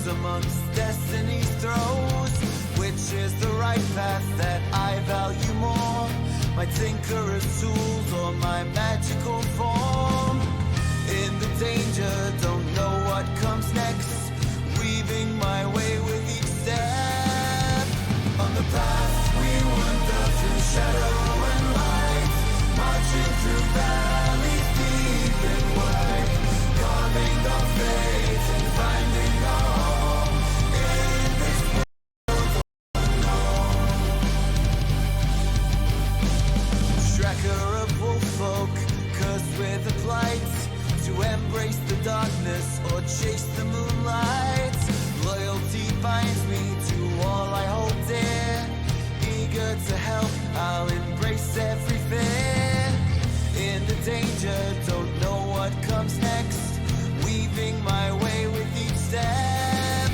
choose amongst destiny's throes. Which is the right path that I value more? My tinkerer's tools or my magical form? In the danger, don't know what comes next. Weaving my way with each step. On the path we wander through shadow and light, marching through valleys deep and wide, carving our fate and finding our home in this world unknown. Tracker of wolffolk, cursed with a plight, to embrace the darkness or chase the moonlight. Loyalty binds me to all I hold dear. Eager to help, I'll embrace every fear. In the danger, don't know what comes next. Weaving my way with each step.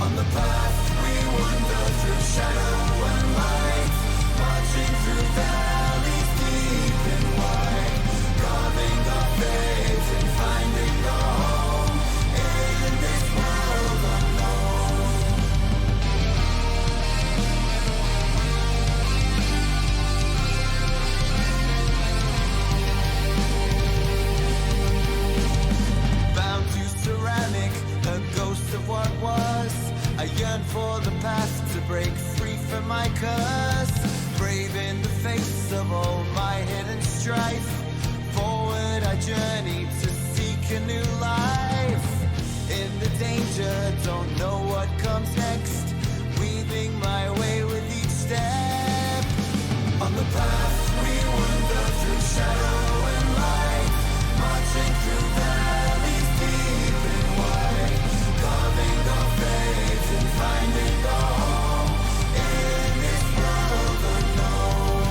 On the path we wander through shadow and light, marching through valleys deep and wide, carving our fate and finding our home in this world unknown. Bound to ceramic, a ghost of what was. I yearn for the path to break free from my curse. Brave in the face of all my hidden strife. Forward I journey to seek a new life. In the danger, don't know what comes next. Weaving my way with each step. On the path we wander through shadow and light, marching through valleys deep and wide, carving our fate and finding our home in this world unknown.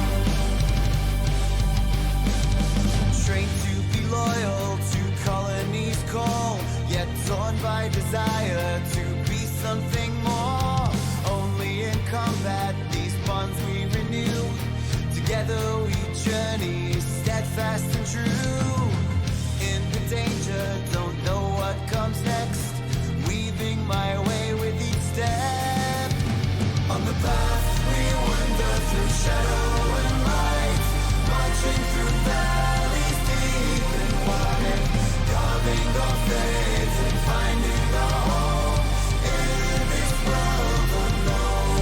Trained to be loyal to colonies call, yet torn by desire to be something more. Only in combat these bonds we renew. Together we journey steadfast and true. In the danger, don't know what comes next. Weaving my way with each step. On the path we wander through shadow and light, marching through valleys deep and wide, carving our fate and finding our home in this world unknown.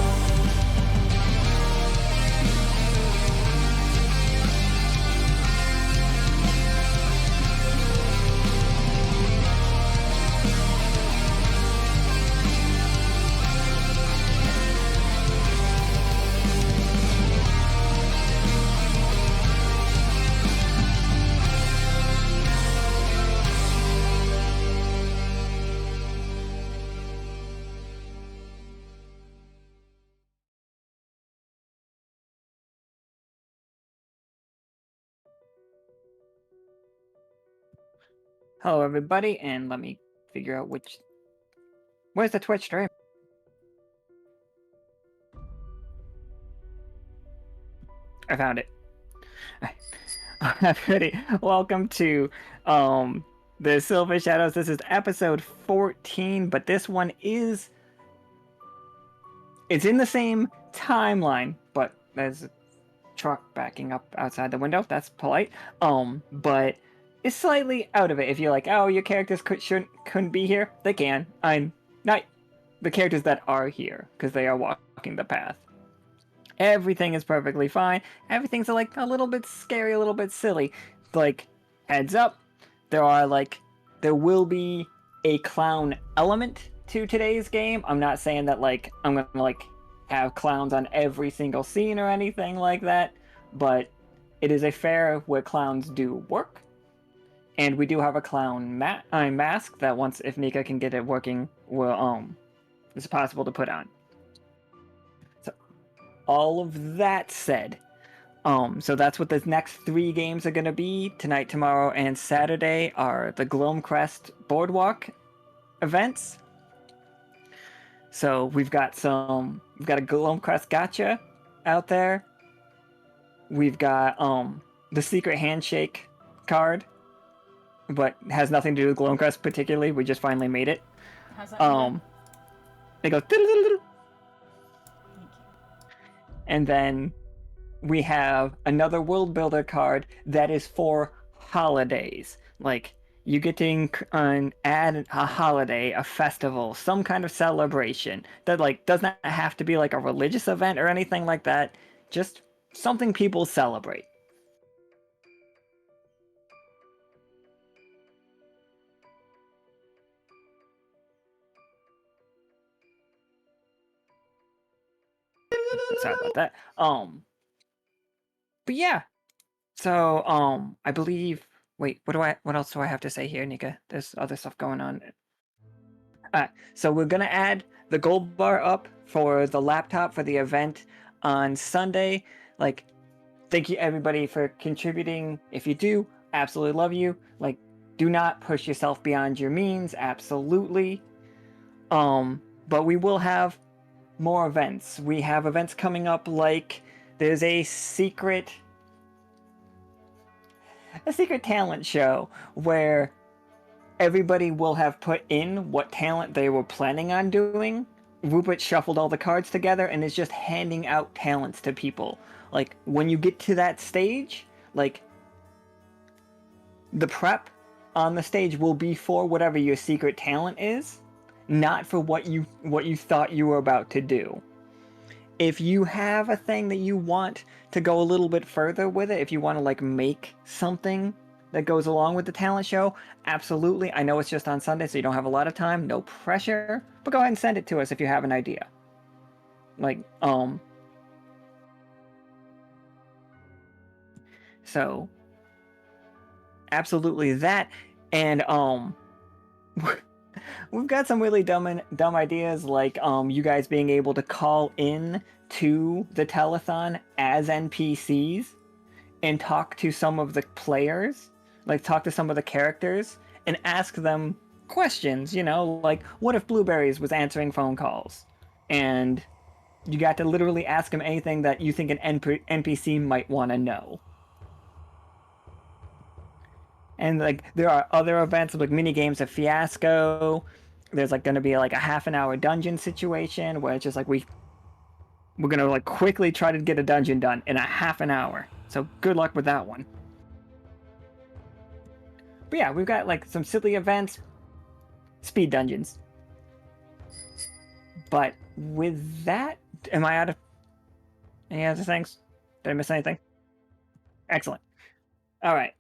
Hello everybody, and let me figure out which... Where's the Twitch stream? I found it. Everybody, welcome to the Silver Shadows. This is episode 14, but this one is... It's in the same timeline, but there's a truck backing up outside the window. That's polite. But it's slightly out of it. If you're like, oh, your characters couldn't be here, they can. I'm not the characters that are here, because they are walking the path. Everything is perfectly fine. Everything's like a little bit scary, a little bit silly. Like, heads up, there will be a clown element to today's game. I'm not saying that like I'm gonna like have clowns on every single scene or anything like that, but it is a fair where clowns do work. And we do have a clown mask that once, if Mika can get it working, will it's possible to put on. So, all of that said, so that's what the next 3 games are going to be. Tonight, tomorrow, and Saturday are the Gloamcrest Boardwalk events. So we've got a Gloamcrest Gotcha out there. We've got the Secret Handshake card, but has nothing to do with Gloamcrest particularly. We just finally made it. How's that? They go, "Diddle-diddle-diddle." And then we have another world builder card that is for holidays. Like, you get to add a holiday, a festival, some kind of celebration that like doesn't have to be like a religious event or anything like that. Just something people celebrate. Sorry about that. But yeah. So I believe. Wait, what else do I have to say here, Nika? There's other stuff going on. So we're gonna add the gold bar up for the laptop for the event on Sunday. Like, thank you everybody for contributing. If you do, absolutely love you. Like, do not push yourself beyond your means. Absolutely. But we will have more events. We have events coming up, like there's a secret talent show where everybody will have put in what talent they were planning on doing. Rupert shuffled all the cards together and is just handing out talents to people. Like, when you get to that stage, like, the prep on the stage will be for whatever your secret talent is, not for what you thought you were about to do. If you have a thing that you want to go a little bit further with it, if you want to like make something that goes along with the talent show, absolutely. I know it's just on Sunday, so you don't have a lot of time, no pressure, but go ahead and send it to us if you have an idea. Like, so absolutely that. And we've got some really dumb ideas, like you guys being able to call in to the telethon as NPCs and talk to some of the players, like talk to some of the characters and ask them questions, you know, like what if Blueberries was answering phone calls? And you got to literally ask him anything that you think an NPC might want to know. And like there are other events like mini games of Fiasco. There's like going to be like a half an hour dungeon situation where it's just like we're going to like quickly try to get a dungeon done in a half an hour. So good luck with that one. But yeah, we've got like some silly events, speed dungeons. But with that, am I out of any other things? Did I miss anything? Excellent. All right.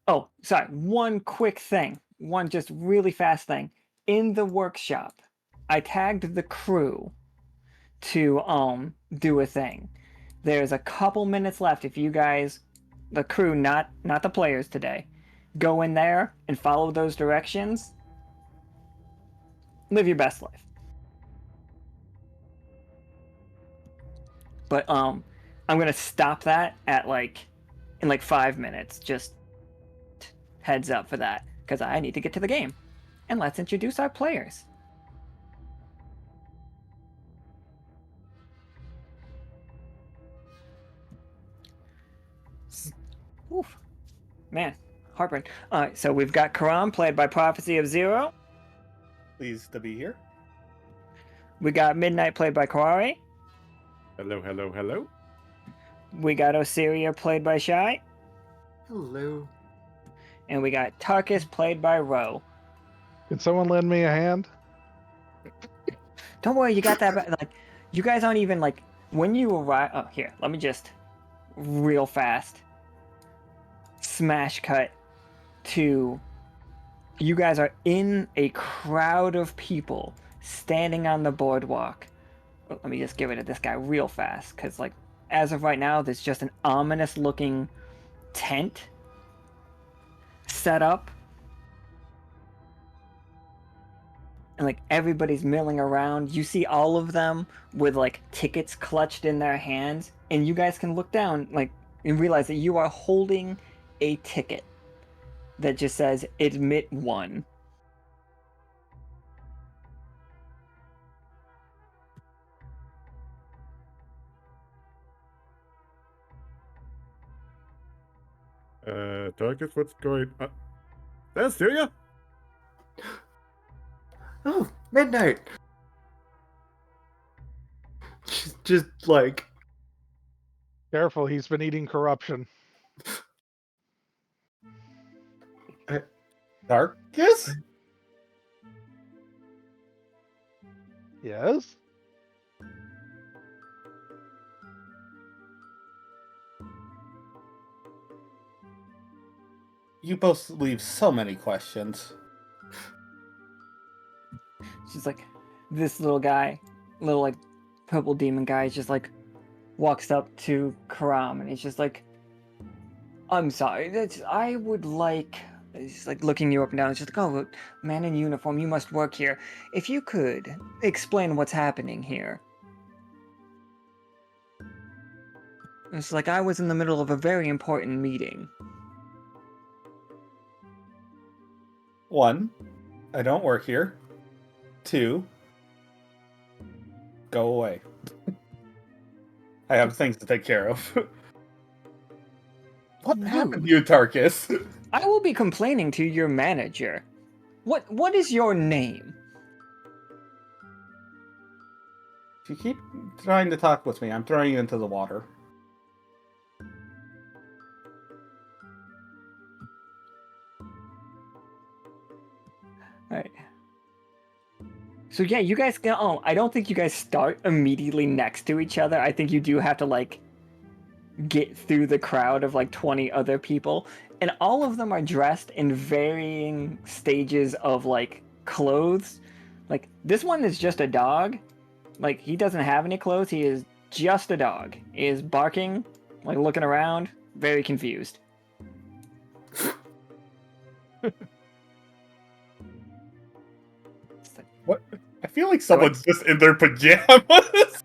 Oh, sorry. One quick thing. One just really fast thing. In the workshop, I tagged the crew to do a thing. There's a couple minutes left if you guys, the crew, not the players today, go in there and follow those directions. Live your best life. But I'm gonna stop that at like in like 5 minutes. Just heads up for that, because I need to get to the game. And let's introduce our players. Oof. Man, heartburn. Alright, so we've got Caram, played by Prophecy of Zero. Pleased to be here. We got Midnight, played by Kawari. Hello, hello, hello. We got Osiria, played by Shy. Hello. And we got Tarkus, played by Ro. Can someone lend me a hand? Don't worry, you got that. Like, you guys aren't even like when you arrive. Oh, here, let me just real fast smash cut to you guys are in a crowd of people standing on the boardwalk. Let me just give it to this guy real fast, because like as of right now, there's just an ominous looking tent set up. And like everybody's milling around. You see all of them with like tickets clutched in their hands, and you guys can look down like and realize that you are holding a ticket that just says admit one. Tarkus, what's going on? That's Osiria? Oh, Midnight. Just like, Careful, he's been eating corruption. Tarkus? Yes? You both leave so many questions. She's like, this little guy, little like purple demon guy, just like walks up to Caram and he's just like, I'm sorry, I would like. He's like looking you up and down. It's just like, oh, man in uniform, you must work here. If you could explain what's happening here. It's like I was in the middle of a very important meeting. 1, I don't work here. 2, go away. I have things to take care of. What happened to you, Tarkus? I will be complaining to your manager. What is your name? If you keep trying to talk with me, I'm throwing you into the water. Alright. So yeah, you guys get. Oh, I don't think you guys start immediately next to each other. I think you do have to like get through the crowd of like 20 other people, and all of them are dressed in varying stages of like clothes. Like this one is just a dog. Like he doesn't have any clothes. He is just a dog. He is barking, like looking around, very confused. What? I feel like someone's just in their pajamas.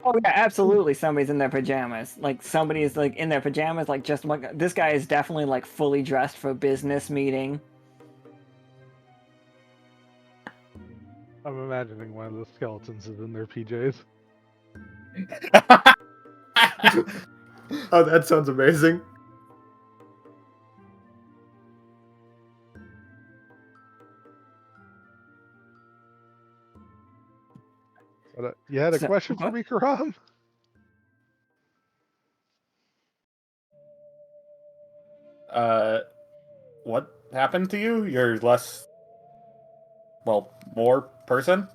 Oh yeah, absolutely. Somebody's in their pajamas. Like somebody is like in their pajamas. Like just like this guy is definitely like fully dressed for a business meeting. I'm imagining one of the skeletons is in their PJs. oh, that sounds amazing. But, you had a So- question for what? me, Karam? What happened to you? You're less, well, more person?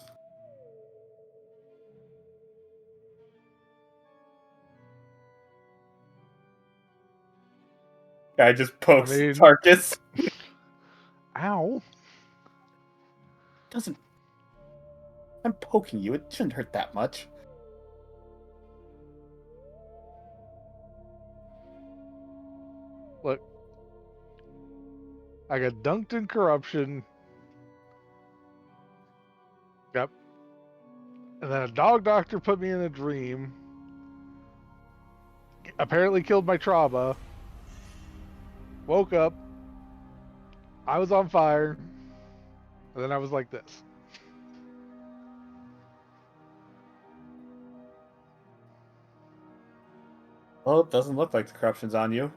Guy just pokes I mean- Tarkus. Ow. Doesn't. I'm poking you. It shouldn't hurt that much. Look. I got dunked in corruption. Yep. And then a dog doctor put me in a dream. Apparently killed my Traba. Woke up. I was on fire. And then I was like this. Well, it doesn't look like the corruption's on you.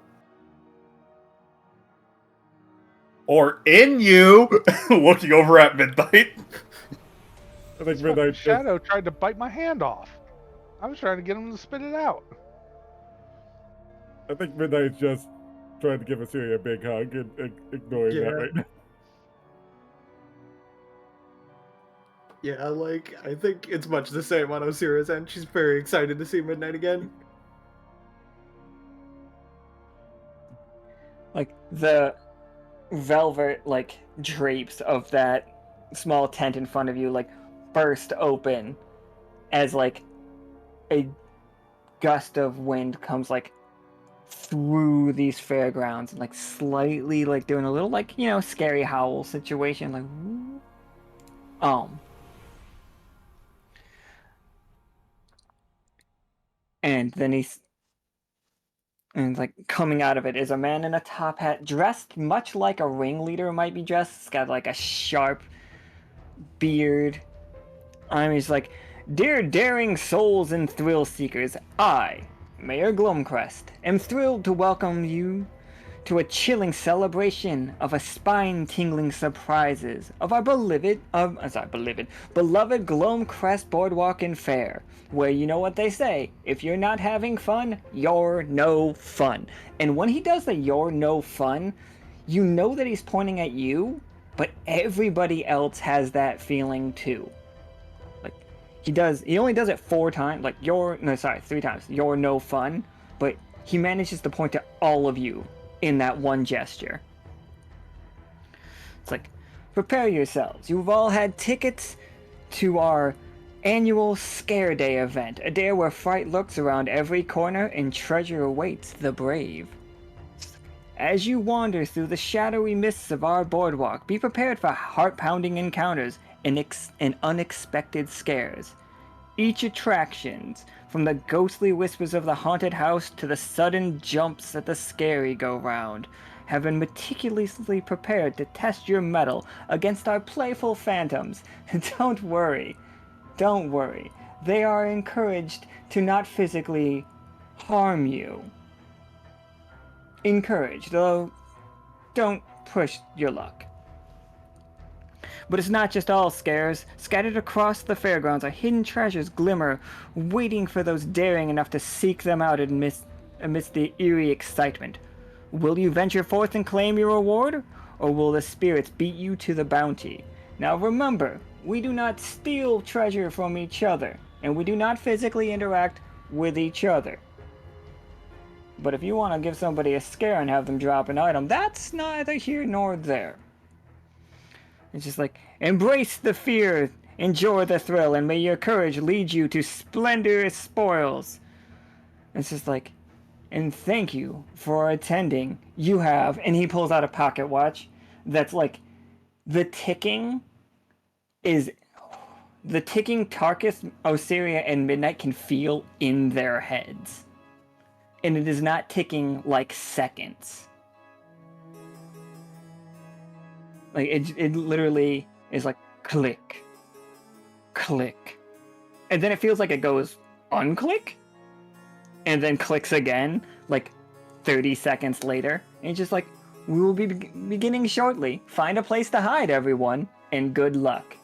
Or in you! Looking over at Midnight. I think Midnight just, Shadow tried to bite my hand off. I was trying to get him to spit it out. I think Midnight's just trying to give Osiria a big hug and ignoring Yeah. that right now. Yeah, like, I think it's much the same on Osiria's end. She's very excited to see Midnight again. Like the velvet like drapes of that small tent in front of you like burst open as like a gust of wind comes like through these fairgrounds and like slightly like doing a little like, you know, scary howl situation like and then like coming out of it is a man in a top hat dressed much like a ringleader might be dressed. He's got like a sharp beard. He's like, dear daring souls and thrill seekers, I, Mayor Gloamcrest, am thrilled to welcome you to a chilling celebration of a spine-tingling surprises of our beloved Gloamcrest Boardwalk and Fair, where you know what they say, if you're not having fun, you're no fun. And when he does the "you're no fun," you know that he's pointing at you, but everybody else has that feeling too. Like, he only does it 4 times, like, 3 times, "you're no fun," but he manages to point to all of you in that one gesture. It's like, prepare yourselves. You've all had tickets to our annual Scare Day event, a day where fright lurks around every corner and treasure awaits the brave. As you wander through the shadowy mists of our boardwalk, be prepared for heart-pounding encounters and unexpected scares. Each attractions, from the ghostly whispers of the haunted house to the sudden jumps at the scary-go-round, have been meticulously prepared to test your mettle against our playful phantoms. Don't worry. They are encouraged to not physically harm you. Encouraged, though don't push your luck. But it's not just all scares. Scattered across the fairgrounds are hidden treasures glimmer, waiting for those daring enough to seek them out amidst the eerie excitement. Will you venture forth and claim your reward, or will the spirits beat you to the bounty? Now remember, we do not steal treasure from each other, and we do not physically interact with each other. But if you want to give somebody a scare and have them drop an item, that's neither here nor there. It's just like, embrace the fear, enjoy the thrill, and may your courage lead you to splendorous spoils. It's just like, and thank you for attending. You have, and he pulls out a pocket watch that's like, the ticking Tarkus, Osiria, and Midnight can feel in their heads. And it is not ticking like seconds. Like, it literally is like click, click. And then it feels like it goes unclick, and then clicks again, like 30 seconds later. And it's just like, we will be beginning shortly. Find a place to hide, everyone, and good luck.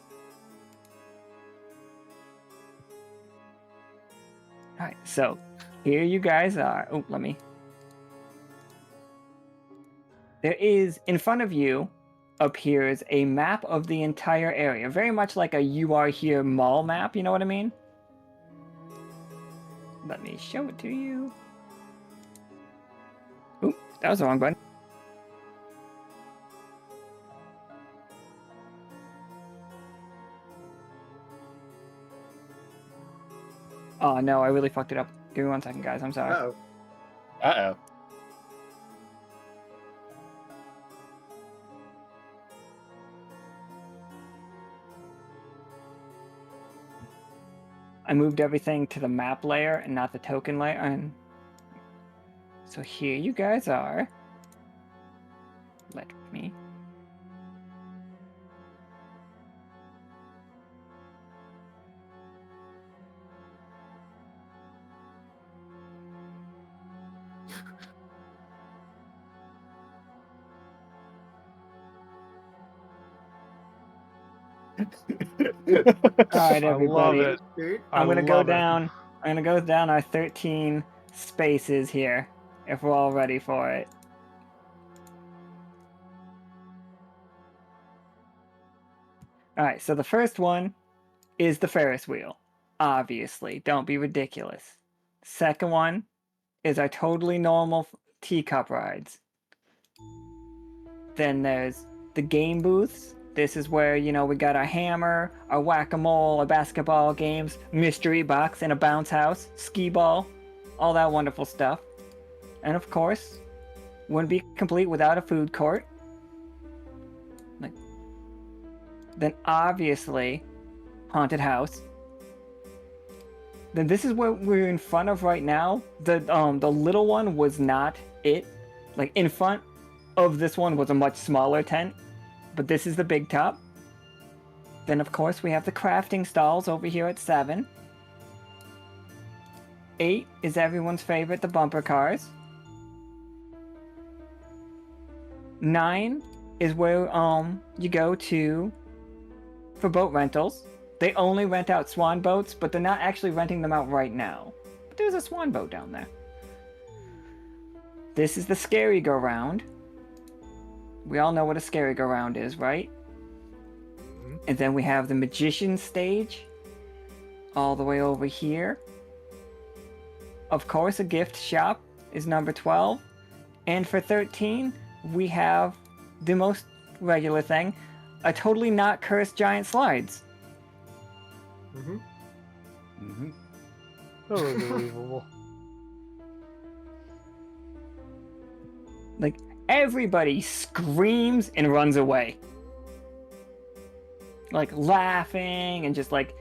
Alright, so here you guys are. Oh, There is, in front of you, appears a map of the entire area. Very much like a "you are here" mall map, you know what I mean? Let me show it to you. Oop, that was the wrong button. Oh no, I really fucked it up. Give me 1 second, guys. I'm sorry. Uh-oh. Uh-oh. I moved everything to the map layer and not the token layer. And so here you guys are. Let me. Alright, everybody. I love it. Dude, I'm gonna go love it. down. I'm gonna go down our 13 spaces here, if we're all ready for it. Alright, so the first one is the Ferris wheel. Obviously, don't be ridiculous. Second one is our totally normal teacup rides. Then there's the game booths. This is where, you know, we got our hammer, our whack-a-mole, our basketball games, mystery box, and a bounce house, skee ball, all that wonderful stuff. And of course, wouldn't be complete without a food court. Then obviously, haunted house. Then this is what we're in front of right now. The little one was not it. Like, in front of this one was a much smaller tent, but this is the big top. Then of course we have the crafting stalls over here at 7. 8 is everyone's favorite, the bumper cars. 9 is where you go to for boat rentals. They only rent out swan boats, but they're not actually renting them out right now. But there's a swan boat down there. This is the scary go round. We all know what a scary go round is, right? And then we have the magician stage all the way over here. Of course, a gift shop is number 12. And for 13, we have the most regular thing, a totally not cursed giant slides. Mm-hmm. Mm-hmm. Totally believable. Like, everybody screams and runs away. Like, laughing and just like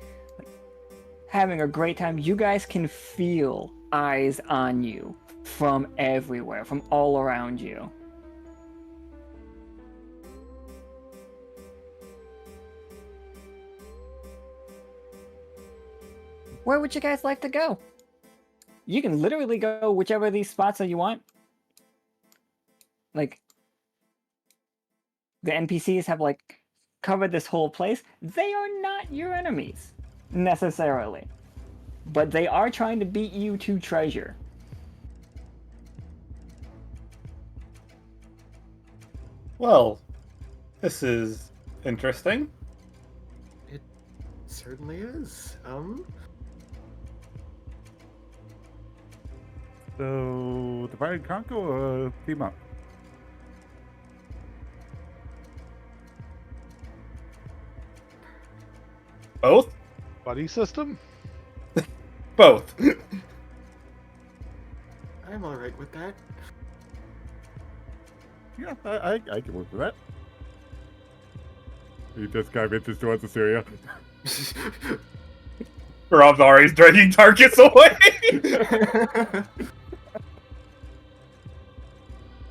having a great time. You guys can feel eyes on you from everywhere, from all around you. Where would you guys like to go? You can literally go whichever of these spots that you want. Like, the NPCs have like covered this whole place. They are not your enemies necessarily, but they are trying to beat you to treasure. Well, this is interesting. It certainly is. So, divide and conquer or team up? Both? Buddy system? Both. I'm all right with that. Yeah, I can work with that. He just kind of inches towards Osiria. Rob's already dragging Tarkus away.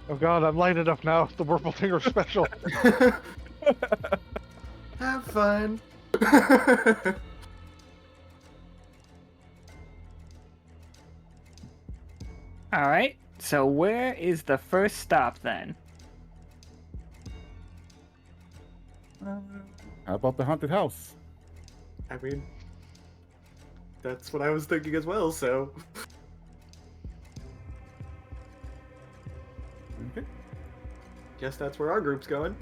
Oh god, I'm light enough now. The Whirlpool thing are special. Have fun. All right. So where is the first stop then? How about the haunted house? I mean, that's what I was thinking as well, so. Okay. Guess that's where our group's going.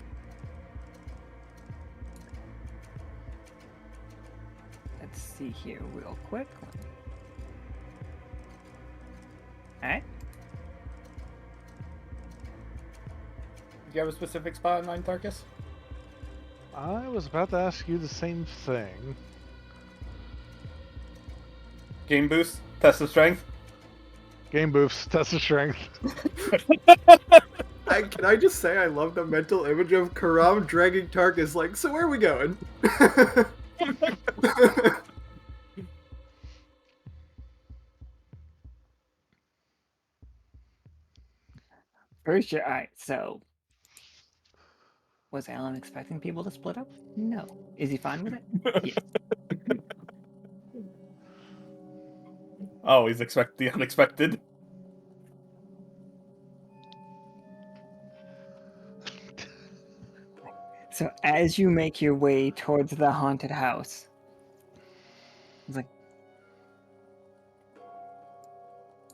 Let's see here real quick. All right. Do you have a specific spot in mind, Tarkus? I was about to ask you the same thing. Game boost? Test of strength? Game boosts, test of strength. Can I just say I love the mental image of Caram dragging Tarkus like, so where are we going? For sure. All right. So, was Alan expecting people to split up? No. Is he fine with it? Yes. Always expect the unexpected. So as you make your way towards the haunted house, it's like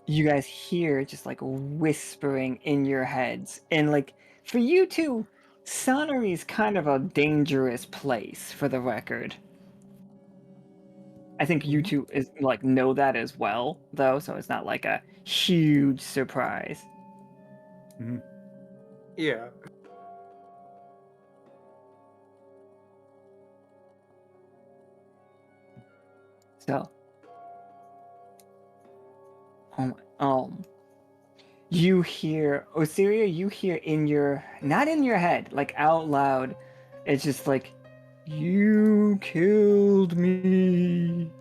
you guys hear just like whispering in your heads, and like for you two, Sonnery's kind of a dangerous place for the record. I think you two is like know that as well, though, so it's not like a huge surprise. Yeah. So, you hear Osiria. You hear in your not in your head, like out loud. It's just like, you killed me.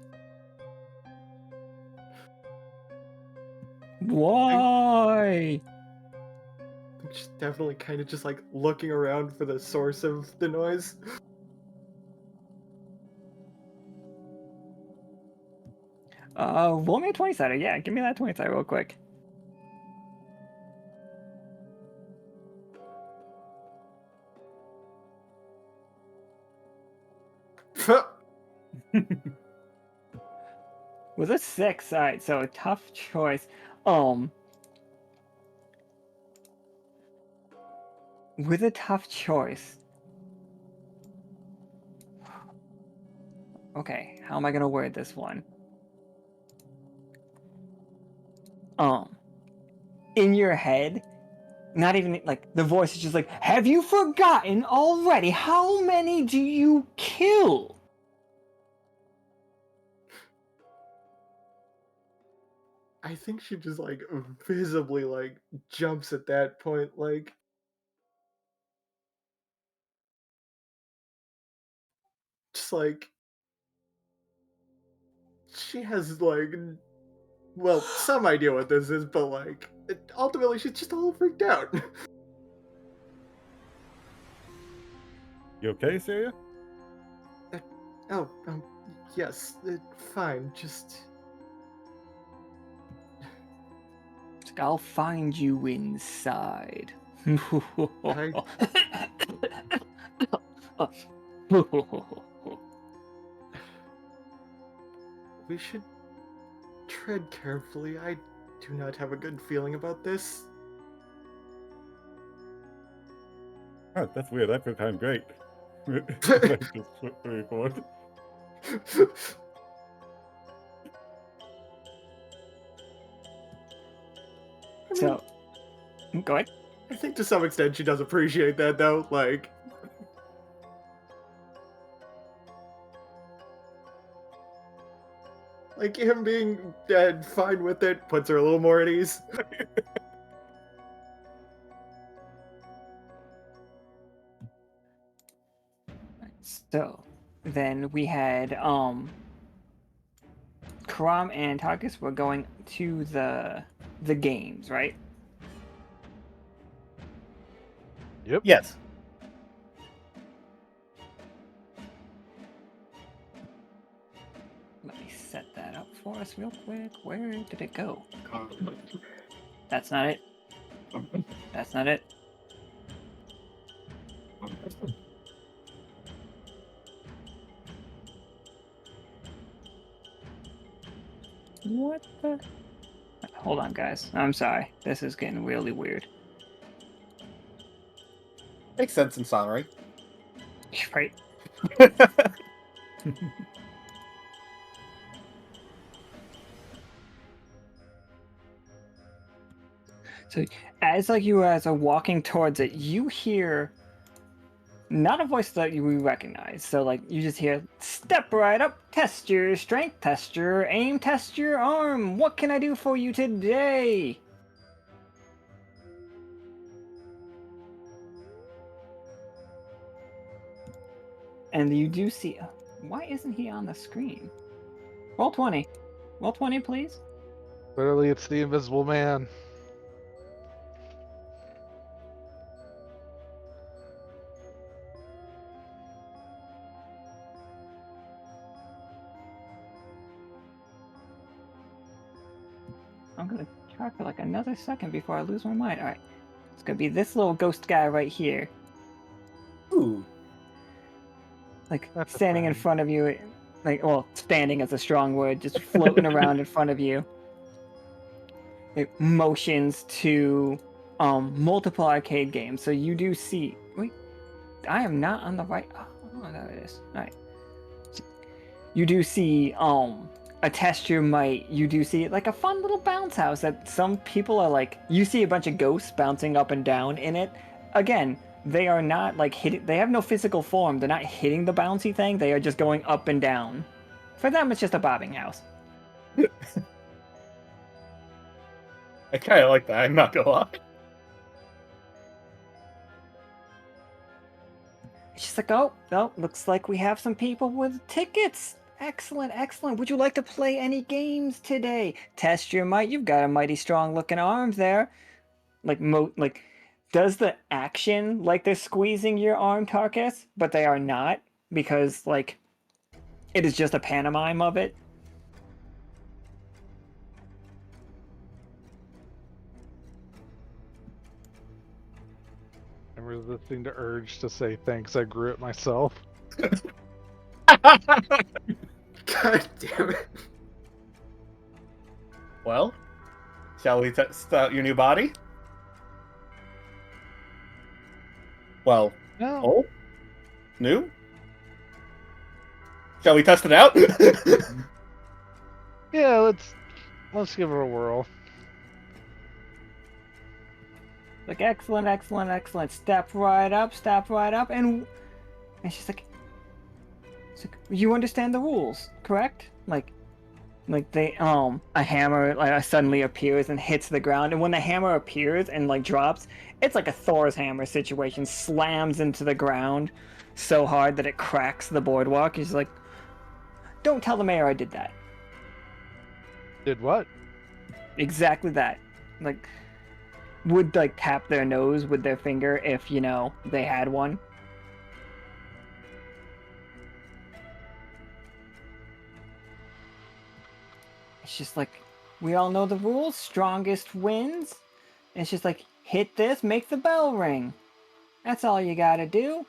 Why? I'm just definitely kind of just like looking around for the source of the noise. Roll me a 20-sider. Yeah, give me that 20-sider real quick. With a 6, alright, so a tough choice. With a tough choice. Okay, how am I gonna word this one? In your head, not even like the voice is just like, have you forgotten already? How many do you kill? I think she just like visibly like jumps at that point, like just like she has like well some idea what this is, but like ultimately she's just a little freaked out. You okay, Syria? Oh, yes, fine. Just I'll find you inside. we should tread carefully. I do not have a good feeling about this. Oh, that's weird. I feel kind of great. Like, just flip through forward. So, go ahead. I think to some extent she does appreciate that, though. Like him being fine with it puts her a little more at ease. So, then we had Caram and Tarkus were going to the games, right? Yep. Yes. Let me set that up for us real quick. Where did it go? That's not it. That's not it. What the? Hold on, guys. I'm sorry. This is getting really weird. Makes sense in Sonnery. Right. So as like you guys are walking towards it, you hear not a voice that you recognize. So like you just hear, "Step right up, test your strength, test your aim, test your arm. What can I do for you today?" And you do see. Why isn't he on the screen? Roll 20. Roll 20, please. Clearly, it's the Invisible Man. I'm gonna try for like another second before I lose my mind. All right, it's gonna be this little ghost guy right here, Ooh. like That's a standing in friend. front of you. Like, well, standing is a strong word. Just floating around in front of you. It motions to multiple arcade games. So you do see. Wait, I am not on the right. Oh, there it is. All right. You do see a test your might. You do see like a fun little bounce house that some people are like. You see a bunch of ghosts bouncing up and down in it. Again, they are not like hitting. They have no physical form. They're not hitting the bouncy thing. They are just going up and down. For them, it's just a bobbing house. I kind of like that, I'm not gonna lie. It's just like, oh, looks like we have some people with tickets. Excellent, excellent. Would you like to play any games today? Test your might. You've got a mighty strong looking arms there. Like, does the action like they're squeezing your arm, Tarkus? But they are not, because, like, it is just a pantomime of it. I'm resisting the urge to say thanks. I grew it myself. God damn it. Well, shall we test out your new body? Well, No. old? New? Shall we test it out? Yeah, let's give her a whirl. Like, excellent, excellent, excellent. Step right up, and she's like, you understand the rules, correct? Like they a hammer like suddenly appears and hits the ground, and when the hammer appears and like drops, it's like a Thor's hammer situation, slams into the ground so hard that it cracks the boardwalk. He's like, don't tell the mayor I did that. Did what? Exactly that. Like, would like tap their nose with their finger if they had one. It's just like, we all know the rules. Strongest wins. And it's just like, hit this, make the bell ring. That's all you gotta do.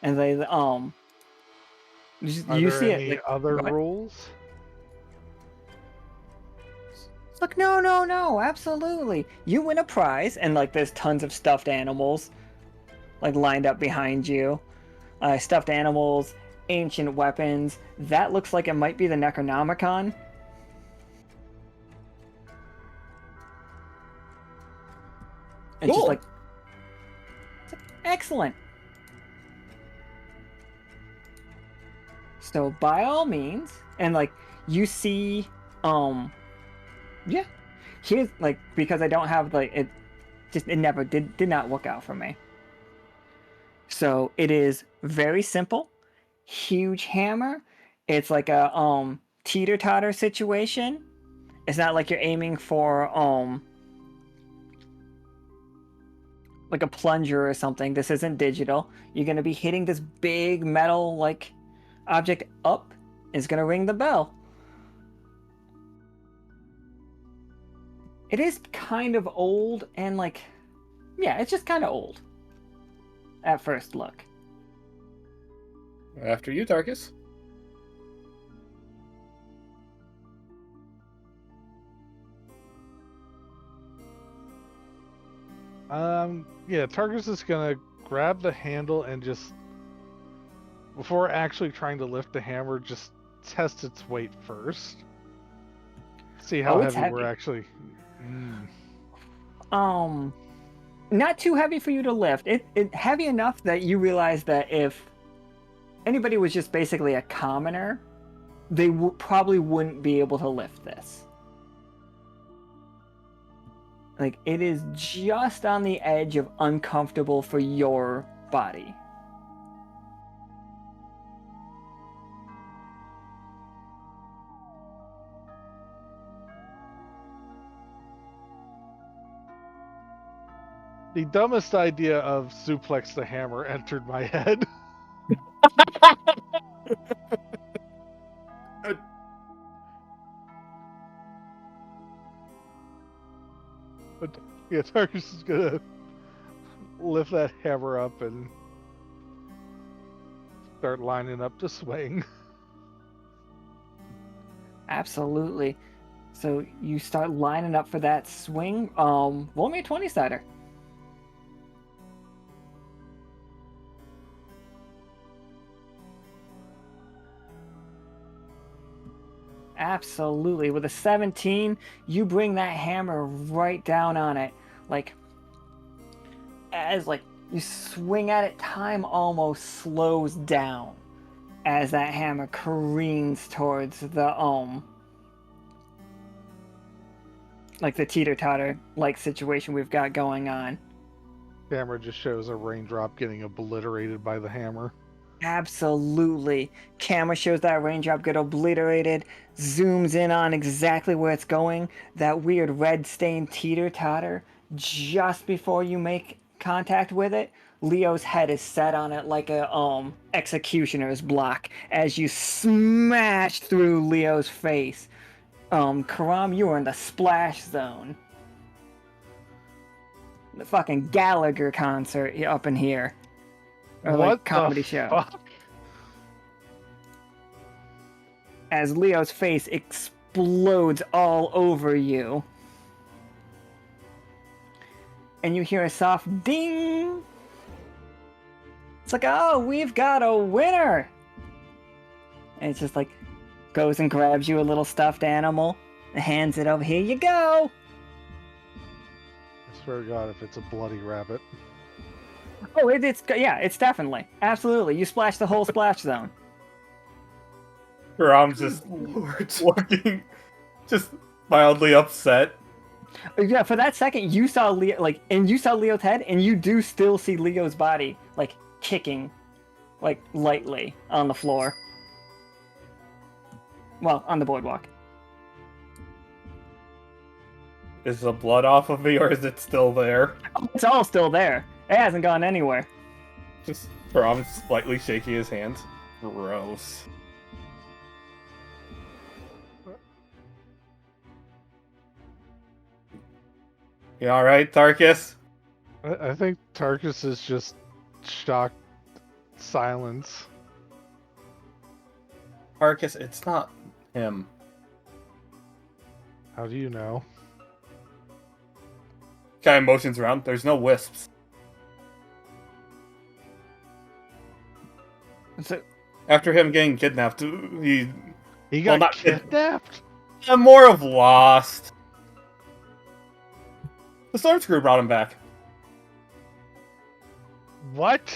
And they Are you there see any it like other go ahead. rules? It's like, no, absolutely. You win a prize, and like there's tons of stuffed animals like lined up behind you. Stuffed animals, ancient weapons. That looks like it might be the Necronomicon. It's just Cool. like, excellent. So by all means, and like you see, yeah, here's like, because I don't have like it, just it never did not work out for me. So it is very simple, huge hammer. It's like a teeter-totter situation. It's not like you're aiming for like a plunger or something. This isn't digital. You're gonna be hitting this big metal like object up. Is gonna ring the bell. It is kind of old and like, yeah, it's just kind of old at first look. After you, Tarkus. Yeah, Tarkus is gonna grab the handle and just, before actually trying to lift the hammer, just test its weight first. See how Oh, it's heavy we're heavy. actually. Not too heavy for you to lift. It heavy enough that you realize that if anybody was just basically a commoner, they probably wouldn't be able to lift this. Like, it is just on the edge of uncomfortable for your body. The dumbest idea of suplex the hammer entered my head. But yeah, Tarkus is gonna lift that hammer up and start lining up to swing. Absolutely. So you start lining up for that swing. Roll me a 20-sider. Absolutely. With a 17, you bring that hammer right down on it. Like, as like you swing at it, time almost slows down as that hammer careens towards the like the teeter-totter like situation we've got going on. Camera just shows a raindrop getting obliterated by the hammer. Absolutely. Camera shows that raindrop get obliterated, zooms in on exactly where it's going, that weird red stained teeter-totter. Just before you make contact with it, Leo's head is set on it like a executioner's block as you smash through Leo's face. Caram, you are in the splash zone. The fucking Gallagher concert up in here. or What like comedy the show. fuck? As Leo's face explodes all over you. And you hear a soft ding. It's like, oh, we've got a winner. And it's just like, goes and grabs you a little stuffed animal and hands it over. Here you go. I swear to God, if it's a bloody rabbit. Oh, it's definitely. Absolutely. You splash the whole splash zone. Caram's just Lord. looking, just mildly upset. Yeah, for that second, you saw Leo, and you saw Leo's head, and you do still see Leo's body, kicking, lightly on the floor. Well, on the boardwalk. Is the blood off of me, or is it still there? Oh, it's all still there. It hasn't gone anywhere. Just Caram's slightly shaking his hands. Gross. You alright, Tarkus? I think Tarkus is just shocked silence. Tarkus, it's not him. How do you know? Guy motions around. There's no wisps. So, After him getting kidnapped, he He Well, got not- kidnapped? more of lost. The Storm Screw brought him back. What?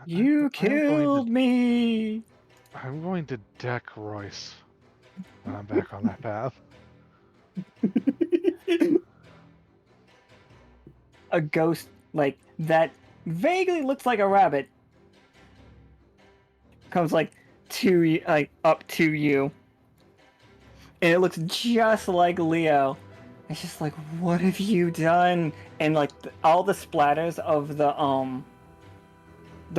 you killed me! I'm going to deck Royce when I'm back on that path. A ghost, that vaguely looks like a rabbit, comes, to you, up to you. And it looks just like Leo. It's just like, what have you done? And, all the splatters of the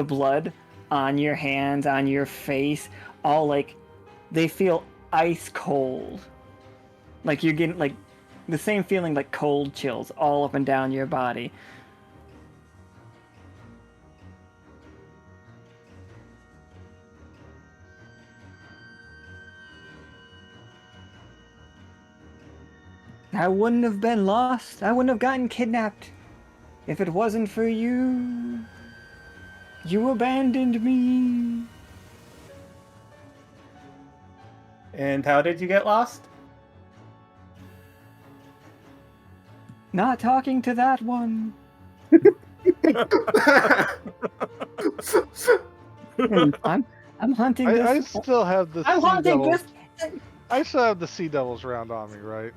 blood on your hands, on your face, all, they feel ice cold. Like, you're getting, the same feeling like cold chills all up and down your body. I wouldn't have been lost. I wouldn't have gotten kidnapped if it wasn't for you. You abandoned me. And how did you get lost? Not talking to that one. I'm hunting this. I still have the I'm Sea hunting Devils. this. I still have the Sea Devils round on me, right?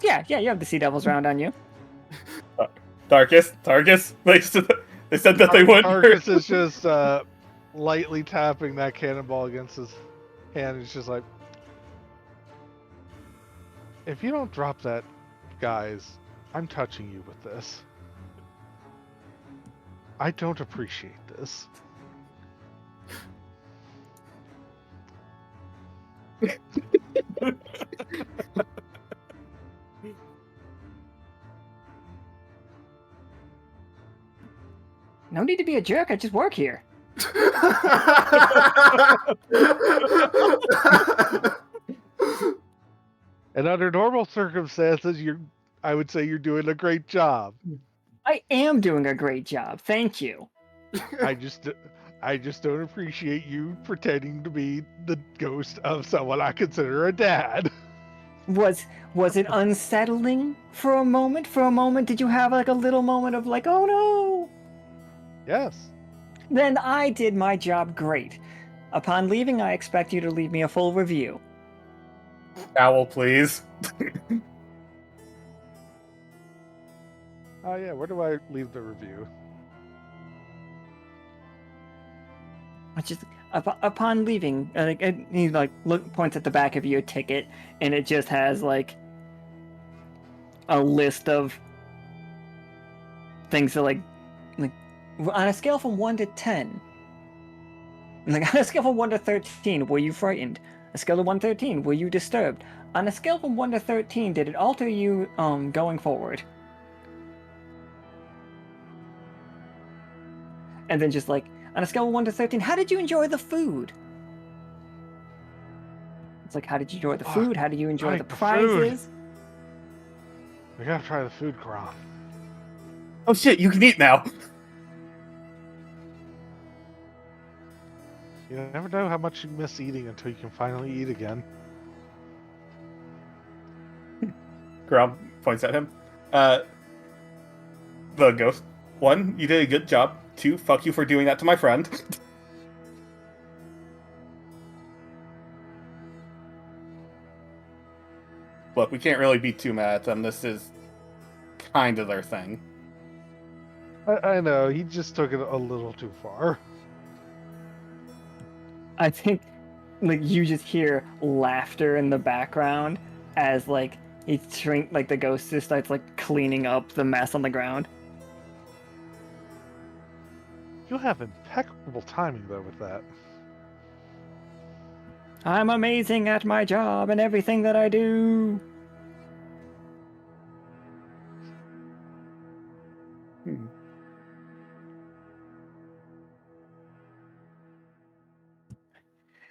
Yeah, you have the Sea Devils round on you. Tarkus? They said that they wouldn't hurt. Tarkus is just lightly tapping that cannonball against his hand. He's just like, if you don't drop that, guys, I'm touching you with this. I don't appreciate this. No need to be a jerk. I just work here. And under normal circumstances, I would say you're doing a great job. I am doing a great job. Thank you. I just don't appreciate you pretending to be the ghost of someone I consider a dad. Was it unsettling for a moment? For a moment, did you have a little moment of oh no? Yes. Then I did my job great. Upon leaving, I expect you to leave me a full review. Owl, please. Oh yeah, where do I leave the review? Upon leaving, he points at the back of your ticket, and it just has a list of things that like on a scale from 1 to 10. Like on a scale from 1 to 13, were you frightened? A scale of 1 to 13, were you disturbed? On a scale from 1 to 13, did it alter you going forward? And then just like on a scale of 1 to 13, how did you enjoy the food? It's like, how did you enjoy the food? How do you enjoy the the food. prizes? We gotta try the food, Caram. Oh shit, you can eat now! You never know how much you miss eating until you can finally eat again. Caram points at him. The ghost. 1, you did a good job. 2, fuck you for doing that to my friend. Look, we can't really be too mad at them. This is kind of their thing. I know, he just took it a little too far. I think like you just hear laughter in the background as like the ghost just starts like cleaning up the mess on the ground. You have impeccable timing though with that. I'm amazing at my job and everything that I do.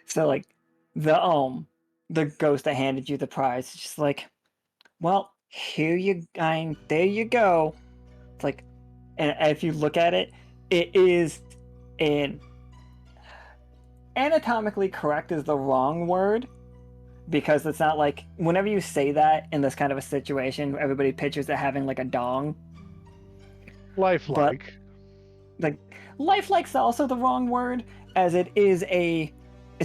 So like the ghost that handed you the prize is just like, well, there you go. It's like, and if you look at it, it is an anatomically correct is the wrong word, because it's not like whenever you say that in this kind of a situation, everybody pictures it having like a dong. Lifelike. Like lifelike's also the wrong word, as it's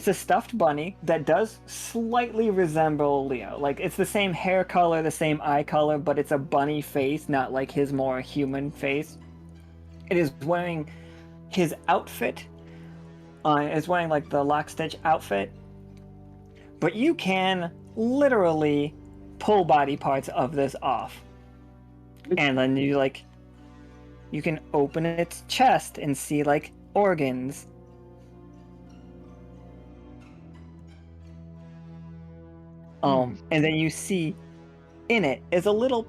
a stuffed bunny that does slightly resemble Leo. Like it's the same hair color, the same eye color, but it's a bunny face, not like his more human face. It is wearing his outfit. It's wearing like the Lockstitch outfit, but you can literally pull body parts of this off, and then you can open its chest and see like organs. And then you see in it is a little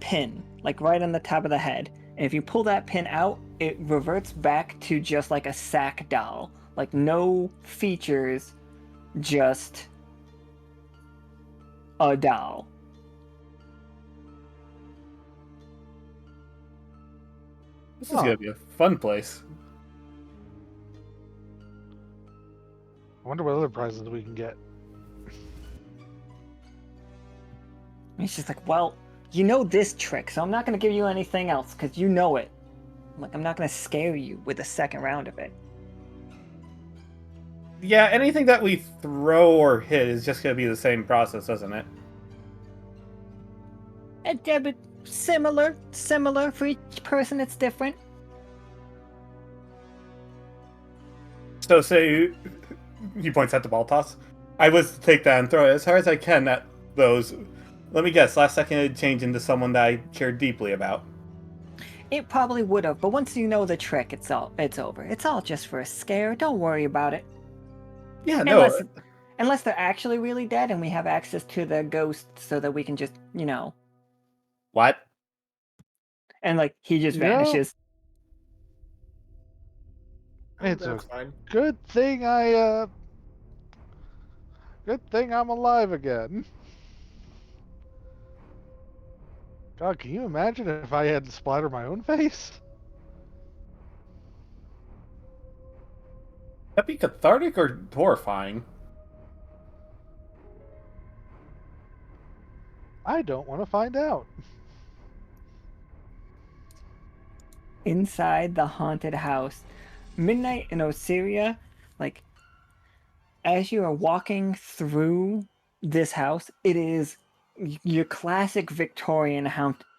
pin, like right on the top of the head. And if you pull that pin out, it reverts back to just like a sack doll. Like no features, just a doll. This is gonna be a fun place. I wonder what other prizes we can get. And it's just like, well, you know this trick, so I'm not going to give you anything else, because you know it. I'm not going to scare you with a second round of it. Yeah, anything that we throw or hit is just gonna be the same process, isn't it? But similar. For each person, it's different. So say he points at the ball toss. I was to take that and throw it as hard as I can at those. Let me guess, last second it'd change into someone that I cared deeply about. It probably would have, but once you know the trick, it's over. It's all just for a scare. Don't worry about it. Yeah, no. Unless they're actually really dead and we have access to the ghost so that we can just, What? And like he just Yeah. vanishes. It's That's a fine. good thing good thing I'm alive again. God, can you imagine if I had to splatter my own face? That'd be cathartic or horrifying? I don't want to find out. Inside the haunted house, Midnight in Osiria, like as you are walking through this house, it is your classic Victorian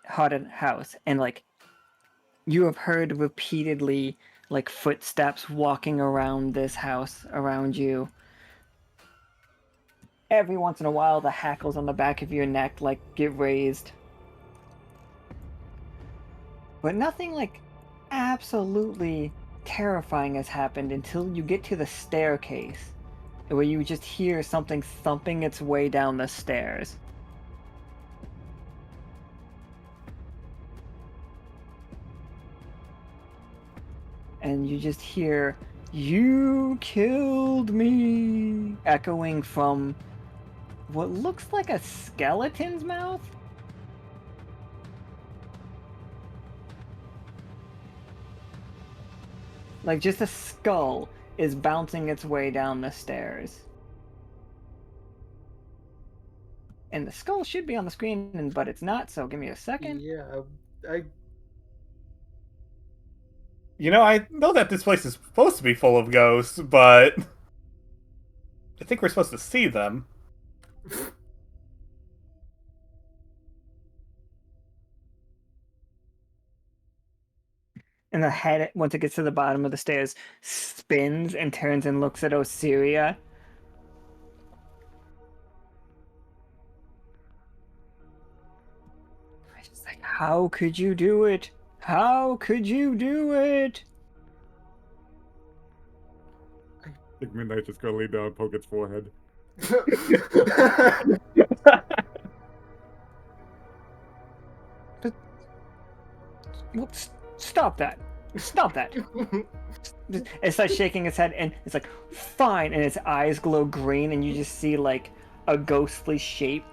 haunted house, and like you have heard repeatedly like footsteps walking around this house around you. Every once in a while, the hackles on the back of your neck like get raised. but nothing like absolutely terrifying has happened until you get to the staircase, where you just hear something thumping its way down the stairs. And you just hear, "You killed me," echoing from what looks like a skeleton's mouth. Like just a skull is bouncing its way down the stairs. And the skull should be on the screen, but it's not, so give me a second. Yeah, I You know, I know that this place is supposed to be full of ghosts, but I think we're supposed to see them. And the head, once it gets to the bottom of the stairs, spins and turns and looks at Osiria. I'm just like, how could you do it? How could you do it? I think Midnight's just gonna lean down and poke its forehead. Well, stop that. Stop that. It starts shaking its head, and it's like, fine, and its eyes glow green, and you just see, like, a ghostly shape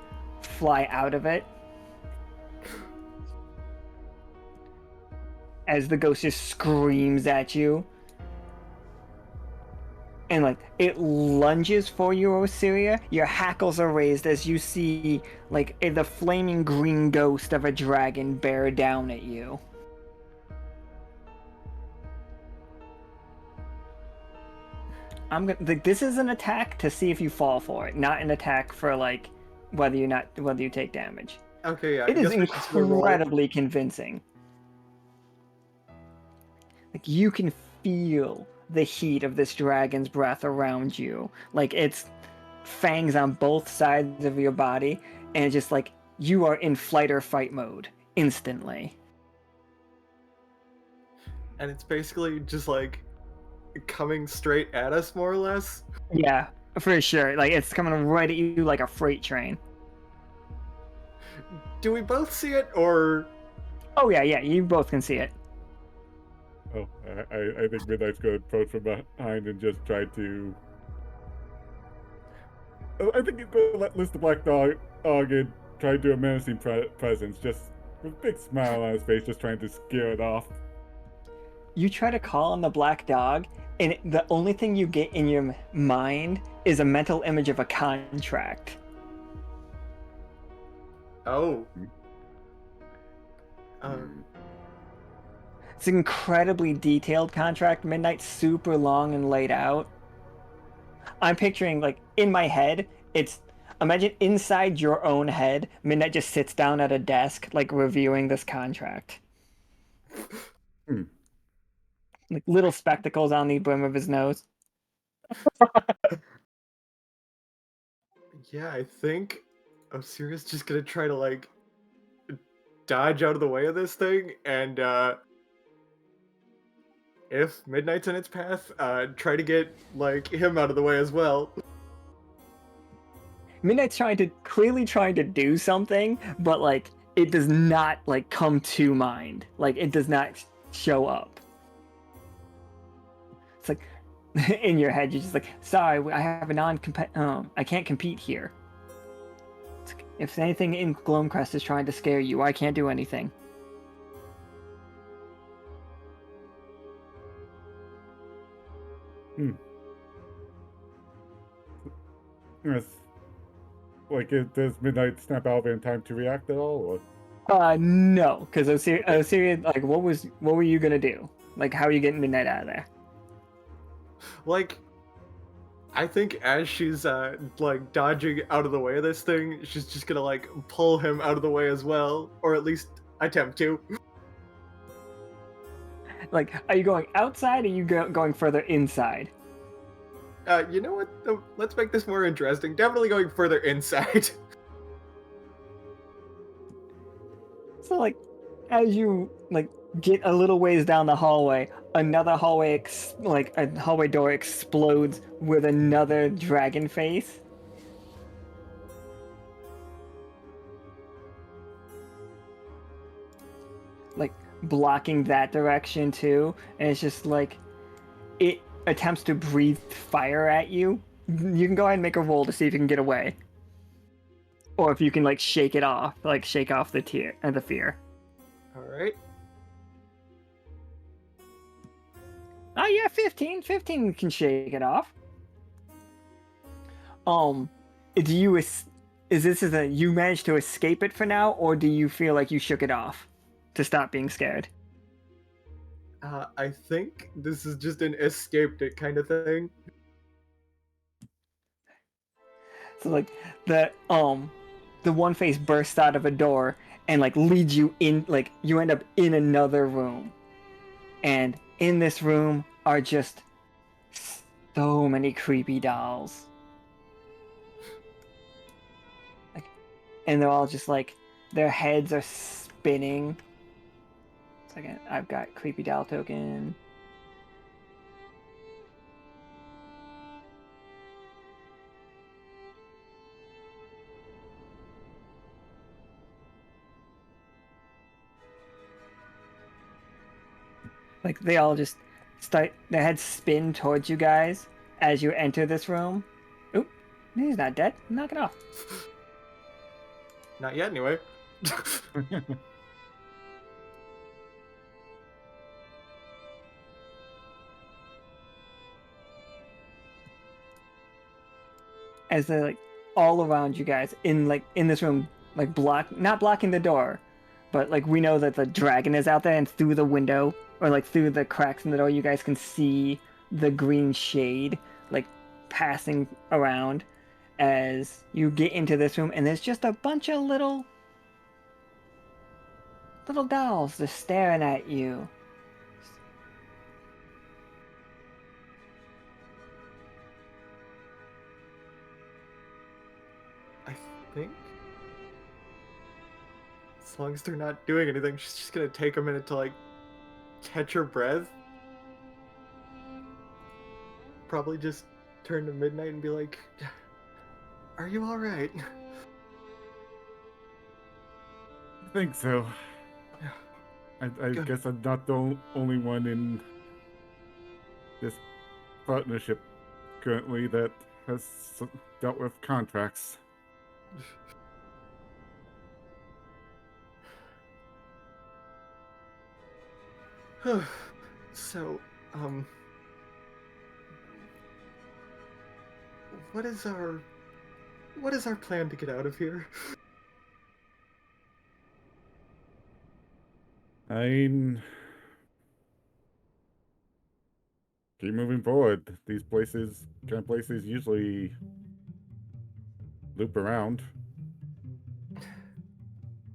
fly out of it. As the ghost just screams at you. And, like, it lunges for you, Osiria. Your hackles are raised as you see, like, the flaming green ghost of a dragon bear down at you. This is an attack to see if you fall for it, not an attack for like whether you take damage. Okay, yeah. It I is guess we should still roll. incredibly convincing. Like you can feel the heat of this dragon's breath around you. Like it's fangs on both sides of your body, and just like you are in flight or fight mode instantly. And it's basically just like coming straight at us, more or less. Yeah, for sure. Like it's coming right at you like a freight train. Do we both see it, or? Oh yeah, you both can see it. Oh, I think Midnight's gonna approach from behind and just try to. Oh, I think he's gonna let loose the black dog and try to do a menacing presence, just with a big smile on his face, just trying to scare it off. You try to call on the black dog, and the only thing you get in your mind is a mental image of a contract. Oh. It's an incredibly detailed contract. Midnight's super long and laid out. I'm picturing, like, in my head, imagine inside your own head, Midnight just sits down at a desk, like, reviewing this contract. Like, little spectacles on the brim of his nose. Yeah, I think Osiria's just gonna try to, like, dodge out of the way of this thing, and, if Midnight's in its path, try to get, like, him out of the way as well. Midnight's clearly trying to do something, but, like, it does not, like, come to mind. Like, it does not show up. It's like, in your head, you're just like, sorry, I have I can't compete here. It's like, if anything in Gloamcrest is trying to scare you, I can't do anything. Yes. Like, does Midnight snap out of it in time to react at all? Or? No, because Osiria, like, what were you gonna do? Like, how are you getting Midnight out of there? Like, I think as she's, like, dodging out of the way of this thing, she's just gonna, like, pull him out of the way as well, or at least attempt to. Like, are you going outside, or are you going further inside? You know what? Let's make this more interesting. Definitely going further inside. So, like, as you like get a little ways down the hallway, another hallway a hallway door explodes with another dragon face. Like blocking that direction too, and it's just like it attempts to breathe fire at you. You can go ahead and make a roll to see if you can get away, or if you can like shake it off, like shake off the fear. All right. Oh yeah, 15. 15 can shake it off. Do you you managed to escape it for now, or do you feel like you shook it off to stop being scared? I think this is just an escaped it kind of thing. So like the one face bursts out of a door and like leads you in, like you end up in another room. And in this room are just so many creepy dolls. Like, and they're all just like, their heads are spinning. Second, I've got creepy doll token. Like they all just start, their heads spin towards you guys as you enter this room. Oop, he's not dead. Knock it off. Not yet, anyway. As they're like all around you guys in this room, like not blocking the door, but like we know that the dragon is out there, and through the window or like through the cracks in the door you guys can see the green shade like passing around as you get into this room, and there's just a bunch of little dolls just staring at you. I think as long as they're not doing anything, she's just gonna take a minute to like catch her breath. Probably just turn to Midnight and be like, "Are you all right?" I think so. I Good. guess I'm not the only one in this partnership currently that has dealt with contracts. So, what is our plan to get out of here? I'm keep moving forward. These kind of places usually loop around.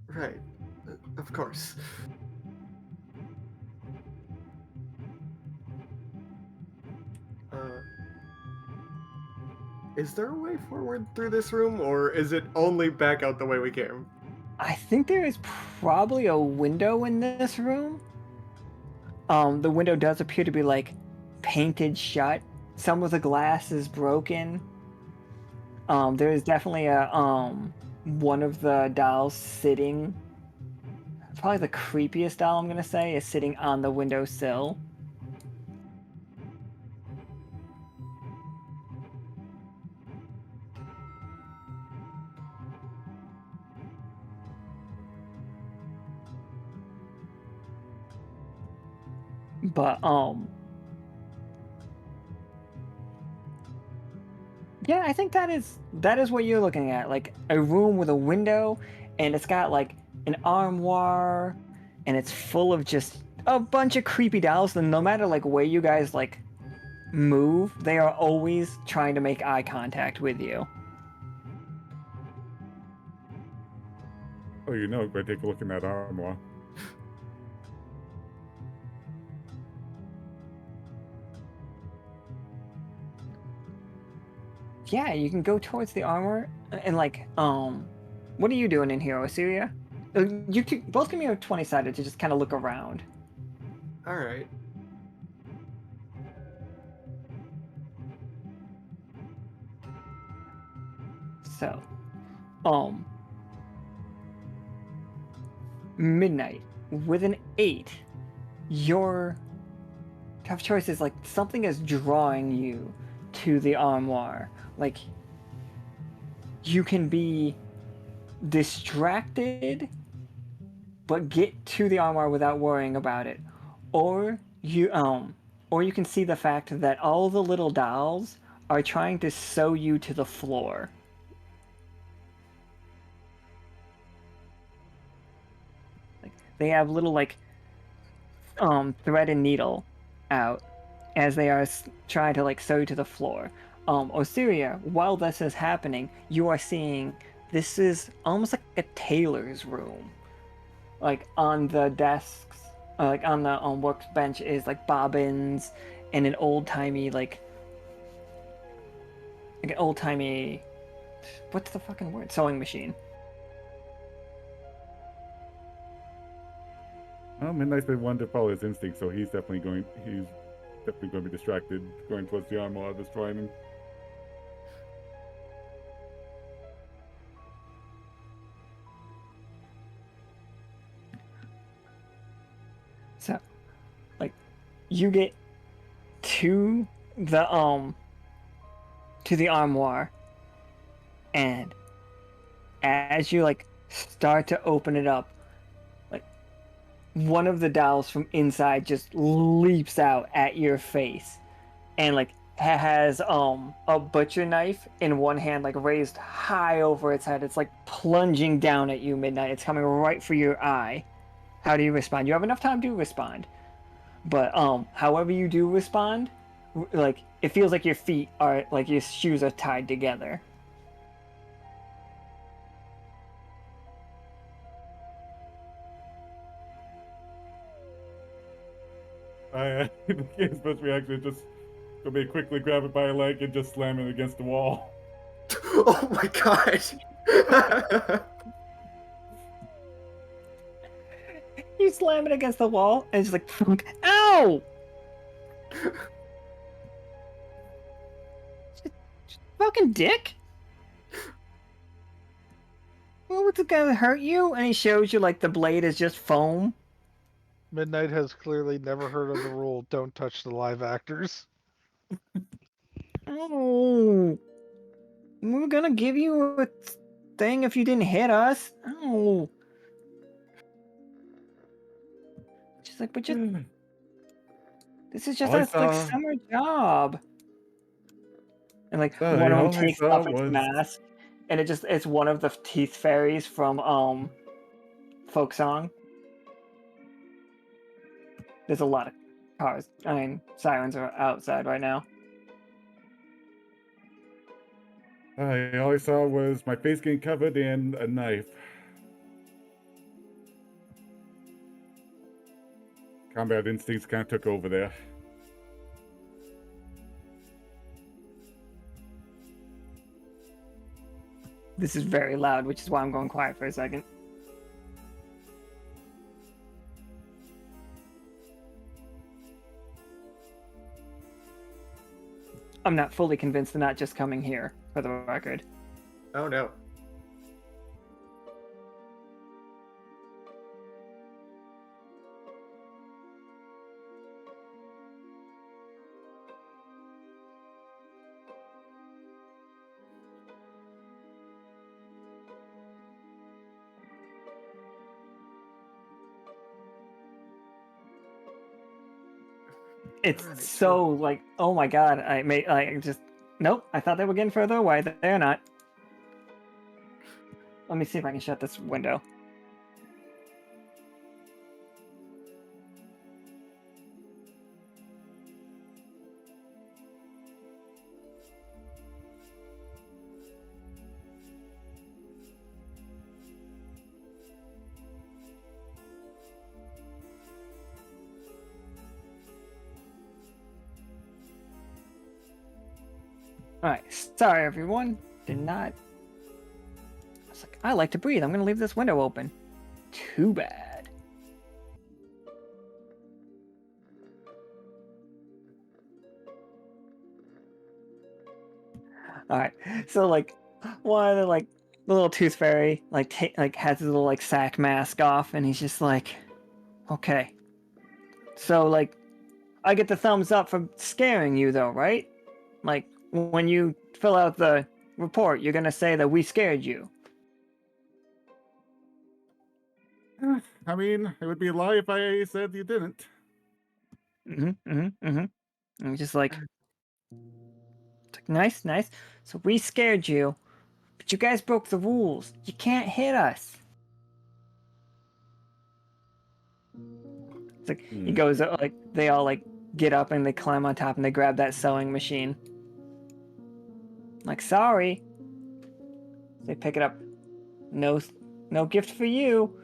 Right, of course. Is there a way forward through this room, or is it only back out the way we came? I think there is probably a window in this room. The window does appear to be like painted shut. Some of the glass is broken. There is definitely a one of the dolls sitting. Probably the creepiest doll I'm gonna say is sitting on the windowsill. But yeah, I think that is what you're looking at, like a room with a window, and it's got like an armoire, and it's full of just a bunch of creepy dolls. And no matter like where you guys like move, they are always trying to make eye contact with you. Oh, you know, go take a look in that armoire. Yeah, you can go towards the armor and like what are you doing in here, Osiria? You two, both give me a 20-sided to just kind of look around. All right. So, midnight with an 8. Your tough choice is like something is drawing you to the armoire. Like you can be distracted but get to the armoire without worrying about it. Or you can see the fact that all the little dolls are trying to sew you to the floor. Like they have little like thread and needle out as they are trying to like sew you to the floor. Osiria, while this is happening, you are seeing this is almost like a tailor's room. Like on the desks, like on the workbench is like bobbins and an old timey like an old timey what's the fucking word? Sewing machine. Well, Midnight's been one to follow his instinct, so he's definitely going to be distracted, going towards the armor, destroying him. So, like, you get to the armoire, and as you like start to open it up, like one of the dolls from inside just leaps out at your face, and like has a butcher knife in one hand, like raised high over its head. It's like plunging down at you, Midnight. It's coming right for your eye. How do you respond? You have enough time to respond. But however you do respond, like it feels like your feet are like your shoes are tied together. The kid's best reaction is just go be quickly grab it by a leg and just slam it against the wall. Oh my god. You slam it against the wall, and it's like, ow! Fucking dick! Well, what's it gonna hurt you? And he shows you like the blade is just foam. Midnight has clearly never heard of the rule, don't touch the live actors. Oh, we're gonna give you a thing if you didn't hit us. Oh. She's like, but just this is just All I a like saw- summer job. And like Sorry, one of all them I takes saw off its was- mask, and it's one of the teeth fairies from folk song. There's a lot of cars. I mean, sirens are outside right now. All I saw was my face getting covered in a knife. Combat instincts kind of took over there. This is very loud, which is why I'm going quiet for a second. I'm not fully convinced they're not just coming here, for the record. Oh no. It's Alright, so like, oh my god, nope, I thought they were getting further away, they're not. Let me see if I can shut this window. Alright, sorry everyone. Did not. I was like, I like to breathe. I'm gonna leave this window open. too bad. All right, so like one of the like the little tooth fairy like has his little like sack mask off, and he's just like, okay, so like I get the thumbs up for scaring you though, right? Like when you fill out the report, you're gonna say that we scared you. I mean, it would be a lie if I said you didn't. And he's just like, nice, nice. So we scared you, but you guys broke the rules. You can't hit us. It's like he goes like they all like get up and they climb on top and they grab that sewing machine. Like, sorry. They pick it up. No gift for you.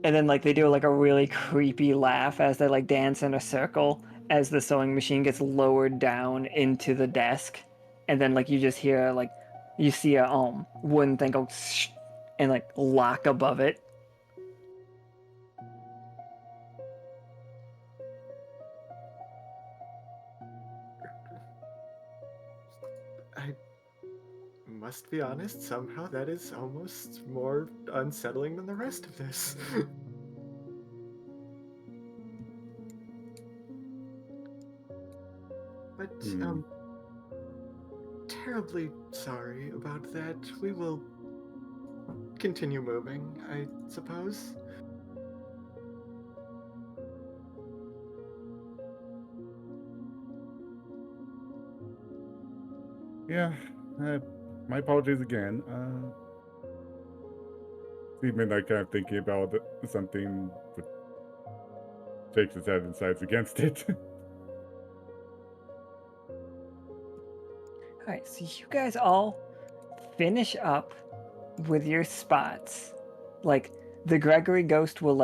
And then like they do like a really creepy laugh as they like dance in a circle as the sewing machine gets lowered down into the desk. And then like you just hear like you see a wooden thing go and like lock above it. I must be honest, somehow that is almost more unsettling than the rest of this. But, terribly sorry about that. We will continue moving, I suppose. Yeah, my apologies again. See Midnight kind of thinking about something, but shakes his head and sides against it. Alright, so you guys all finish up with your spots. Like the Gregory ghost will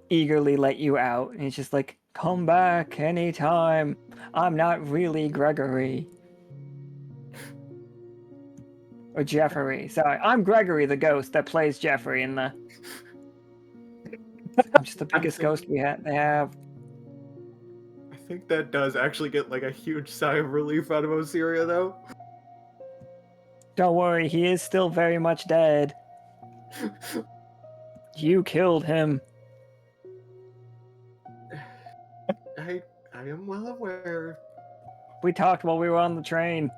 eagerly let you out, and he's just like, come back anytime. I'm not really Gregory. Or Jeffrey. Sorry, I'm Gregory the ghost that plays Jeffrey in the. I'm just the biggest ghost they have. I think that does actually get like a huge sigh of relief out of Osiria, though. Don't worry, he is still very much dead. You killed him. I am well aware. We talked while we were on the train.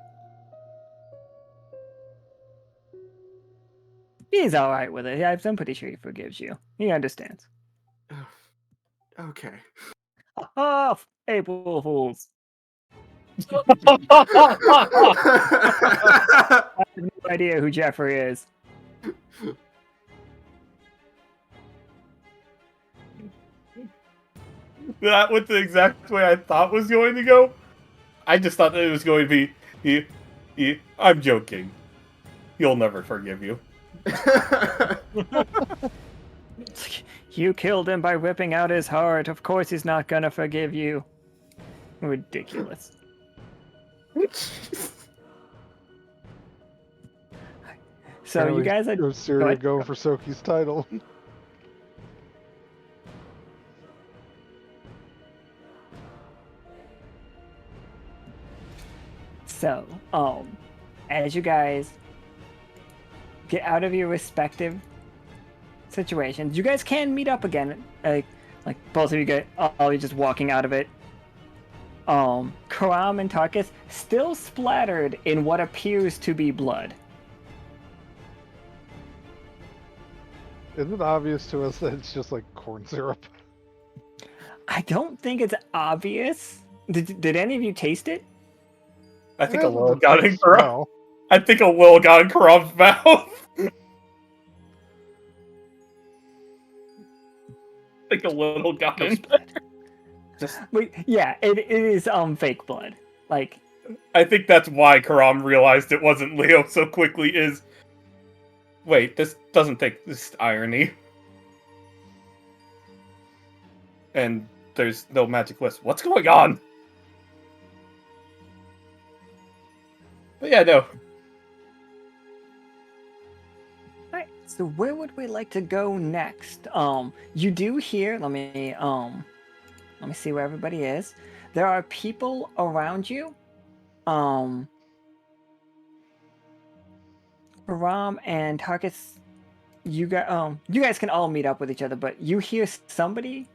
He's alright with it. I'm pretty sure he forgives you. He understands. Okay. Oh, April Fools. I have no idea who Jeffrey is. That was the exact way I thought was going to go. I just thought that it was going to be, I'm joking. He'll never forgive you. You killed him by ripping out his heart. Of course he's not gonna forgive you. Ridiculous. So you guys are Osiria going for Soki's title. So, as you guys get out of your respective situations, you guys can meet up again. Like both of you get all you just walking out of it. Caram and Tarkus still splattered in what appears to be blood. Isn't it obvious to us that it's just like corn syrup? I don't think it's obvious. Did any of you taste it? I think a Well, little the got in smell. Karam. I think a little got in Karam's mouth. I think a little got in. Just, Wait, yeah, it is fake blood. Like, I think that's why Karam realized it wasn't Leo so quickly. Is wait, this doesn't take this irony. And there's no magic wisp. What's going on? But yeah, no. right. So where would we like to go next? You do hear. Let me see where everybody is. There are people around you. Caram and Tarkus, you guys can all meet up with each other, but you hear somebody,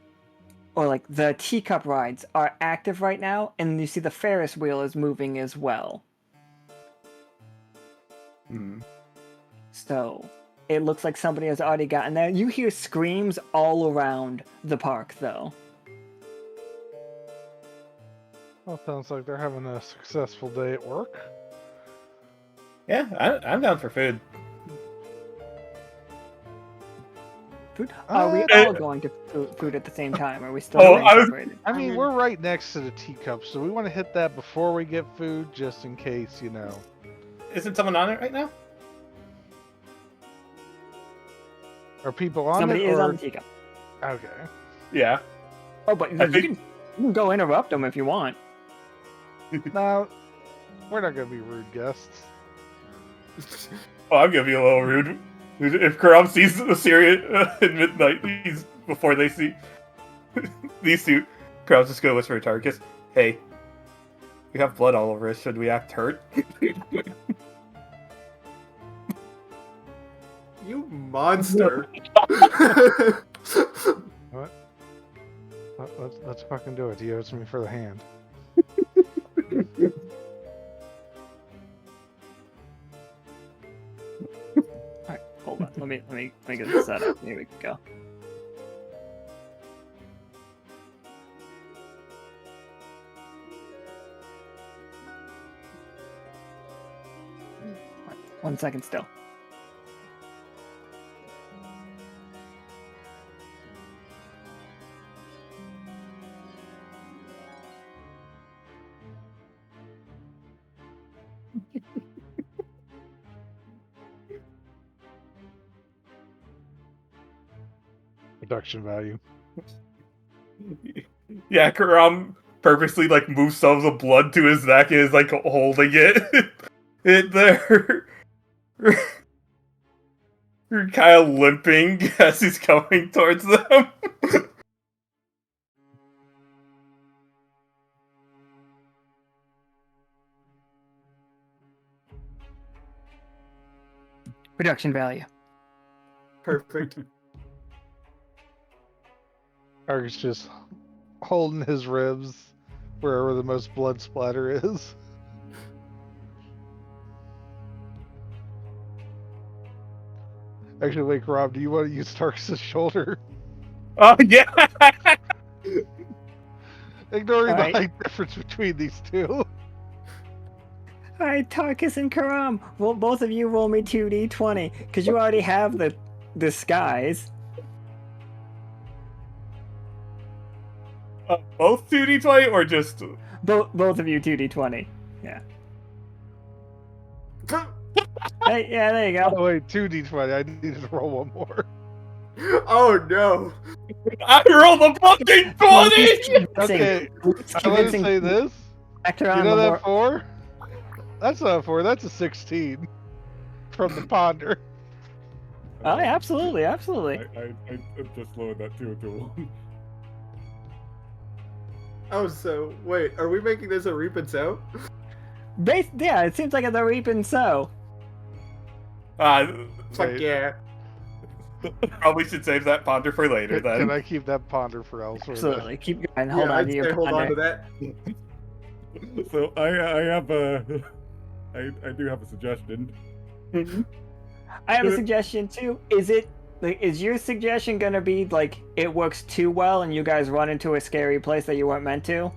or like the teacup rides are active right now, and you see the Ferris wheel is moving as well. So it looks like somebody has already gotten there. You hear screams all around the park, though. Well, sounds like they're having a successful day at work. Yeah, I'm down for food. Food? Are we all going to food at the same time? Or are we still separated? I mean, we're right next to the teacup, so we want to hit that before we get food, just in case, you know. Isn't someone on it right now? Are people on Somebody it? is on the teacup. Okay. Yeah. Oh, but you can go interrupt them if you want. No, we're not going to be rude guests. Oh, I'm gonna be a little rude. If Caram sees Osiria at midnight, before they see these two, Caram's just gonna whisper to Tarkus, "Hey, we have blood all over us. Should we act hurt?" You monster! What? Let's fucking do it. He owes me for the hand. Alright, hold on. Let me get this set up. Here we go. Right, 1 second still. Production value. Yeah, Caram purposely like moves some of the blood to his neck and is like holding it. It there. You're kind of limping as he's coming towards them. Production value. Perfect. Tarkus just holding his ribs wherever the most blood splatter is. Actually, wait, Rob, do you want to use Tarkus' shoulder? Oh yeah. Ignoring Alright. the height difference between these two. Alright, Tarkus and Caram. Well, both of you roll me 2d20, because you already have the disguise. Both 2d20 or just? Both of you 2d20. Yeah. Hey, yeah, there you go. Oh, wait, 2d20. I needed to roll one more. Oh no! I rolled a fucking 20. Okay, I'm going to say this. Back You around know the that more... 4? That's not a 4, that's a 16. From the ponder. Oh, yeah, absolutely. I just lowered that to a 1. Oh, so wait, are we making this a reap and sow? Yeah, it seems like a reaping so. Fuck Wait. yeah! Probably should save that ponder for later then. Can I keep that ponder for elsewhere? Absolutely. Keep going. Hold Yeah, on I'd to say your hold on to ponder. that. So I have I do have a suggestion. I have a suggestion too. Is your suggestion gonna be like it works too well and you guys run into a scary place that you weren't meant to?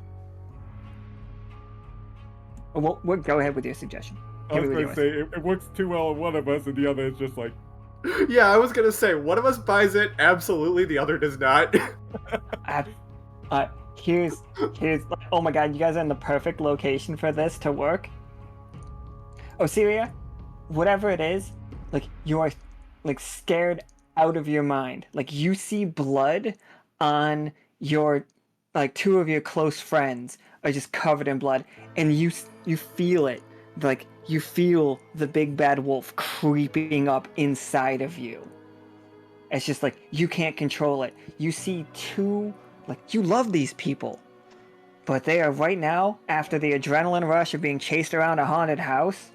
We'll go ahead with your suggestion. I was going to say it works too well on one of us, and the other is just like. Yeah, I was gonna say one of us buys it, absolutely. The other does not. Here's oh my god, you guys are in the perfect location for this to work. Osiria, whatever it is, like you are like scared out of your mind. Like you see blood on your like 2 of your close friends are just covered in blood, and you feel it. Like you feel the big bad wolf creeping up inside of you. It's just like, you can't control it. You see two, like, you love these people, but they are right now, after the adrenaline rush of being chased around a haunted house,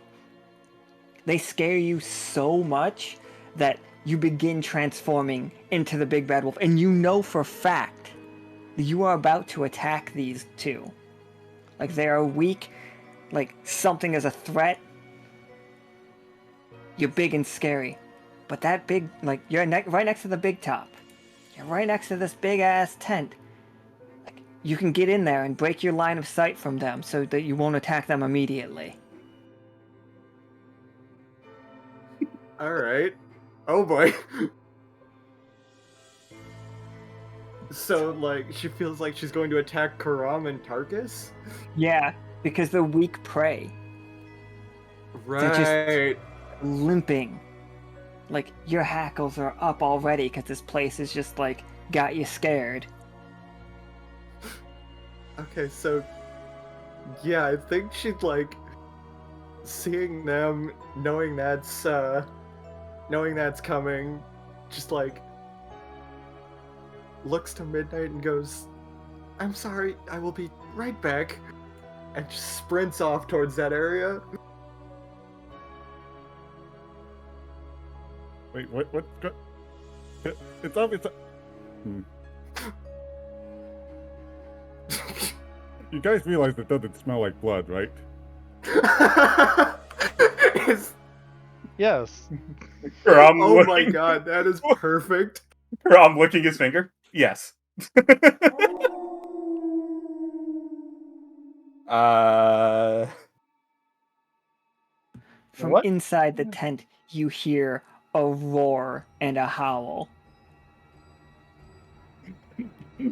they scare you so much that you begin transforming into the big bad wolf. And you know for a fact that you are about to attack these two. Like, they are weak, like, something is a threat. You're big and scary. But that big, like, you're right next to the big top. You're right next to this big ass tent. Like, you can get in there and break your line of sight from them so that you won't attack them immediately. Alright. Oh boy. So, like, she feels like she's going to attack Caram and Tarkus? Yeah, because they're weak prey. Right. Limping. Like, your hackles are up already because this place is just, like, got you scared. Okay, so... Yeah, I think she'd, like... Seeing them, knowing that's coming, just, like... Looks to Midnight and goes, "I'm sorry, I will be right back." And just sprints off towards that area. Wait, what? It's obvious. You guys realize it doesn't smell like blood, right? Yes. Oh my god, that is perfect. I'm licking his finger. Yes. From What? inside the tent, you hear a roar and a howl.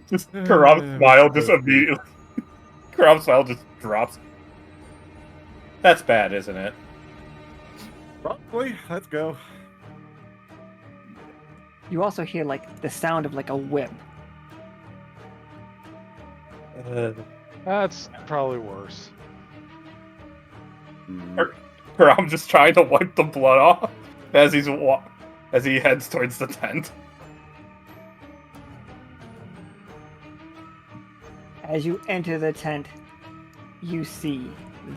Just Karam's smile just immediately. Karam's smile just drops. That's bad, isn't it? Probably. Let's go. You also hear, like, the sound of, like, a whip. That's probably worse. Karam just trying to wipe the blood off as he heads towards the tent. As you enter the tent, you see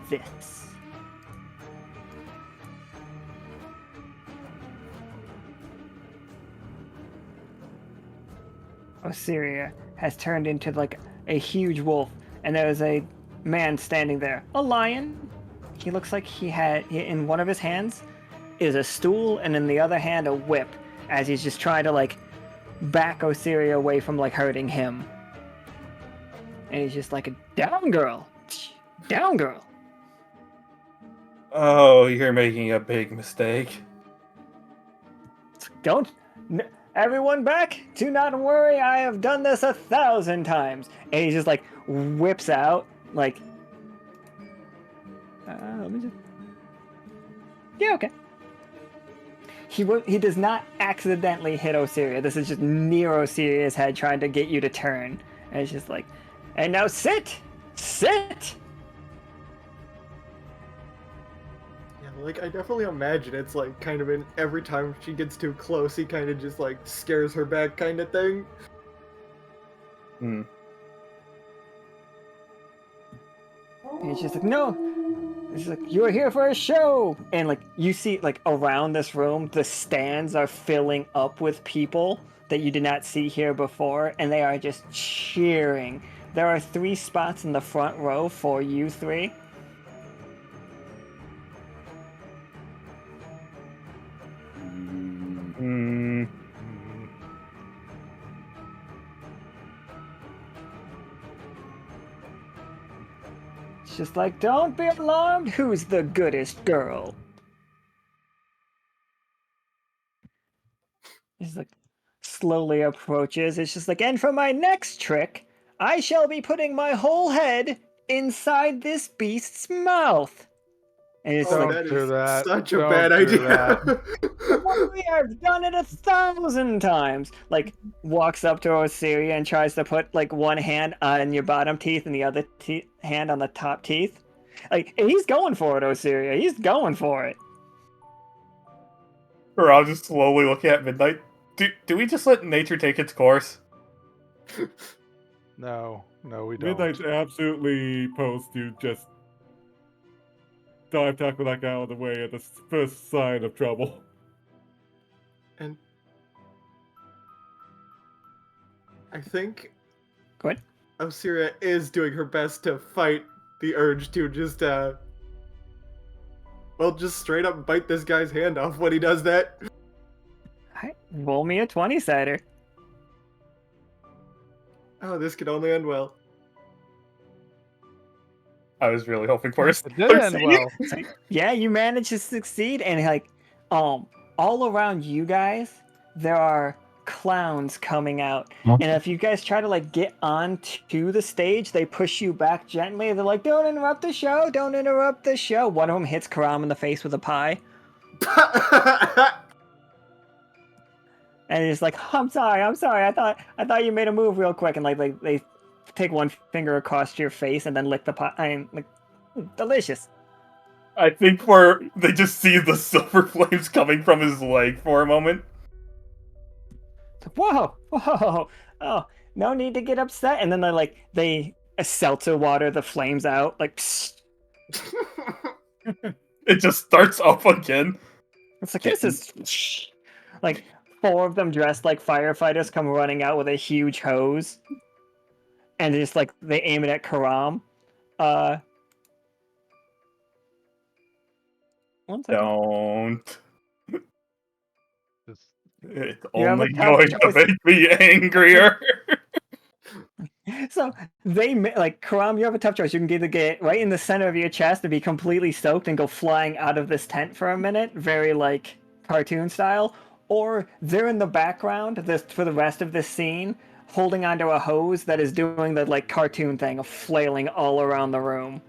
this. Osiria has turned into, like, a huge wolf, and there is a man standing there. A lion. He looks like in one of his hands is a stool, and in the other hand a whip, as he's just trying to, like, back Osiria away from, like, hurting him. And he's just like, down girl. Down girl. Oh, you're making a big mistake. Don't... Everyone back? Do not worry, I have done this 1,000 times. And he just, like, whips out, like... let me just... Yeah, okay. He does not accidentally hit Osiria. This is just near Osiria's head trying to get you to turn. And it's just like, and now sit! Sit! Like, I definitely imagine it's, like, kind of in every time she gets too close, he kind of just, like, scares her back kind of thing. Hmm. And it's just like, no! It's like, you're here for a show! And, like, you see, like, around this room, the stands are filling up with people that you did not see here before, and they are just cheering. There are 3 spots in the front row for you 3. It's just like, don't be alarmed, who's the goodest girl? He's like, slowly approaches. It's just like, and for my next trick, I shall be putting my whole head inside this beast's mouth. And it's Oh, like, that do is that. such a Don't bad do idea. well, I've done it 1,000 times. Like, walks up to Osiria and tries to put, like, one hand on your bottom teeth and the other hand on the top teeth. Like, and he's going for it, Osiria. He's going for it. Or I'll just slowly look at Midnight. Do we just let nature take its course? No, we don't. Midnight's absolutely supposed to just dive tackle that guy out of the way at the first sign of trouble. And I think Go ahead. Osiria is doing her best to fight the urge to just, just straight up bite this guy's hand off when he does that. Alright, roll me a 20-sider. Oh, this could only end well. I was really hoping for a It did end well. So, yeah, you managed to succeed, and like, all around you guys, there are clowns coming out, and if you guys try to like get onto the stage, they push you back gently. They're like, "Don't interrupt the show! Don't interrupt the show!" One of them hits Caram in the face with a pie, and he's like, I'm sorry. I thought you made a move real quick," and like they take one finger across your face and then lick the pie. Delicious. I think they just see the silver flames coming from his leg for a moment. Whoa! Oh, no need to get upset. And then they seltzer water the flames out. Like, psst. It just starts up again. It's like, this is like 4 of them dressed like firefighters come running out with a huge hose, and just like they aim it at Caram. One second. Don't. Just- It's You have a only tough going to choice. make me angrier. So like Caram, you have a tough choice. You can either get right in the center of your chest and be completely soaked and go flying out of this tent for a minute, very like cartoon style, or they're in the background for the rest of this scene, holding onto a hose that is doing the like cartoon thing of flailing all around the room.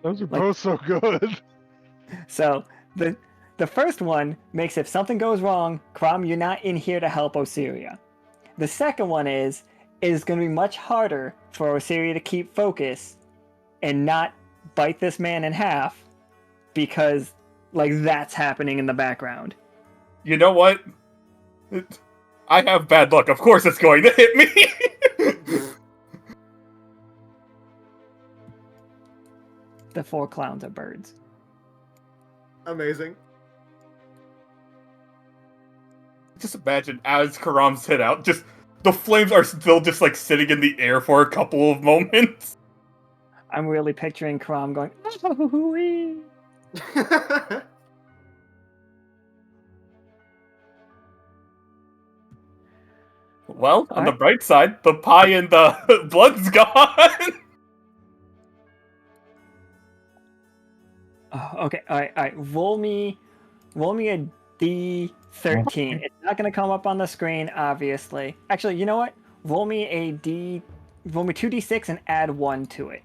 Those are both so good. So the first one makes if something goes wrong, Caram, you're not in here to help Osiria. The second one is going to be much harder for Osiria to keep focus and not bite this man in half, because like that's happening in the background. You know what? I have bad luck. Of course it's going to hit me. The 4 clowns are birds. Amazing. Just imagine as Karam's hit out, just the flames are still just like sitting in the air for a couple of moments. I'm really picturing Caram going, "Ooh-wee." Well, on the bright side, the pie and the blood's gone. Oh, okay, all right. Roll me a D13. It's not going to come up on the screen, obviously. Actually, you know what? Roll me 2d6 and add 1 to it.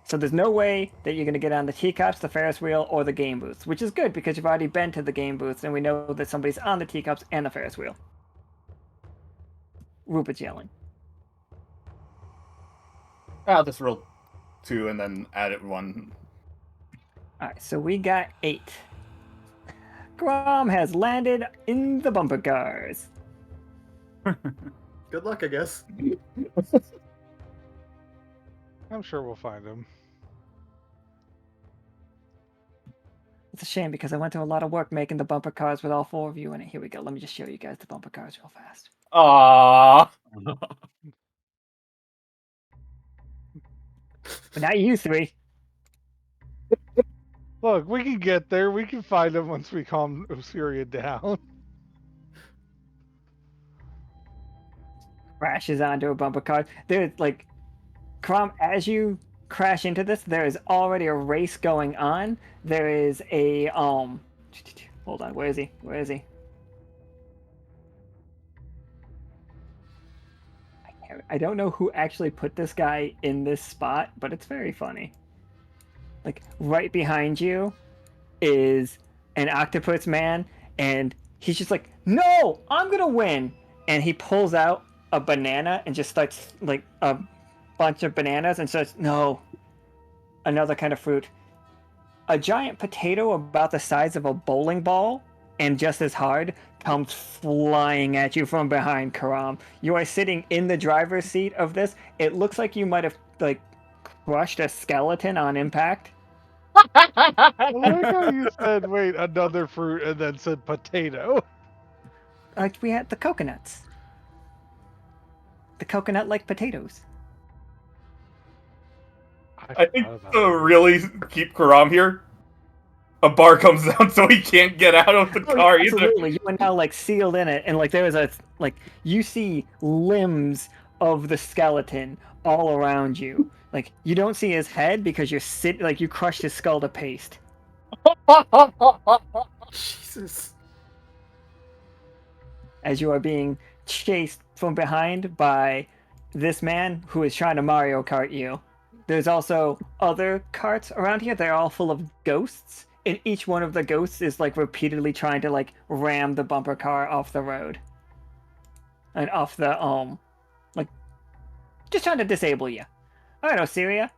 So there's no way that you're going to get on the teacups, the Ferris wheel, or the game booths, which is good because you've already been to the game booths and we know that somebody's on the teacups and the Ferris wheel. Rupert's yelling. I'll just roll 2 and then add it 1. Alright, so we got 8. Grom has landed in the bumper cars. Good luck, I guess. I'm sure we'll find him. It's a shame because I went to a lot of work making the bumper cars with all 4 of you in it. Here we go. Let me just show you guys the bumper cars real fast. Aww. But now you 3. Look, we can get there. We can find him once we calm Osiria down. Crashes onto a bumper car. There's like, Caram, as you crash into this, there is already a race going on. There is a hold on, where is he? I don't know who actually put this guy in this spot, but it's very funny. Like, right behind you is an octopus man, and he's just like, "No, I'm gonna win!" And he pulls out a banana and just starts like a bunch of bananas and says, "No, another kind of fruit." A giant potato about the size of a bowling ball and just as hard comes flying at you from behind, Caram. You are sitting in the driver's seat of this. It looks like you might have like crushed a skeleton on impact. I like how you said, wait, another fruit, and then said potato. Like we had the coconuts. The coconut-like potatoes. I think forgot about to that. really keep Karam here, a bar comes down so he can't get out of the Oh, car yeah, either. absolutely. You are now like sealed in it, and like there is a like you see limbs of the skeleton all around you. Like you don't see his head because you crushed his skull to paste. Jesus. As you are being chased from behind by this man who is trying to Mario Kart you. There's also other carts around here. They're all full of ghosts, and each one of the ghosts is like repeatedly trying to like ram the bumper car off the road and off the like just trying to disable you. All right, Osiria,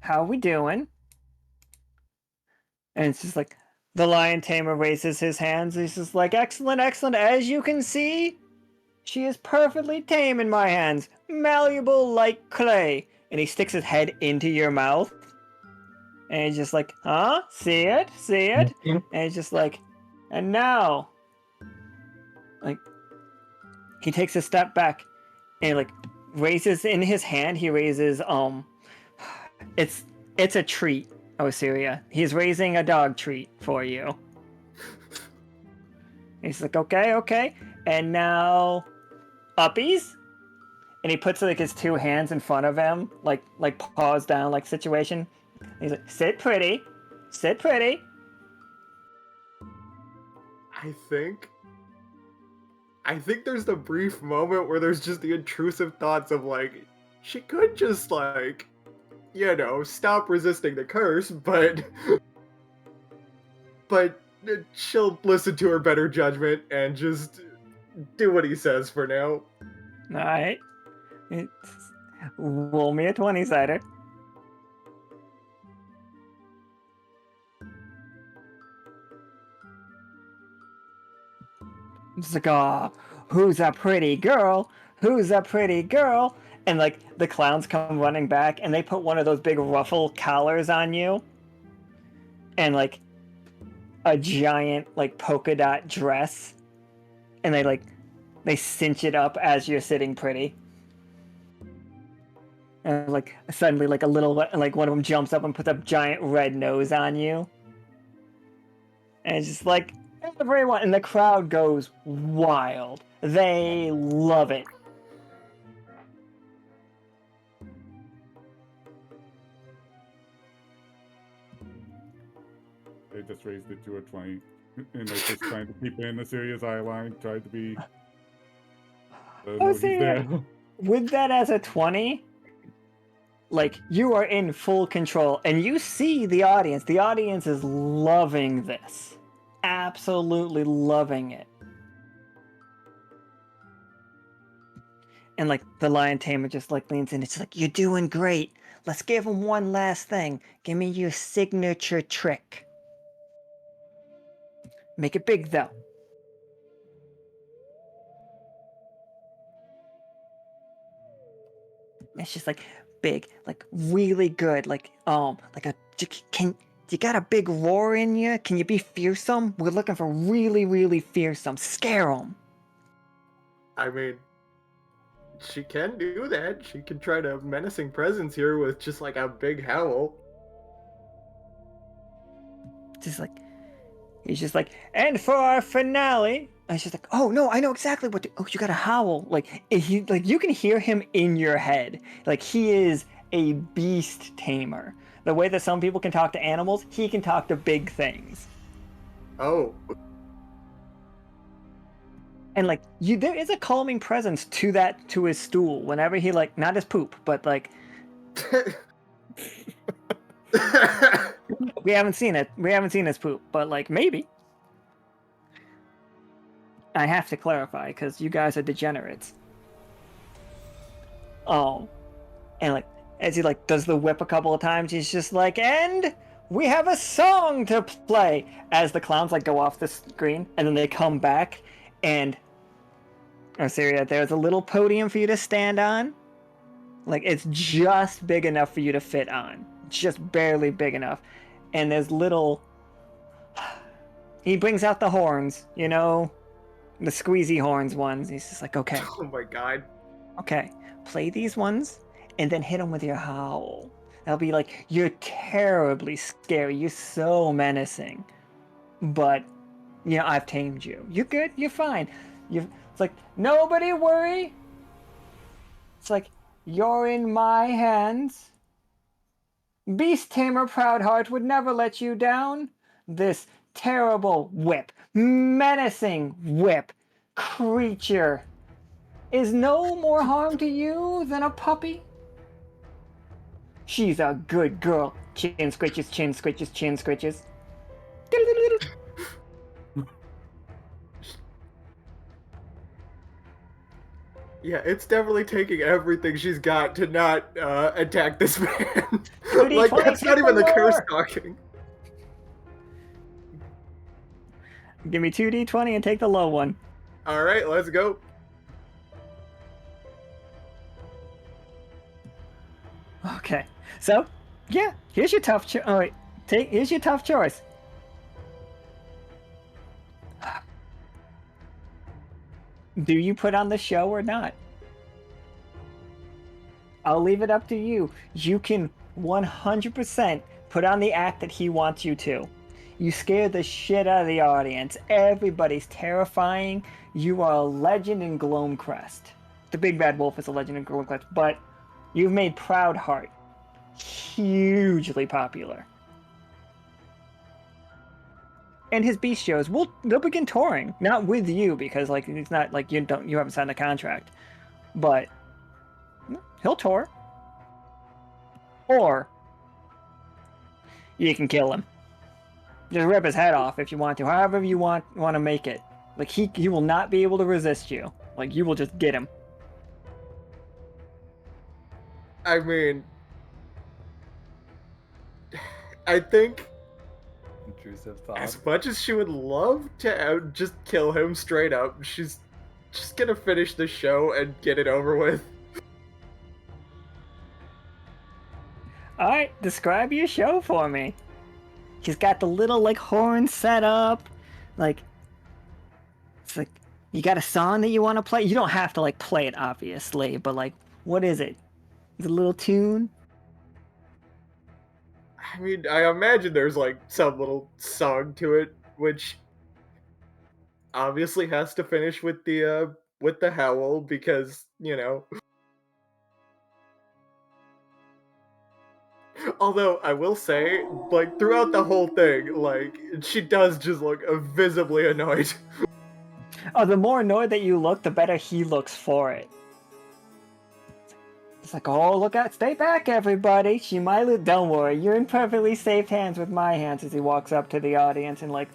how we doing? And it's just like the lion tamer raises his hands. He's just like, excellent, excellent. As you can see, she is perfectly tame in my hands, malleable like clay. And he sticks his head into your mouth. And he's just like, huh? See it? See it? And he's just like, and now. Like, he takes a step back and like raises in his hand, he raises, it's a treat, Osiria. He's raising a dog treat for you. He's like, okay, okay. And now, uppies? And he puts like his two hands in front of him, like paws down, like situation. And he's like, sit pretty, sit pretty. I think there's the brief moment where there's just the intrusive thoughts of like, she could just like, you know, stop resisting the curse, but she'll listen to her better judgment and just do what he says for now. All right. Roll me a 20-sider. It's like, oh, who's a pretty girl? Who's a pretty girl? And like the clowns come running back and they put one of those big ruffle collars on you. And like a giant like polka dot dress. And they cinch it up as you're sitting pretty. And like suddenly like a little like one of them jumps up and puts a giant red nose on you. And it's just like everyone and the crowd goes wild. They love it. They just raised it to a 20. And they're just trying to keep it in a serious eye line, try to be. Oh, see, with that as a 20, like you are in full control and you see the audience. The audience is loving this. Absolutely loving it. And like the lion tamer just like leans in. It's like, you're doing great. Let's give him one last thing. Give me your signature trick. Make it big though. It's just like big, like really good, like you got a big roar in you? Can you be fearsome? We're looking for really, really fearsome. Scare them. I mean, she can do that. She can try to menacing presence here with just like a big howl. Just like, he's just like, and for our finale. And she's like, oh no, I know exactly what to. Oh, you got to howl. Like you can hear him in your head. Like he is a beast tamer. The way that some people can talk to animals, he can talk to big things. Oh. And like there is a calming presence to his stool whenever he like not his poop, but like we haven't seen it. We haven't seen his poop, but like maybe. I have to clarify because you guys are degenerates. Oh, and like as he like does the whip a couple of times, he's just like, and we have a song to play as the clowns like go off the screen and then they come back and Osiria, there's a little podium for you to stand on. Like it's just big enough for you to fit on, just barely big enough, and there's little. He brings out the horns, you know, the squeezy horns ones. He's just like, okay, Oh my god. okay, play these ones, and then hit them with your howl. That'll be like, you're terribly scary. You're so menacing, but you know I've tamed you. You're good. You're fine. It's like nobody worry. It's like you're in my hands. Beast Tamer Proudheart would never let you down. This terrible whip, menacing whip creature is no more harm to you than a puppy. She's a good girl. Chin scritches, chin scritches, chin scritches. Yeah, it's definitely taking everything she's got to not attack this man. 2d20, Like, that's not take even the the curse lower. talking. Give me 2d20 and take the low one. Alright, let's go. Okay, so yeah, here's your tough choice. Oh wait, here's your tough choice. Do you put on the show or not? I'll leave it up to you. You can 100% put on the act that he wants you to. You scare the shit out of the audience. Everybody's terrifying. You are a legend in Gloamcrest. The big bad wolf is a legend in Gloamcrest, but you've made Proudheart hugely popular. And his beast shows they'll begin touring, not with you because like it's not like you haven't signed a contract, but he'll tour. Or you can kill him. Just rip his head off if you want to. However you want to make it. Like he will not be able to resist you. Like you will just get him. I mean, I think Intrusive thought. as much as she would love to just kill him straight up, she's just gonna finish the show and get it over with. Alright, describe your show for me. He's got the little like horn set up. Like it's like you got a song that you want to play. You don't have to like play it obviously, but like what is it? Is it a little tune? I mean, I imagine there's like some little song to it, which obviously has to finish with the howl because, you know. Although I will say, like throughout the whole thing, like she does just look visibly annoyed. Oh, the more annoyed that you look, the better he looks for it. It's like, oh, look out, stay back, everybody. She might lose. Don't worry, you're in perfectly safe hands with my hands. As he walks up to the audience and like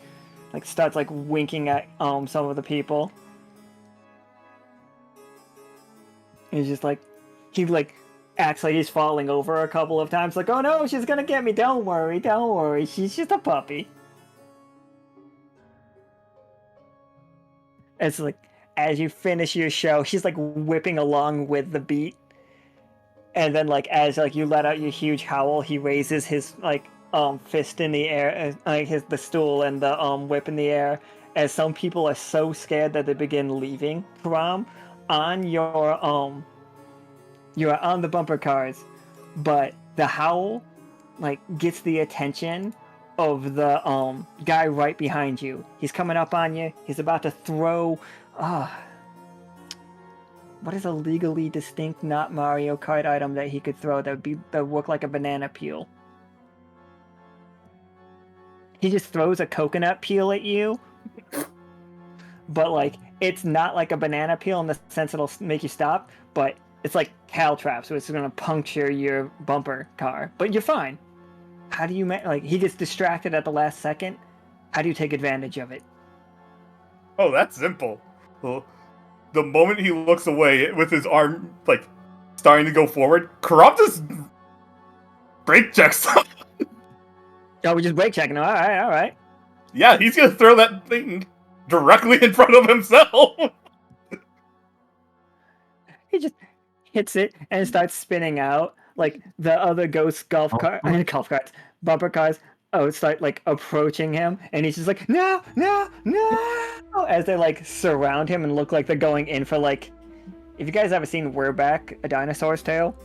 starts like winking at some of the people. He's just like, he like acts like he's falling over a couple of times. Like, oh no, she's gonna get me. Don't worry. She's just a puppy. It's like as you finish your show, she's like whipping along with the beat. And then like as like you let out your huge howl, he raises his like fist in the air, like the stool and the whip in the air. As some people are so scared that they begin leaving. Caram, on your you're on the bumper cars, but the howl like gets the attention of the guy right behind you. He's coming up on you. He's about to throw. What is a legally distinct, not Mario Kart item that he could throw that would look like a banana peel? He just throws a coconut peel at you, but like it's not like a banana peel in the sense it'll make you stop, but it's like caltrap, so it's gonna puncture your bumper car. But you're fine. How do you like? He gets distracted at the last second. How do you take advantage of it? Oh, that's simple. Well, the moment he looks away with his arm, like, starting to go forward, Caram just brake checks him. Oh, we just break checking. All right, all right. Yeah, he's gonna throw that thing directly in front of himself. He just hits it and it starts spinning out. Like the other ghost golf carts, bumper cars. Oh, start like approaching him, and he's just like, no, no, no, as they like surround him and look like they're going in for like. If you guys ever seen We're Back, A Dinosaur's Tale,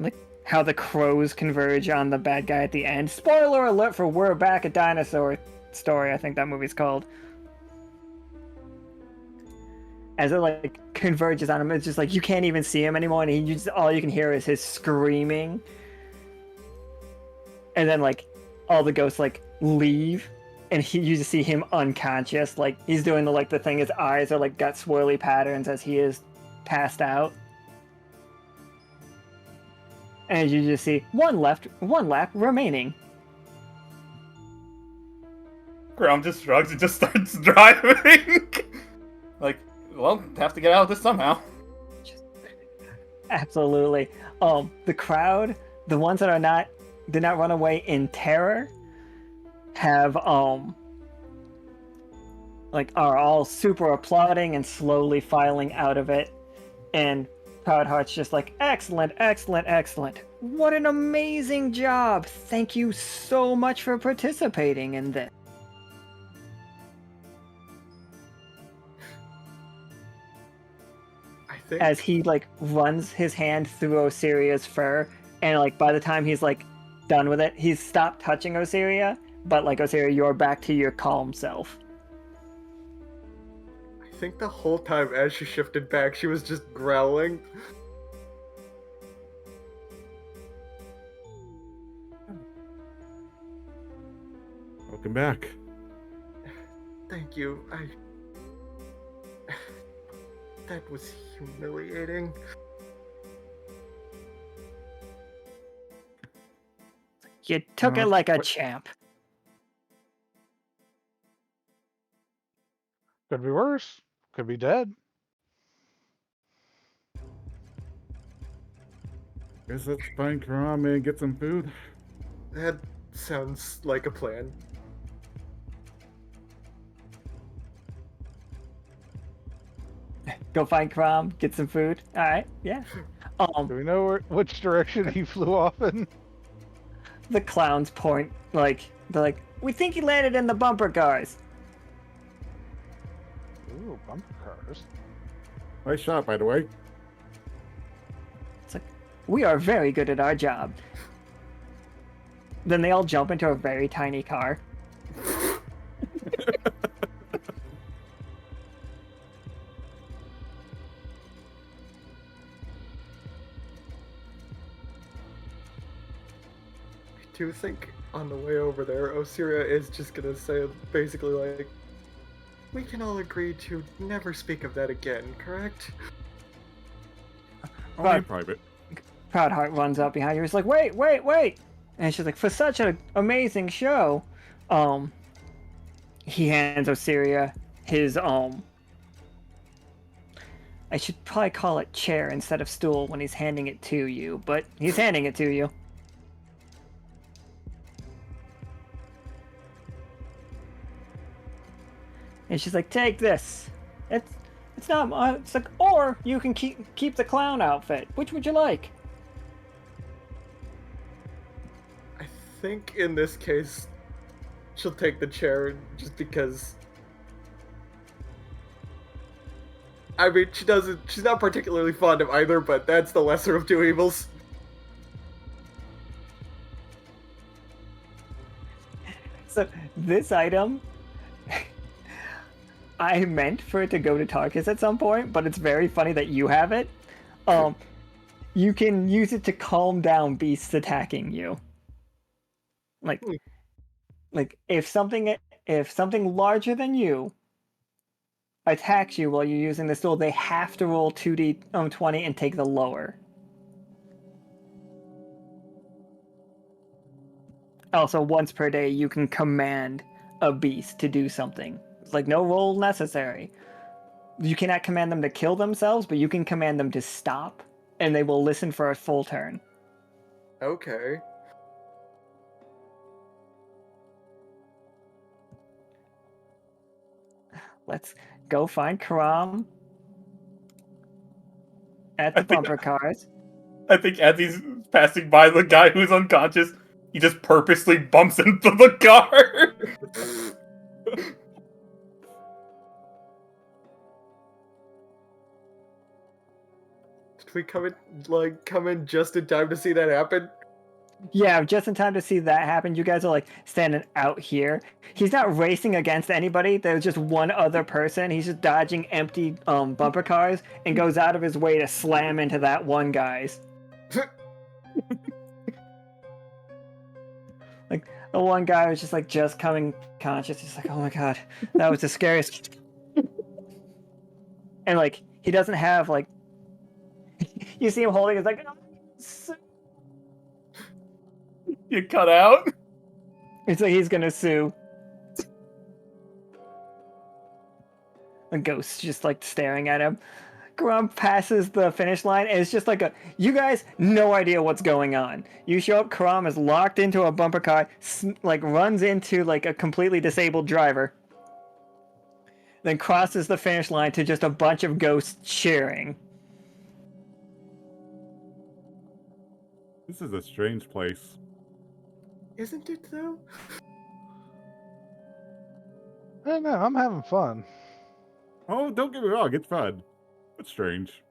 like how the crows converge on the bad guy at the end. Spoiler alert for We're Back, A Dinosaur Story. I think that movie's called. As it like converges on him, it's just like you can't even see him anymore, and all you can hear is his screaming. And then like all the ghosts like leave, and you just see him unconscious, like he's doing the thing. His eyes are like got swirly patterns as he is passed out, and you just see one lap remaining. Caram just shrugs and just starts driving. Like, well, have to get out of this somehow. Absolutely. The crowd, the ones that did not run away in terror, have are all super applauding and slowly filing out of it, and Proudheart's just like, excellent, excellent, excellent. What an amazing job! Thank you so much for participating in this. I think As he like runs his hand through Osiria's fur, and like by the time he's like done with it, he's stopped touching Osiria, but like Osiria, you're back to your calm self. I think the whole time as she shifted back, she was just growling. Welcome back. Thank you. That was humiliating. You took it like a champ. Could be worse. Could be dead. Guess let's find Caram and get some food. That sounds like a plan. Go find Caram, get some food. All right, yeah. Do we know which direction he flew off in? The clowns point they're like, we think he landed in the bumper cars. Ooh, bumper cars. Nice shot, by the way. It's like, we are very good at our job. Then they all jump into a very tiny car. I do think on the way over there, Osiria is just gonna say basically like, we can all agree to never speak of that again, correct? Only in private. Proudheart runs up behind you. He's like, wait, wait, wait. And she's like, for such an amazing show, he hands Osiria his, I should probably call it chair instead of stool when he's handing it to you, but he's handing it to you. And she's like, take this. It's not, it's like, or you can keep the clown outfit. Which would you like? I think in this case, she'll take the chair just because. I mean, she's not particularly fond of either, but that's the lesser of two evils. So, this item, I meant for it to go to Tarkus at some point, but it's very funny that you have it. You can use it to calm down beasts attacking you. Like if something larger than you attacks you while you're using this tool, they have to roll 2d20 and take the lower. Also, once per day, you can command a beast to do something. It's like no roll necessary. You cannot command them to kill themselves, but you can command them to stop, and they will listen for a full turn. Okay. Let's go find Caram at I the think- bumper cars. I think as he's passing by the guy who's unconscious, he just purposely bumps into the car. Did we come in just in time to see that happen? Yeah, just in time to see that happen. You guys are like standing out here. He's not racing against anybody. There's just one other person. He's just dodging empty bumper cars and goes out of his way to slam into that one guy's. Like the one guy was just like just coming conscious. He's like, oh my god, that was the scariest. And like he doesn't have like you see him holding his like You cut out. it's like he's gonna sue. A ghost just like staring at him. Grump passes the finish line and it's just like you guys no idea what's going on. You show up, Karam is locked into a bumper car, like runs into like a completely disabled driver, then crosses the finish line to just a bunch of ghosts cheering. This is a strange place. Isn't it though? I don't know. I'm having fun. Oh, don't get me wrong, it's fun. But strange.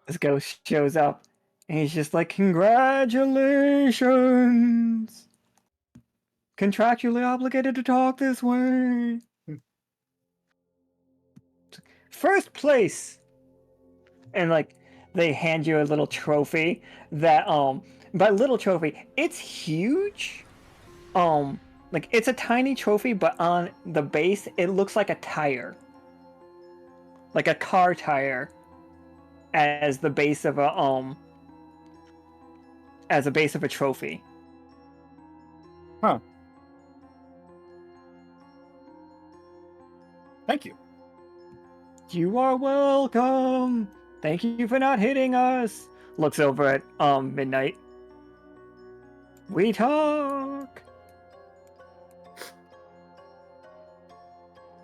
This ghost shows up and he's just like, congratulations! Contractually obligated to talk this way. First place! And like they hand you a little trophy that by little trophy, it's huge. Like it's a tiny trophy, but on the base it looks like a tire. Like a car tire as the base of a trophy. Huh. Thank you. You are welcome. Thank you for not hitting us. Looks over at Midnight. We talk.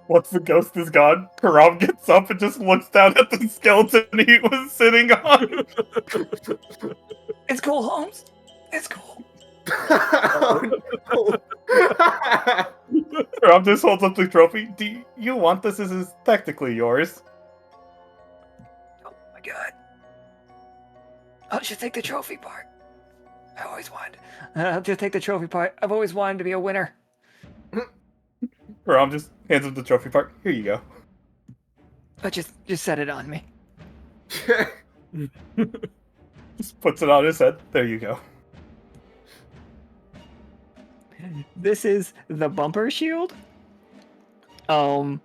Once the ghost is gone, Karam gets up and just looks down at the skeleton he was sitting on. It's cool, Holmes. It's cool. Karam just holds up the trophy. Do you want this? This is technically yours. Oh my god. I'll just take the trophy part. I always wanted. I'll just take the trophy part. I've always wanted to be a winner. Karam just hands him the trophy part. Here you go. But just set it on me. Just puts it on his head. There you go. This is the bumper shield. The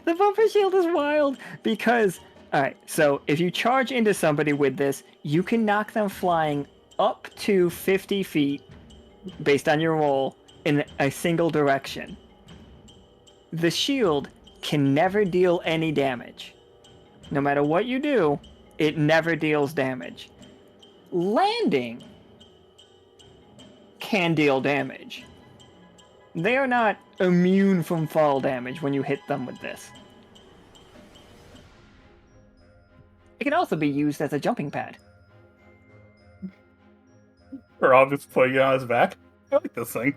bumper shield is wild because, alright, so if you charge into somebody with this, you can knock them flying up to 50 feet based on your roll in a single direction. The shield can never deal any damage. No matter what you do, it never deals damage. Landing can deal damage. They are not immune from fall damage when you hit them with this. It can also be used as a jumping pad. Karam just putting it on his back. I like this thing.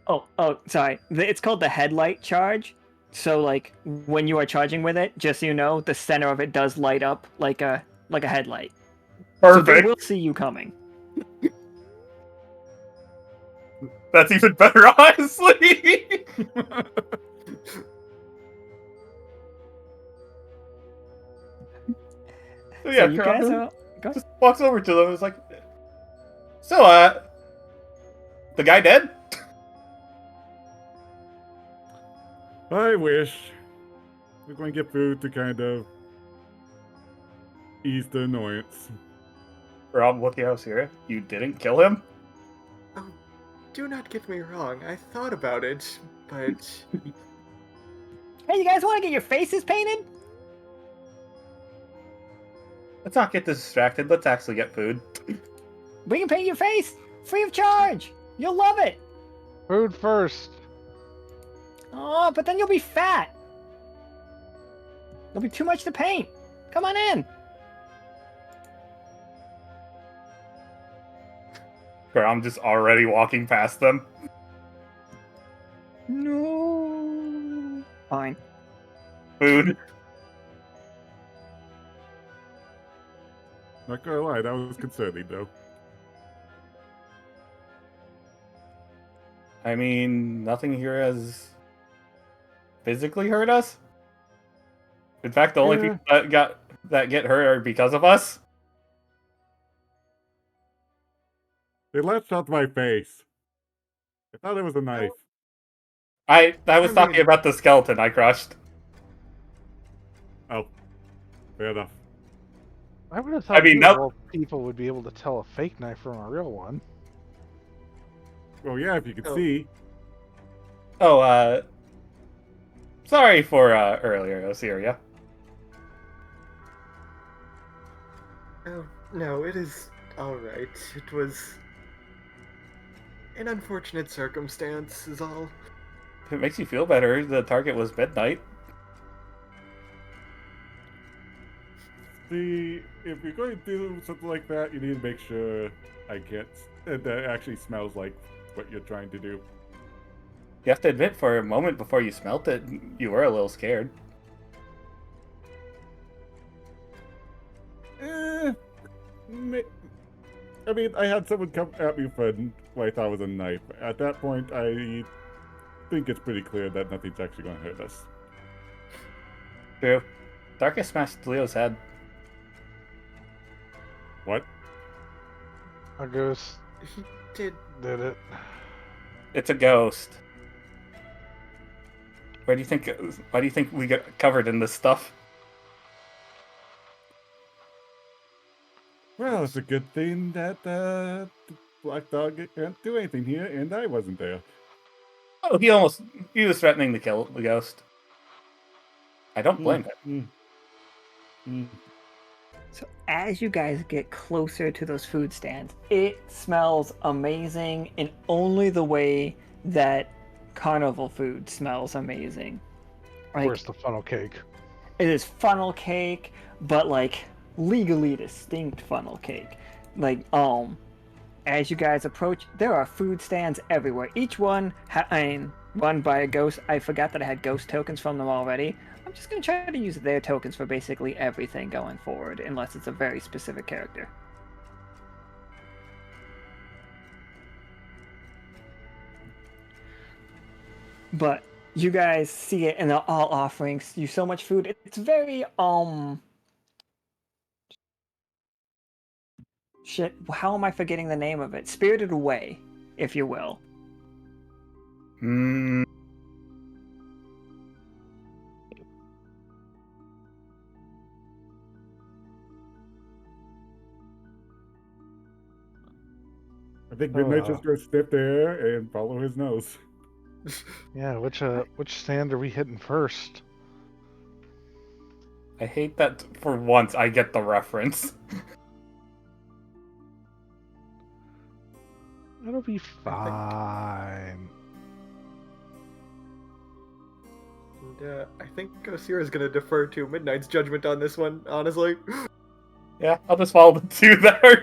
Oh, sorry. It's called the headlight charge. So, like, when you are charging with it, just so you know, the center of it does light up like a headlight. So they Perfect. will see you coming. That's even better, honestly. So yeah, So you guys Karam are... Go. just walks over to them and is like, so, the guy dead? I wish. We're going to get food to kind of ease the annoyance. Rob looking at Osiria. You didn't kill him? do not get me wrong. I thought about it, but Hey, you guys want to get your faces painted? Let's not get distracted. Let's actually get food. We can paint your face free of charge. You'll love it. Food first. Oh, but then you'll be fat. There'll be too much to paint. Come on in. I'm just already walking past them. No. Fine. Food. Not gonna lie, that was concerning though. I mean, nothing here has physically hurt us. In fact, the only Yeah. people that get hurt are because of us. They latched onto my face. I thought it was a knife. I was I talking mean- about the skeleton I crushed. Oh, fair enough. I would have thought mean, you no- of all people would be able to tell a fake knife from a real one. Well, yeah, if you could Oh. see. Oh, sorry for earlier, Osiria. oh no, it is all right. It was an unfortunate circumstance, is all. If it makes you feel better, the target was midnight. See, if you're going to do something like that, you need to make sure that actually smells like what you're trying to do. You have to admit, for a moment before you smelt it, you were a little scared. I mean, I had someone come at me for what I thought was a knife. At that point, I think it's pretty clear that nothing's actually going to hurt us. True. Tarkus smashed Leo's head. What? A ghost He did. did it. It's a ghost. Why do you think we got covered in this stuff? Well, it's a good thing that the black dog can't do anything here, and I wasn't there. Oh, he was threatening to kill the ghost. I don't blame him. So as you guys get closer to those food stands, it smells amazing in only the way that carnival food smells amazing. Like, Where's the funnel cake? it is funnel cake, but like legally distinct funnel cake. Like, as you guys approach, there are food stands everywhere. Each one, run by a ghost. I forgot that I had ghost tokens from them already. I'm just gonna try to use their tokens for basically everything going forward, unless it's a very specific character. But you guys see it, and they're all offering you so much food. It's very shit. How am I forgetting the name of it? Spirited Away, if you will. Mm, I think Midnight's Uh. just going to sniff the air and follow his nose. Yeah, which stand are we hitting first? I hate that for once I get the reference. It'll be fine. And I think Osiria is going to defer to Midnight's judgment on this one, honestly. Yeah, I'll just follow the two that are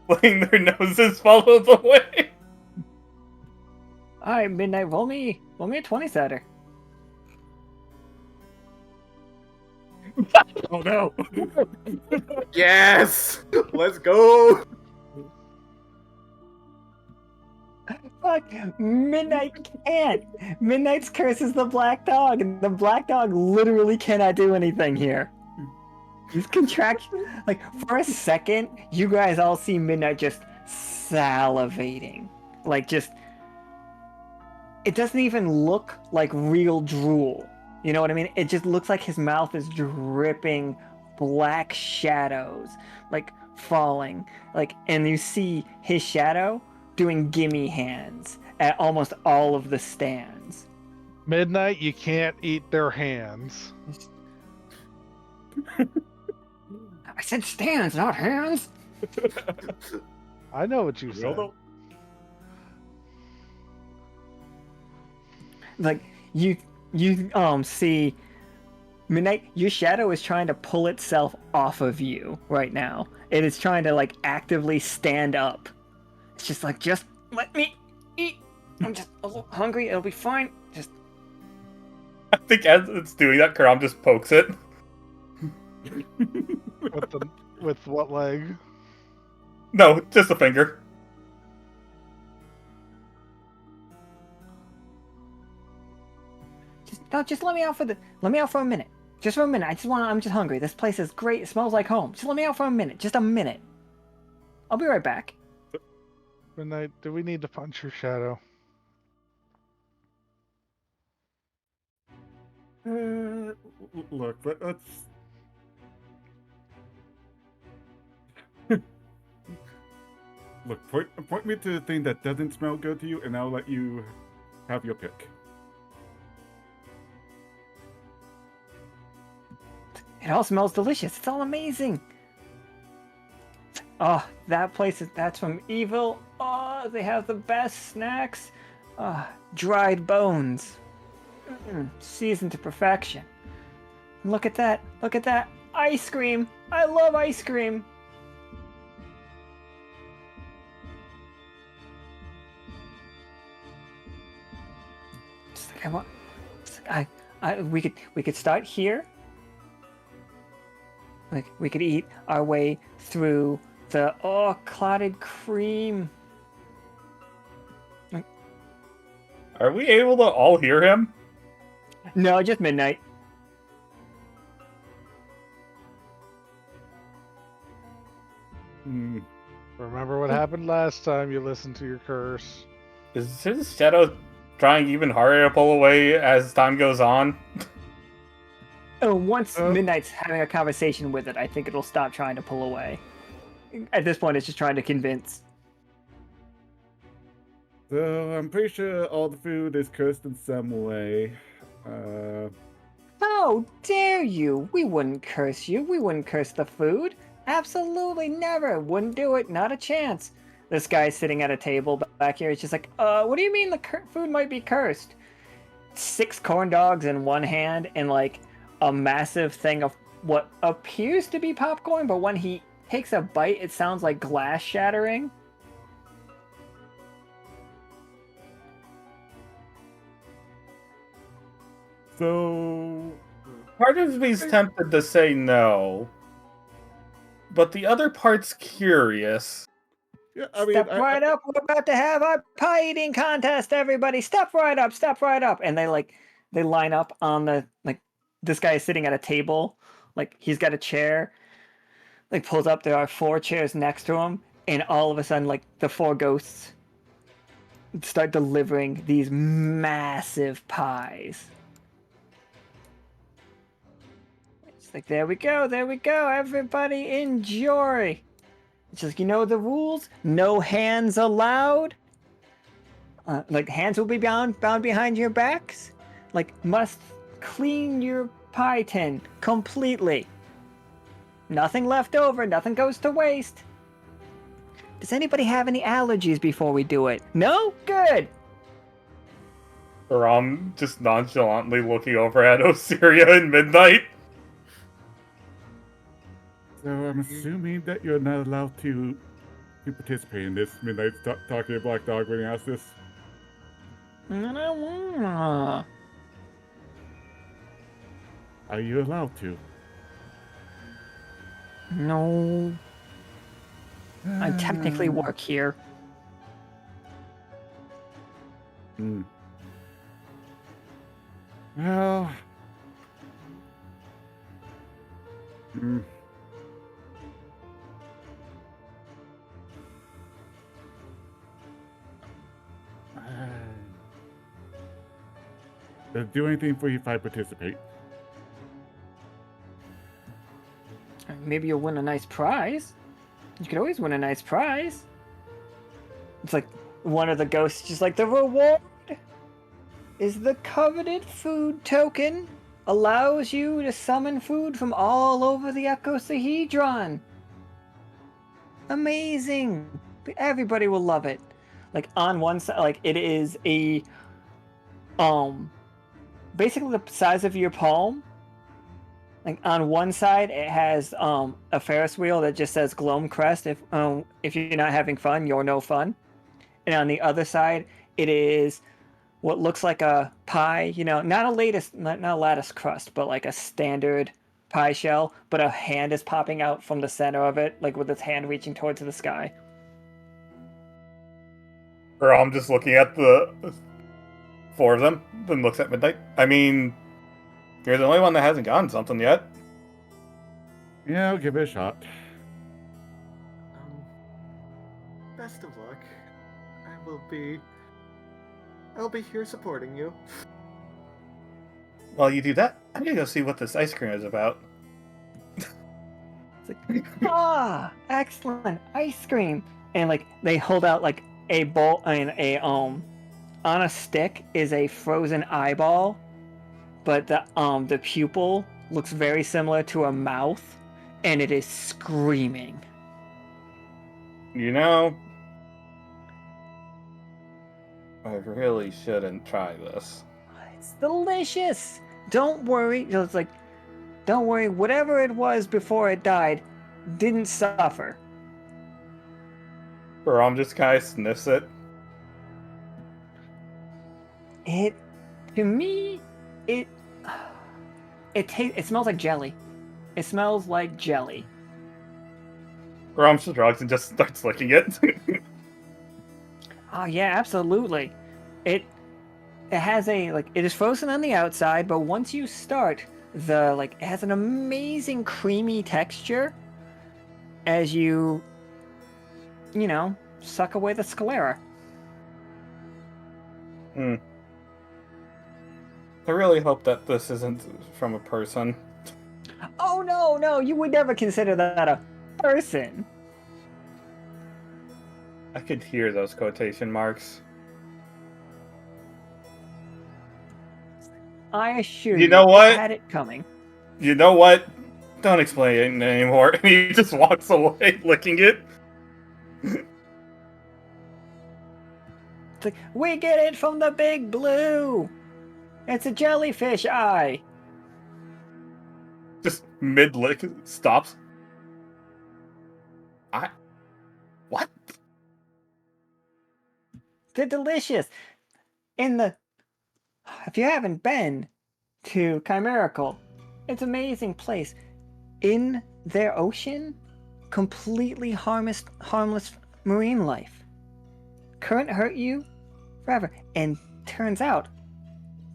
letting their noses follow the way. All right, Midnight, roll me a 20-sider. Oh no! Yes! Let's go! Fuck, Midnight can't. Midnight's curse is the black dog, and the black dog literally cannot do anything here. He's like, for a second, you guys all see Midnight just salivating. Like, just... It doesn't even look like real drool. You know what I mean? It just looks like his mouth is dripping black shadows, like, falling. Like, and you see his shadow doing gimme hands at almost all of the stands. Midnight, you can't eat their hands. I said stands, not hands. I know what you said. Well, Like you see Midnight, your shadow is trying to pull itself off of you right now. It is trying to like actively stand up. It's just like, just let me eat. I'm just a little hungry. It'll be fine. Just I think as it's doing that, Caram just pokes it. With what leg? No, just a finger. just let me out for a minute. Just for a minute. I'm just hungry. This place is great. It smells like home. Just let me out for a minute. Just a minute. I'll be right back. Midnight, do we need to punch your shadow? look, let's. Look, point me to the thing that doesn't smell good to you, and I'll let you have your pick. It all smells delicious. It's all amazing. Oh, that's from Evil. Oh, they have the best snacks. Dried bones. Seasoned to perfection. Look at that. Look at that. Ice cream. I love ice cream. Just like I want. We could start here. Like, we could eat our way through the, clotted cream. Are we able to all hear him? No, just Midnight. Remember what happened last time you listened to your curse? Is his shadow trying even harder to pull away as time goes on? Oh, once Midnight's having a conversation with it, I think it'll stop trying to pull away. At this point, it's just trying to convince. So I'm pretty sure all the food is cursed in some way. How dare you? We wouldn't curse you. We wouldn't curse the food. Absolutely never. Wouldn't do it. Not a chance. This guy's sitting at a table back here. It's just like, what do you mean the food might be cursed? 6 corn dogs in one hand and like a massive thing of what appears to be popcorn, but when he takes a bite, it sounds like glass shattering. So Part of me's tempted to say no, but the other part's curious. yeah, I mean, Step right up. We're about to have our pie eating contest, everybody. Step right up. Step right up. And they line up on the, like, this guy is sitting at a table. Like, he's got a chair. Like, pulls up. There are 4 chairs next to him. And all of a sudden, like, the 4 ghosts start delivering these massive pies. It's like, there we go. There we go. Everybody enjoy. It's just, you know the rules? No hands allowed. Like, hands will be bound behind your backs. Like, must clean your pie tin completely. Nothing left over. Nothing goes to waste. Does anybody have any allergies before we do it? No? Good. Caram just nonchalantly looking over at Osiria in midnight. So I'm assuming that you're not allowed to participate in this. Midnight's talking to Black Dog when he asks this. I don't wanna. Are you allowed to? No. I technically work here. Well. Does it do anything for you if I participate? Maybe you'll win a nice prize. You could always win a nice prize. It's like one of the ghosts just like, the reward is the coveted food token. Allows you to summon food from all over the ecosahedron. Amazing. Everybody will love it. Like on one side, like it is a basically the size of your palm. Like on one side it has a Ferris wheel that just says Gloamcrest. If you're not having fun, you're no fun. And on the other side it is what looks like a pie, not a lattice crust, but like a standard pie shell, but a hand is popping out from the center of it, like with its hand reaching towards the sky. Or I'm just looking at the four of them, then looks at Midnight. I mean, you're the only one that hasn't gotten something yet. Yeah, I'll give it a shot. Best of luck. I'll be here supporting you. While you do that, I'm gonna go see what this ice cream is about. It's like, excellent ice cream, and like they hold out like a bowl, on a stick is a frozen eyeball, but the pupil looks very similar to a mouth, and it is screaming. I really shouldn't try this. It's delicious. Don't worry. It's like, don't worry. Whatever it was before it died, didn't suffer. Or I'm just kind of sniffs it. To me, it smells like jelly. It smells like jelly. Or I'm just drugs and just starts licking it. Oh yeah, absolutely. It has it is frozen on the outside, but once you start, it has an amazing creamy texture as you suck away the sclera. I really hope that this isn't from a person. Oh no, you would never consider that a person. I could hear those quotation marks. I assure You know what? I had it coming. You know what? Don't explain it anymore. He just walks away, licking it. It's like, we get it from the big blue. It's a jellyfish eye. Just mid-lick, stops. What? They're delicious. If you haven't been to Chimerical, it's an amazing place. In their ocean, completely harmless marine life. Couldn't hurt you forever. And turns out,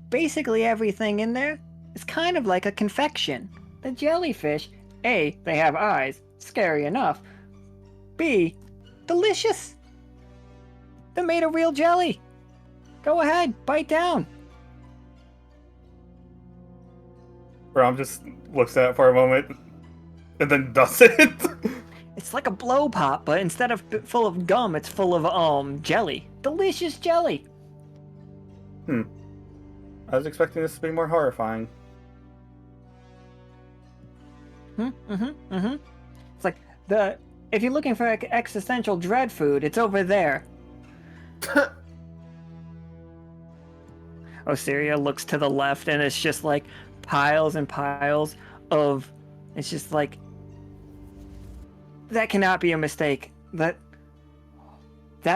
basically everything in there is kind of like a confection. The jellyfish, A, they have eyes, scary enough. B, delicious. They're made of real jelly. Go ahead, bite down. Rom just looks at it for a moment and then does it. It's like a blow pop, but instead of full of gum, it's full of jelly. Delicious jelly. I was expecting this to be more horrifying. It's like if you're looking for existential dread food, it's over there. Osiria looks to the left, and it's just like piles and piles of. It's just like that cannot be a mistake. That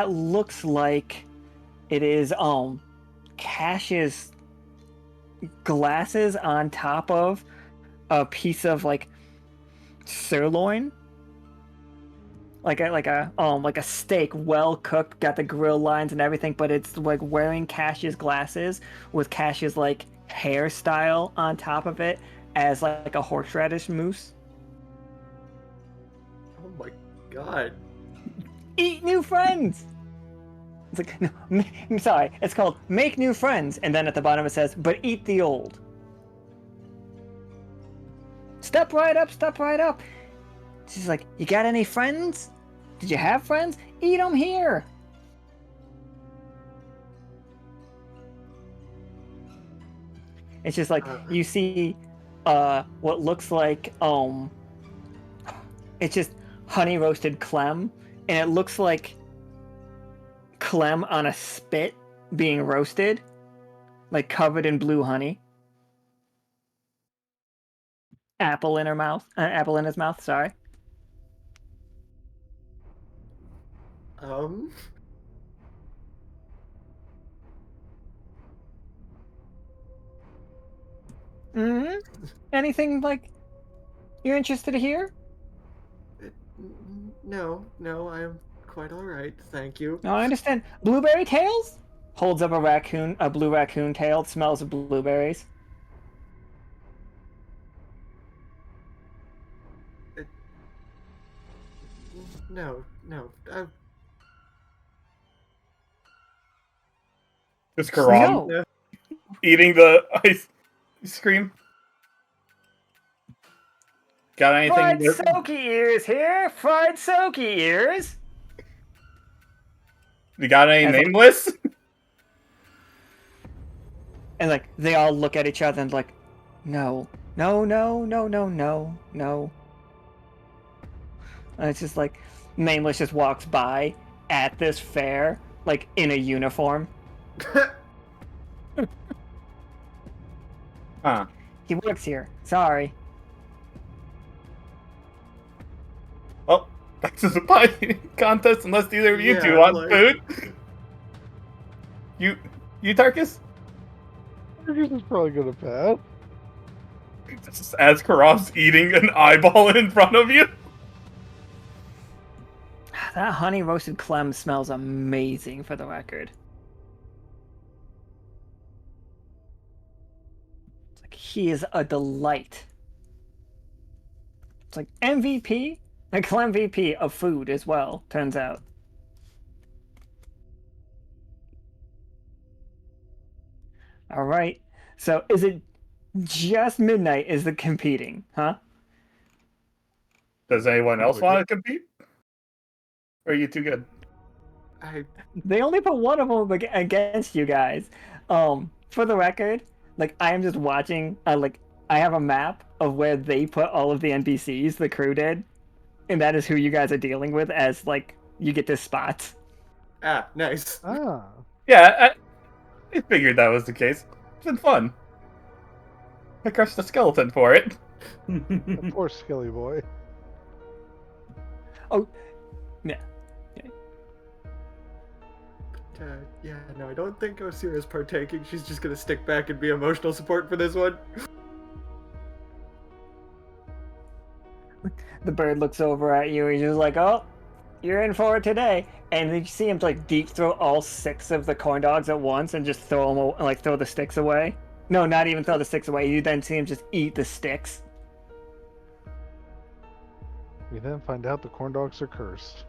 looks like it is Cash's glasses on top of a piece of sirloin. Like a steak, well cooked, got the grill lines and everything, but it's like wearing Cash's glasses with Cash's hairstyle on top of it as like a horseradish mousse. Oh my god. Eat new friends. It's like, no, I'm sorry. It's called make new friends, and then at the bottom it says, but eat the old. Step right up, step right up. She's like, you got any friends? Did you have friends? Eat them here. It's just like you see what looks like it's just honey roasted clem, and it looks like clem on a spit being roasted, like covered in blue honey. Apple in apple in his mouth, sorry. Um, Anything like you're interested to hear? no, I am quite all right, thank you. No, I understand. Blueberry tails? Holds up a blue raccoon tail. It smells of blueberries. No, Just Caram No. eating the ice cream. Got anything? Fried soaky ears here. Fried soaky ears. You got any As a- nameless? And like they all look at each other and like, no. And it's just like Nameless just walks by at this fair, like in a uniform. Huh. He works here. Sorry. Oh, back to the pie contest. Unless either of you Yeah, two want like- food. You Tarkus? Tarkus is probably gonna pass. Just as Karam's eating an eyeball in front of you. That honey roasted clem smells amazing, for the record. It's like he is a delight. It's like MVP, like Clem VP of food as well, turns out. All right. So is it just Midnight is the competing, huh? Does anyone else want to compete? Or are you too good? They only put one of them against you guys. For the record, like I am just watching. Like I have a map of where they put all of the NPCs the crew did, and that is who you guys are dealing with as like you get to spots. Nice. Ah. Yeah, I figured that was the case. It's been fun. I crushed the skeleton for it. Poor Skilly boy. Oh, yeah. Yeah, no, I don't think Osiria's partaking. She's just gonna stick back and be emotional support for this one. The bird looks over at you. He's just like, "Oh, you're in for it today." And then you see him like deep throw all 6 of the corn dogs at once and just throw them, like throw the sticks away. No, not even throw the sticks away. You then see him just eat the sticks. We then find out the corn dogs are cursed.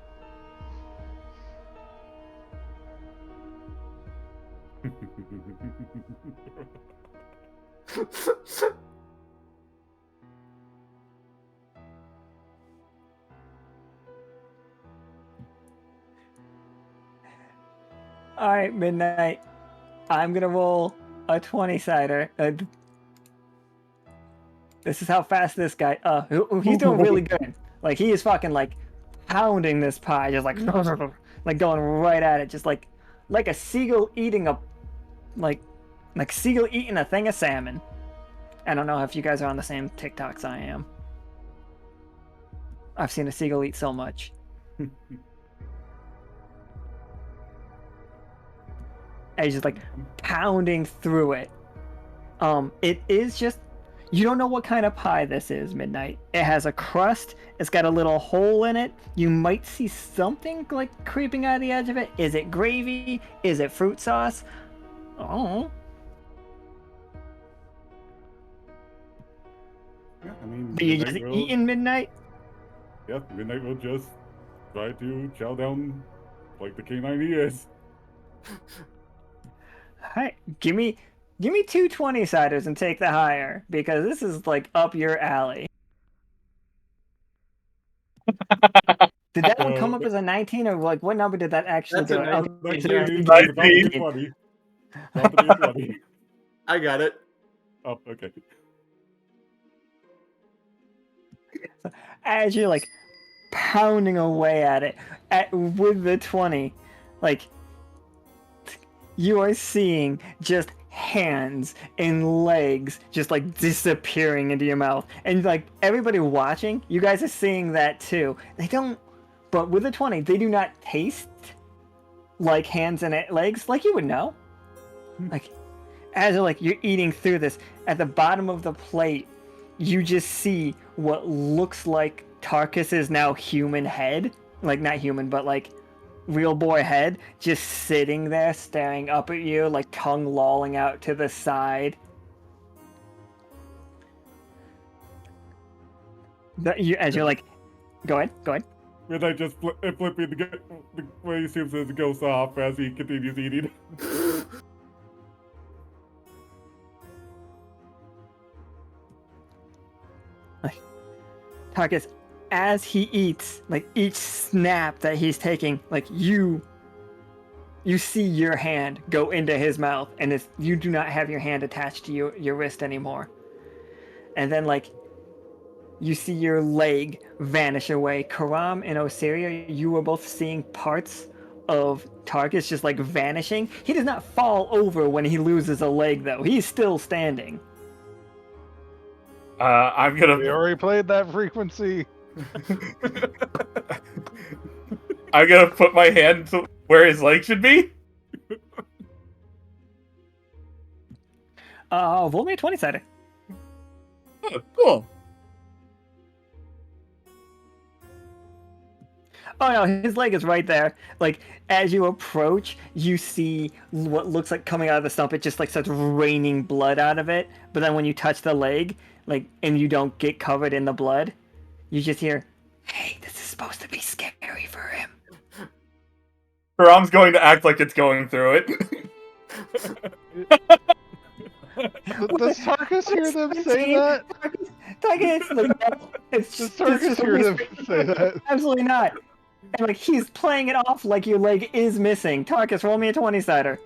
All right, Midnight. I'm gonna roll a 20-sider. This is how fast this guy. He's doing really good. Like he is fucking like pounding this pie, just like like going right at it, just like a seagull eating a like seagull eating a thing of salmon. I don't know if you guys are on the same TikToks I am. I've seen a seagull eat so much. And he's just like pounding through it. It is just, you don't know what kind of pie this is, Midnight. It has a crust. It's got a little hole in it. You might see something like creeping out of the edge of it. Is it gravy? Is it fruit sauce? Oh. Yeah, I mean, Are you Midnight just will- eating Midnight? Yeah, Midnight will just try to chow down like the canine he is. Alright, give me 2 20-siders and take the higher, because this is like up your alley. Did that one come up as a 19, or like what number did that actually That's a go? 19. Okay, so Like, you it's got about to be 19. 20. About to be 20. I got it. Oh, okay. As you're like pounding away at it with the 20, like you are seeing just hands and legs just like disappearing into your mouth, and like everybody watching, you guys are seeing that too. They don't, but with the 20, they do not taste like hands and legs, like you would know. Like as you're eating through this, at the bottom of the plate, you just see what looks like Tarkus's now human head, like not human, but like real boy head, just sitting there staring up at you, like tongue lolling out to the side. As you're like, go ahead. With I just flipping the way he seems to go off as he continues eating. Tarkus, as he eats, like each snap that he's taking, like you see your hand go into his mouth, and you do not have your hand attached to your wrist anymore. And then like you see your leg vanish away. Caram and Osiria, you were both seeing parts of Tarkus just like vanishing. He does not fall over when he loses a leg though. He's still standing. I'm gonna. We already played that frequency. I'm gonna put my hand to where his leg should be. Roll me a 20-sider. Oh, cool. Oh no, his leg is right there. Like, as you approach, you see what looks like coming out of the stump. It just like starts raining blood out of it. But then when you touch the leg, like, and you don't get covered in the blood, you just hear, "Hey, this is supposed to be scary for him." Karam's going to act like it's going through it. Does Tarkus hear them say that? Tarkus, like, no, it's Does just, Tarkus hear them say that? absolutely not. And like he's playing it off like your leg is missing. Tarkus, roll me a 20-sider.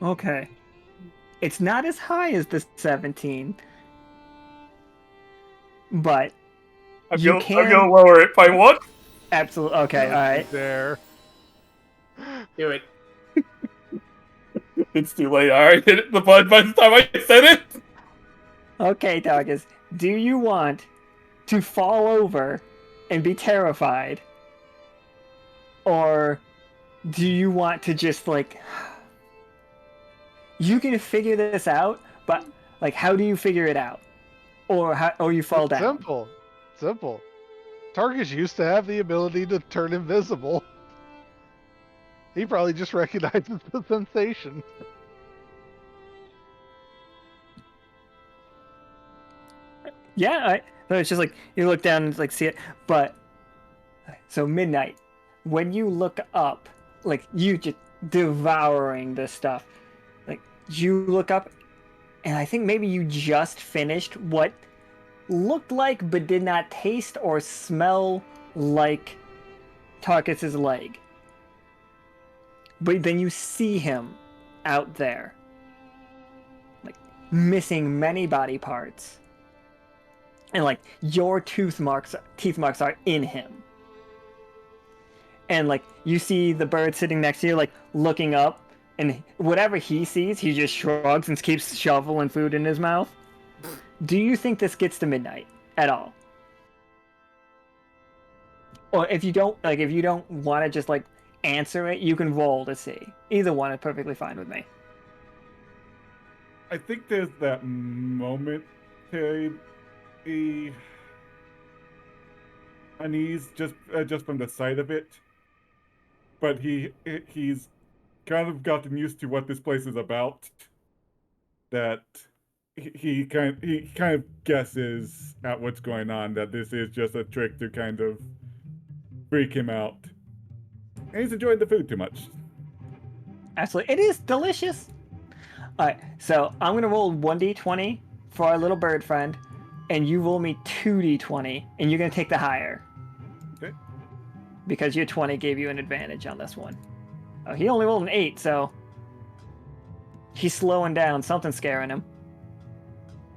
Okay. It's not as high as the 17, but I'm you gonna can lower it by one. absolutely. Okay, all right. There. Do it. It's too late. I already hit it the button by the time I said it. Okay, Tarkus, do you want to fall over and be terrified, or do you want to just like? You can figure this out, but like, how do you figure it out? Or you fall down? Simple. Tarkus used to have the ability to turn invisible. He probably just recognizes the sensation. Yeah, so it's just like you look down and like see it. But so midnight, when you look up, like you just devouring this stuff, like you look up, and I think maybe you just finished what looked like but did not taste or smell like Tarkus's leg. But then you see him out there, like missing many body parts. And like your teeth marks are in him. And like you see the bird sitting next to you, like looking up, and whatever he sees, he just shrugs and keeps shoveling food in his mouth. Do you think this gets to midnight at all? Or if you don't want to just like answer it, you can roll to see. Either one is perfectly fine with me. I think there's that momentary unease just from the sight of it, but he's kind of gotten used to what this place is about. That he kind of guesses at what's going on. That this is just a trick to kind of freak him out. And he's enjoying the food too much. Absolutely, it is delicious. All right, so I'm gonna roll 1d20 for our little bird friend, and you roll me 2d20, and you're gonna take the higher. Okay. because your 20 gave you an advantage on this one. Oh, he only rolled an 8, so he's slowing down. Something's scaring him.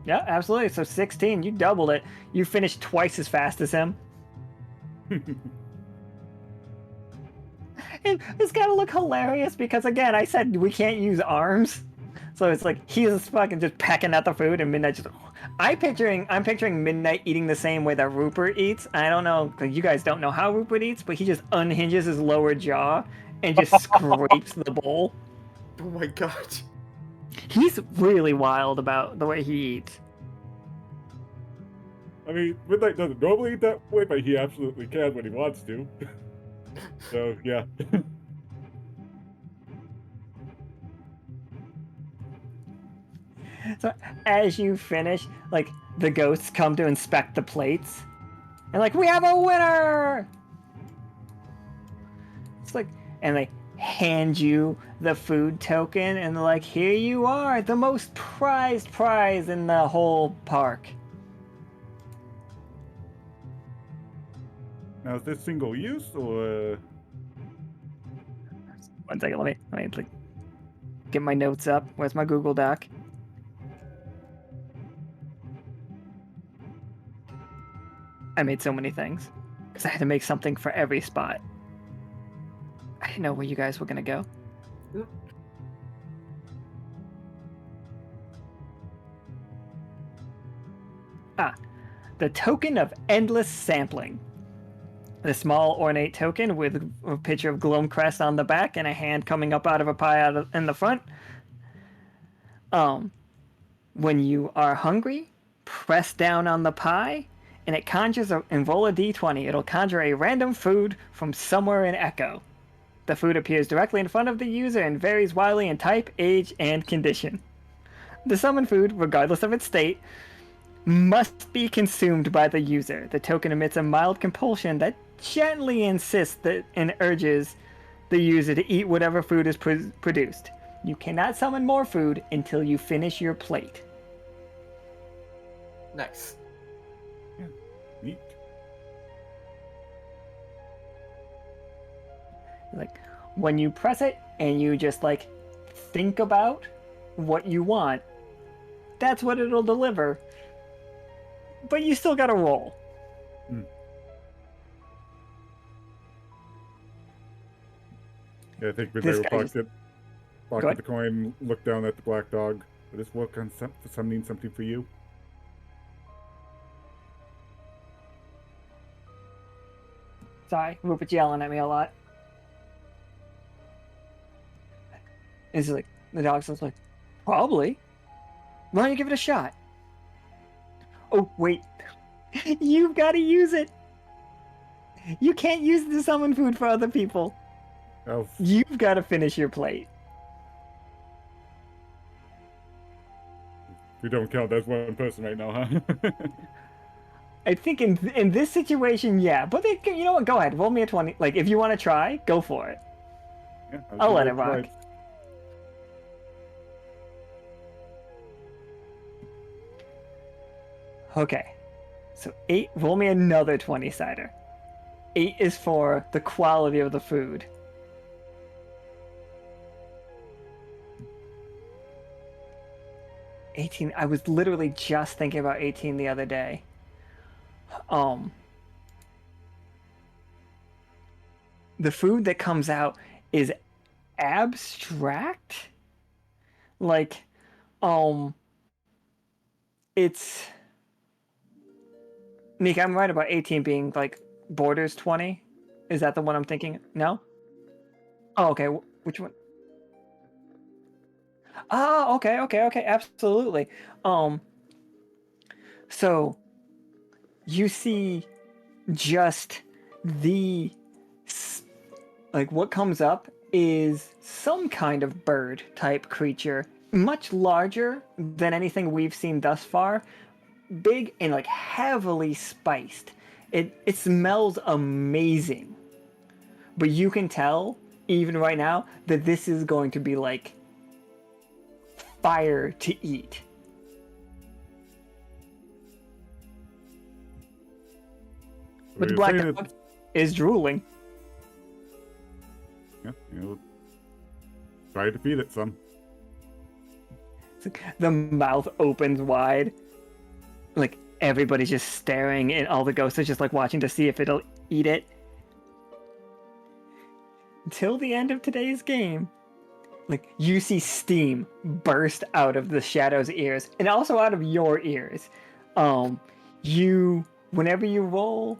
Yeah, absolutely. So 16, you doubled it. You finished twice as fast as him. It's gotta look hilarious because, again, I said we can't use arms. So it's like he's fucking just pecking at the food, and Midnight just. I'm picturing Midnight eating the same way that Rupert eats. I don't know, because you guys don't know how Rupert eats, but he just unhinges his lower jaw and just scrapes the bowl. Oh my god. He's really wild about the way he eats. I mean, Midnight doesn't normally eat that way, but he absolutely can when he wants to. So, yeah. So as you finish, like, the ghosts come to inspect the plates, and like, we have a winner. It's like, and they hand you the food token, and they're like, here you are, the most prized prize in the whole park. Now, is this single use or? One second, let me like get my notes up. Where's my Google Doc? I made so many things because I had to make something for every spot. I didn't know where you guys were gonna go. The token of endless sampling. The small ornate token with a picture of Gloamcrest on the back and a hand coming up out of a pie in the front. When you are hungry, press down on the pie, and it conjures and roll a d20. It'll conjure a random food from somewhere in Echo. The food appears directly in front of the user and varies wildly in type, age, and condition. The summoned food, regardless of its state, must be consumed by the user. The token emits a mild compulsion that gently insists that and urges the user to eat whatever food is produced. You cannot summon more food until you finish your plate. Nice. Neat. Like, when you press it and you just like think about what you want, that's what it'll deliver. But you still gotta roll. Yeah, I think This Midnight guy will just- pocket ahead. the coin, look down at the black dog. Will this work on summoning something for you? Sorry, Rupert's yelling at me a lot. It's like, the dog's just like, probably. Why don't you give it a shot? Oh, wait. You've got to use it. You can't use the summon food for other people. Oh, You've got to finish your plate. we don't count as one person right now, huh? I think in this situation, yeah. But you know what? Go ahead. Roll me a 20. Like, if you want to try, go for it. Yeah, I'll let it rock. Okay. So 8, roll me another 20-sider. 8 is for the quality of the food. $18. I was literally just thinking about 18 the other day. The food that comes out is abstract. Like, it's... Nick, I'm right about 18 being, like, borders 20? Is that the one I'm thinking? No? Oh, okay. Which one? Oh, okay, absolutely. So, you see just the... Like, what comes up is some kind of bird-type creature, much larger than anything we've seen thus far, big and like heavily spiced. It smells amazing, but you can tell even right now that this is going to be like fire to eat. But the black dog is drooling. Yeah, try to defeat it some. The mouth opens wide. Like, everybody's just staring, and all the ghosts are just, like, watching to see if it'll eat it. Until the end of today's game, like, you see steam burst out of the shadow's ears, and also out of your ears. Whenever you roll,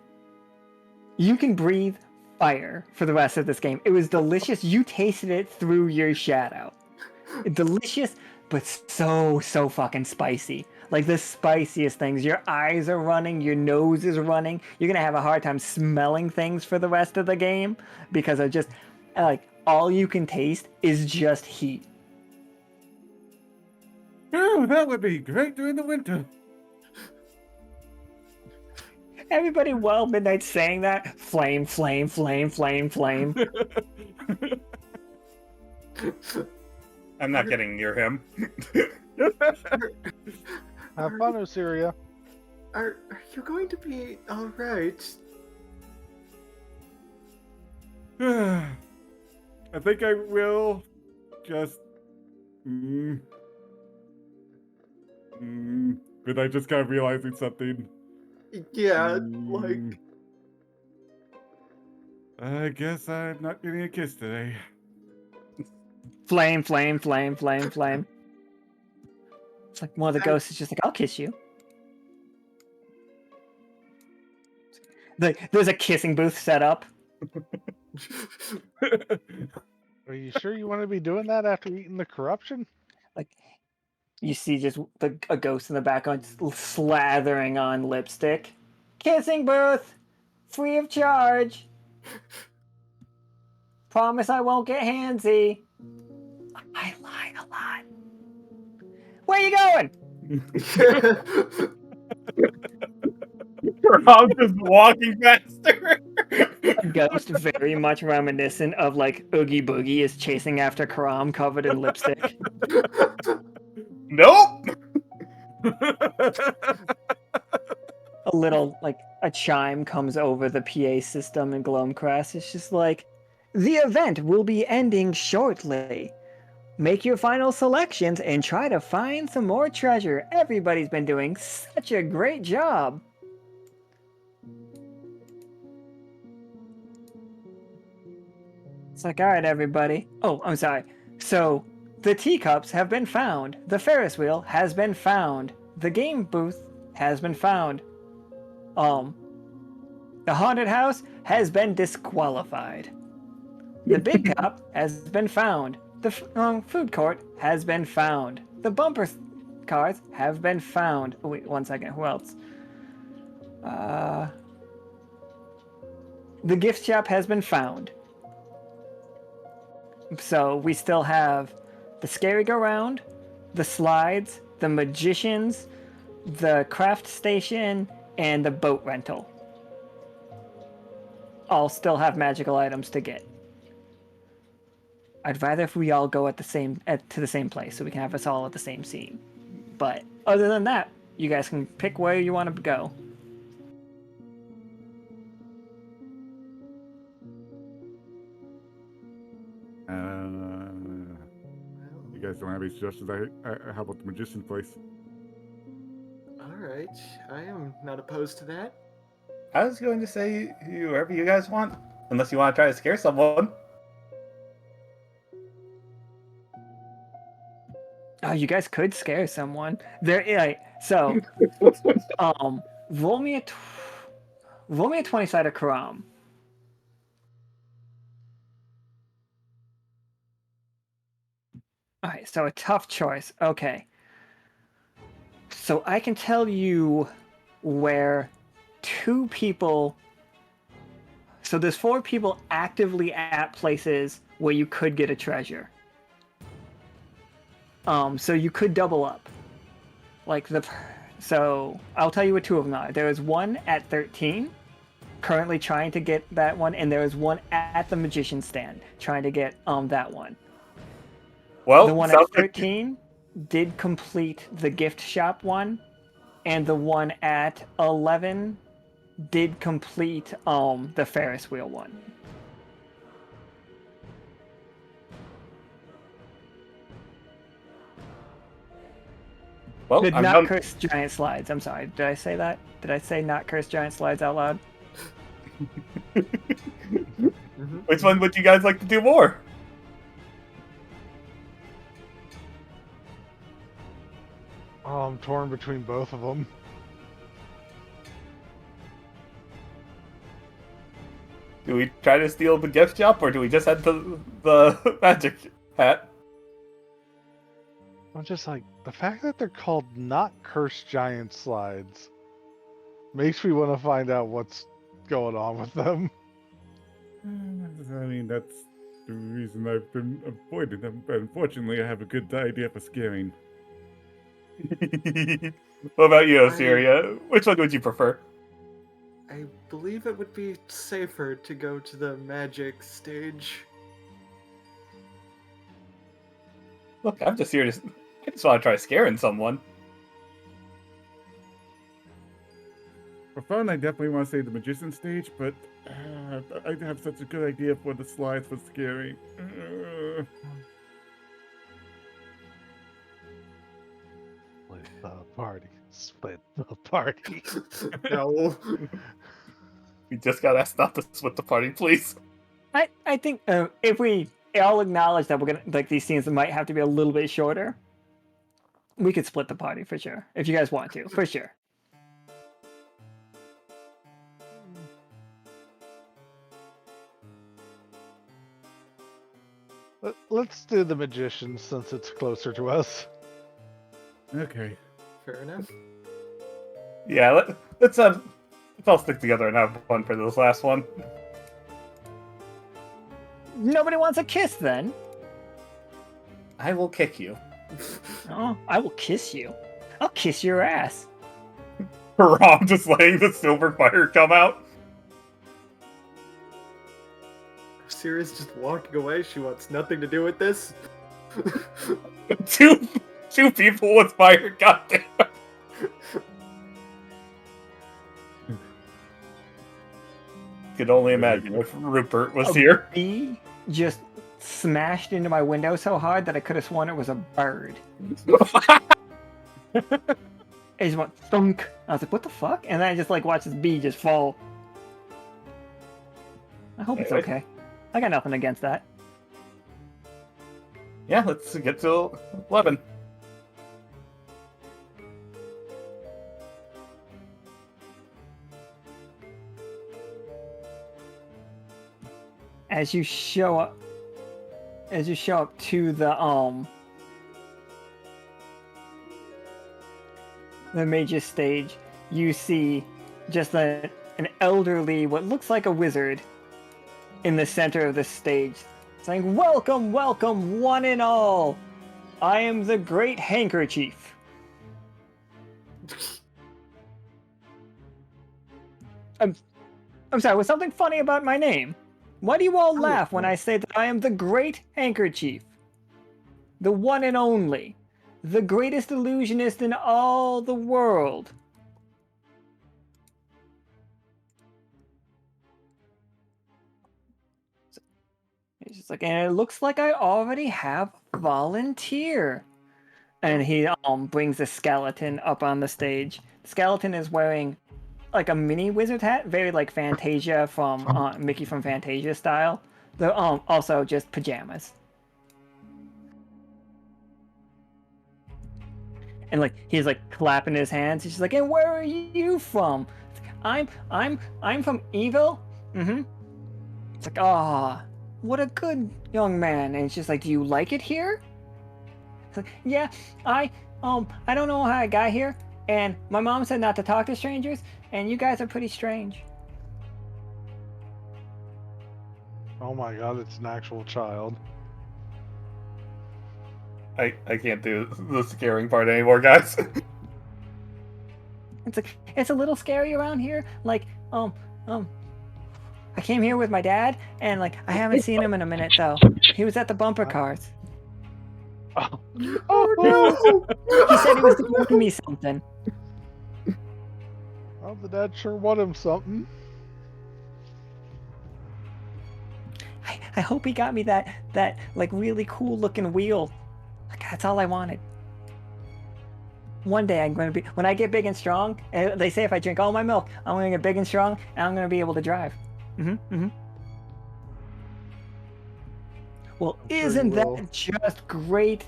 you can breathe fire for the rest of this game. It was delicious. You tasted it through your shadow. Delicious, but so fucking spicy. Like, the spiciest things. Your eyes are running, your nose is running. You're gonna have a hard time smelling things for the rest of the game because of just, like, all you can taste is just heat. Oh, that would be great during the winter. Everybody while Midnight's saying that, flame, flame, flame, flame, flame. I'm not getting near him. Have fun, Osiria. Are you going to be all right? I think I will just. But I just kind of realizing something. Yeah, like I guess I'm not getting a kiss today. Flame, flame, flame, flame, flame. It's like one of the ghosts is just like, I'll kiss you. Like, there's a kissing booth set up. Are you sure you want to be doing that after eating the corruption? Like, you see just a ghost in the background slathering on lipstick. Kissing booth! Free of charge! Promise I won't get handsy. I lie a lot. Where you going? I'm just walking faster. A ghost very much reminiscent of, like, Oogie Boogie is chasing after Caram covered in lipstick. Nope. A little, like, a chime comes over the PA system in Gloamcrest. It's just like, the event will be ending shortly. Make your final selections and try to find some more treasure. Everybody's been doing such a great job. It's like, alright, everybody. Oh, I'm sorry. So, the teacups have been found. The Ferris wheel has been found. The game booth has been found. The haunted house has been disqualified. The big cup has been found. The food court has been found. The bumper cars have been found. Oh, wait, 1 second. Who else? The gift shop has been found. So we still have the scary-go-round, the slides, the magicians, the craft station, and the boat rental. All still have magical items to get. I'd rather if we all go to the same place so we can have us all at the same scene. But other than that, you guys can pick where you want to go. You guys don't have any suggestions? How about the magician place? Alright, I am not opposed to that. I was going to say whoever you guys want, unless you want to try to scare someone. Oh, you guys could scare someone. So, roll me a 20-sided Caram. Alright, so a tough choice. Okay. So I can tell you where 2 people... So there's 4 people actively at places where you could get a treasure. So you could double up. So I'll tell you what 2 of them are. There is one at 13, currently trying to get that one, and there is one at the magician stand, trying to get that one. Well, The one at 13 did complete the gift shop one, and the one at 11 did complete the Ferris wheel one. Well, Did I'm not done. curse giant slides. I'm sorry. Did I say that? Did I say not curse giant slides out loud? Which one would you guys like to do more? Oh, I'm torn between both of them. Do we try to steal the gift shop, or do we just head to the magic hat? I'm just like, the fact that they're called not cursed giant slides makes me want to find out what's going on with them. I mean, that's the reason I've been avoiding them, but unfortunately I have a good idea for scaring. What about you, Osiria? Which one would you prefer? I believe it would be safer to go to the magic stage. Look, I'm just here to... I just want to try scaring someone. For fun, I definitely want to say the magician stage, but I have such a good idea for the slides for scaring. Split the party. Split the party. No. We just gotta ask not to split the party, please. I think if we all acknowledge that we're gonna like these scenes might have to be a little bit shorter, we could split the party for sure. If you guys want to, for sure. Let's do the magician since it's closer to us. Okay. Fair enough. Yeah, let's all stick together and have fun for this last one. Nobody wants a kiss then. I will kick you. Oh, I will kiss you. I'll kiss your ass. Caram just letting the silver fire come out. Siri's just walking away. She wants nothing to do with this. Two people with fire, goddamn. Could only imagine if Rupert was here. Bee just smashed into my window so hard that I could have sworn it was a bird. It just went thunk. I was like, what the fuck? And then I just like watched this bee just fall. I hope it's Anyway. okay. I got nothing against that. Yeah, let's get to 11. As you show up to the major stage, you see just an elderly, what looks like a wizard, in the center of the stage, saying, "Welcome, welcome, one and all. I am the Great Handkerchief." I'm sorry, was something funny about my name? Why do you all laugh when I say that I am the Great Handkerchief? The one and only. The greatest illusionist in all the world. He's just like, and it looks like I already have a volunteer. And he brings a skeleton up on the stage. The skeleton is wearing like a mini wizard hat, very like Fantasia from Mickey from Fantasia style. The also just pajamas. And like he's like clapping his hands. He's just like, "And where are you from?" I'm from Evil. It's like, ah, what a good young man. And it's just like, "Do you like it here?" It's like, "Yeah, I don't know how I got here, and my mom said not to talk to strangers, and you guys are pretty strange." Oh my god, it's an actual child. I can't do the scaring part anymore, guys. It's like, it's a little scary around here. Like, I came here with my dad, and like I haven't seen him in a minute though. He was at the bumper cars. Oh, Oh no! He said he was going to give me something. well, the dad sure want him something. I hope he got me that like really cool looking wheel. Like that's all I wanted. one day I'm going to be, when I get big and strong, and they say if I drink all my milk, I'm going to get big and strong, and I'm going to be able to drive. Well, I'm sure you isn't will. that just great?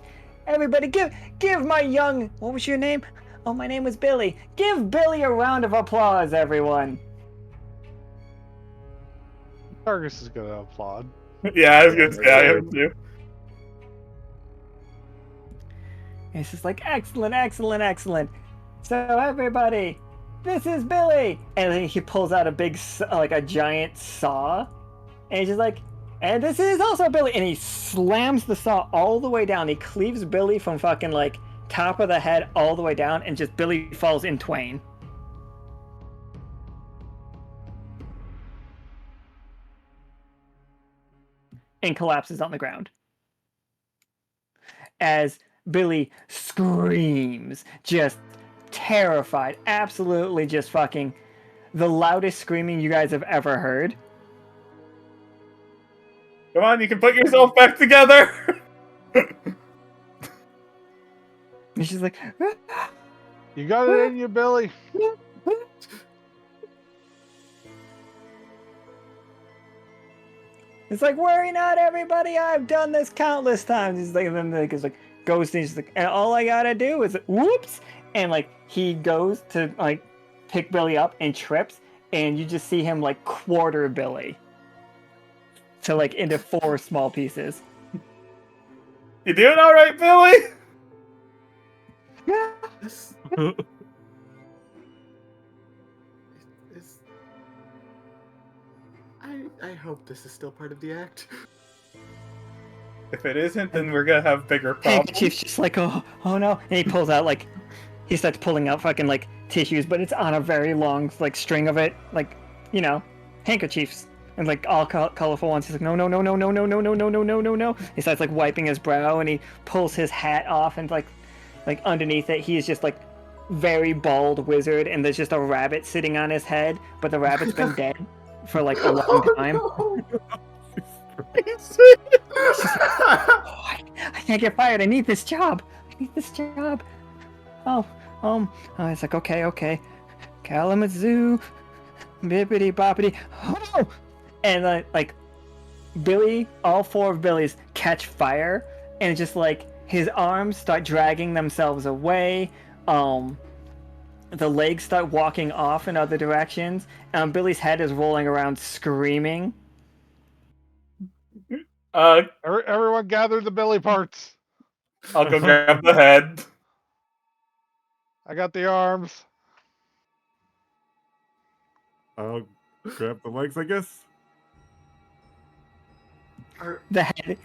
Everybody, give my young, what was your name? Oh, my name was Billy. Give Billy a round of applause, everyone. Tarkus is gonna applaud. Yeah, I was gonna say I am too. And it's just like, excellent, excellent, excellent. So everybody, this is Billy. And then he pulls out a big, like a giant saw. And he's just like, and this is also Billy. And he slams the saw all the way down. He cleaves Billy from fucking like top of the head all the way down. And just Billy falls in twain. And collapses on the ground. As Billy screams, just terrified, absolutely just fucking the loudest screaming you guys have ever heard. Come on, you can put yourself back together. And she's like, You got it in you, Billy. it's like, worry not, everybody. I've done this countless times. He's like, and then like, it's like, goes and he's like, and all I gotta do is whoops, and like he goes to like pick Billy up and trips, and you just see him like quarter Billy to like into 4 small pieces. You doing all right, Billy? Yeah. I hope this is still part of the act. If it isn't, then we're gonna have bigger problems. Handkerchief's just like, oh no, and he pulls out like, he starts pulling out fucking like tissues, but it's on a very long like string of it, like, you know, handkerchiefs. And like all colorful ones. He's like, no. He starts like wiping his brow, and he pulls his hat off, and like underneath it, he is just like very bald wizard, and there's just a rabbit sitting on his head, but the rabbit's been dead for like a long time. I can't get fired. I need this job. Oh, it's like, okay. Kalamazoo, bippity boppity. Oh! And like Billy, all 4 of Billy's catch fire, and it's just like his arms start dragging themselves away. The legs start walking off in other directions. Billy's head is rolling around screaming. Everyone gather the Billy parts. I'll go grab the head. I got the arms. I'll grab the legs, I guess. The head,